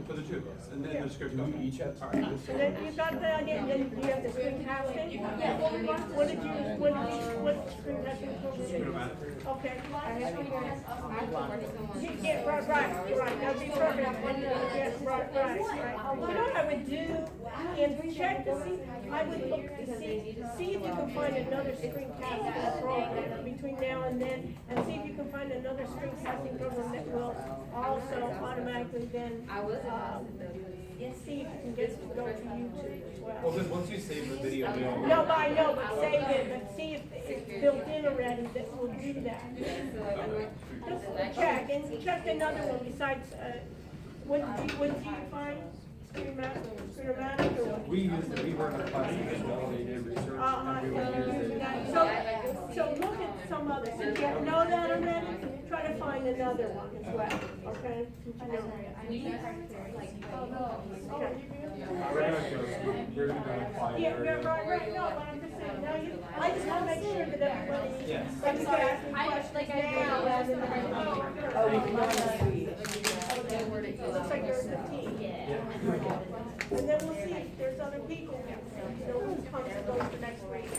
For the two of us, and then the script. We each have time. And then you got the idea, then you have the screen casting? What screen casting program? Okay. Yeah, right, that'd be perfect. Yes, right. You know what I would do, and check to see, I would look to see if you can find another screen casting program between now and then, and see if you can find another screen casting program that will also automatically then, see if you can get it to go to YouTube as well. Well, then once you save the video. No, I know, but save it, but see if it's built in already that will do that. Just check, and check another one besides, what did you find? Screenmatic or what? We work in classes as well, they did research, and we would use it. So look at some others, if you know that already, try to find another one as well, okay? We're gonna apply Yeah, area. right, no, but I'm just saying, now you, I just wanna make sure that everybody. Yeah. Like, you can ask me questions now, rather than, Oh, we can. It looks like there's 15 And then we'll see if there's other people, you know, who comes and goes for next week.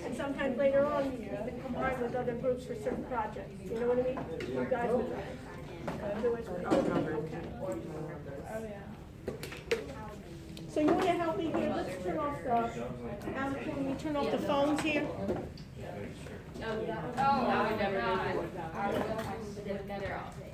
And sometimes later on, you can even combine with other groups for certain projects, you know what I mean? You guys would do it. Okay. Oh, yeah. So you wanna help me here, let's turn off the, Alex, can we turn off the phones here? Oh, no, we never did. They're all day.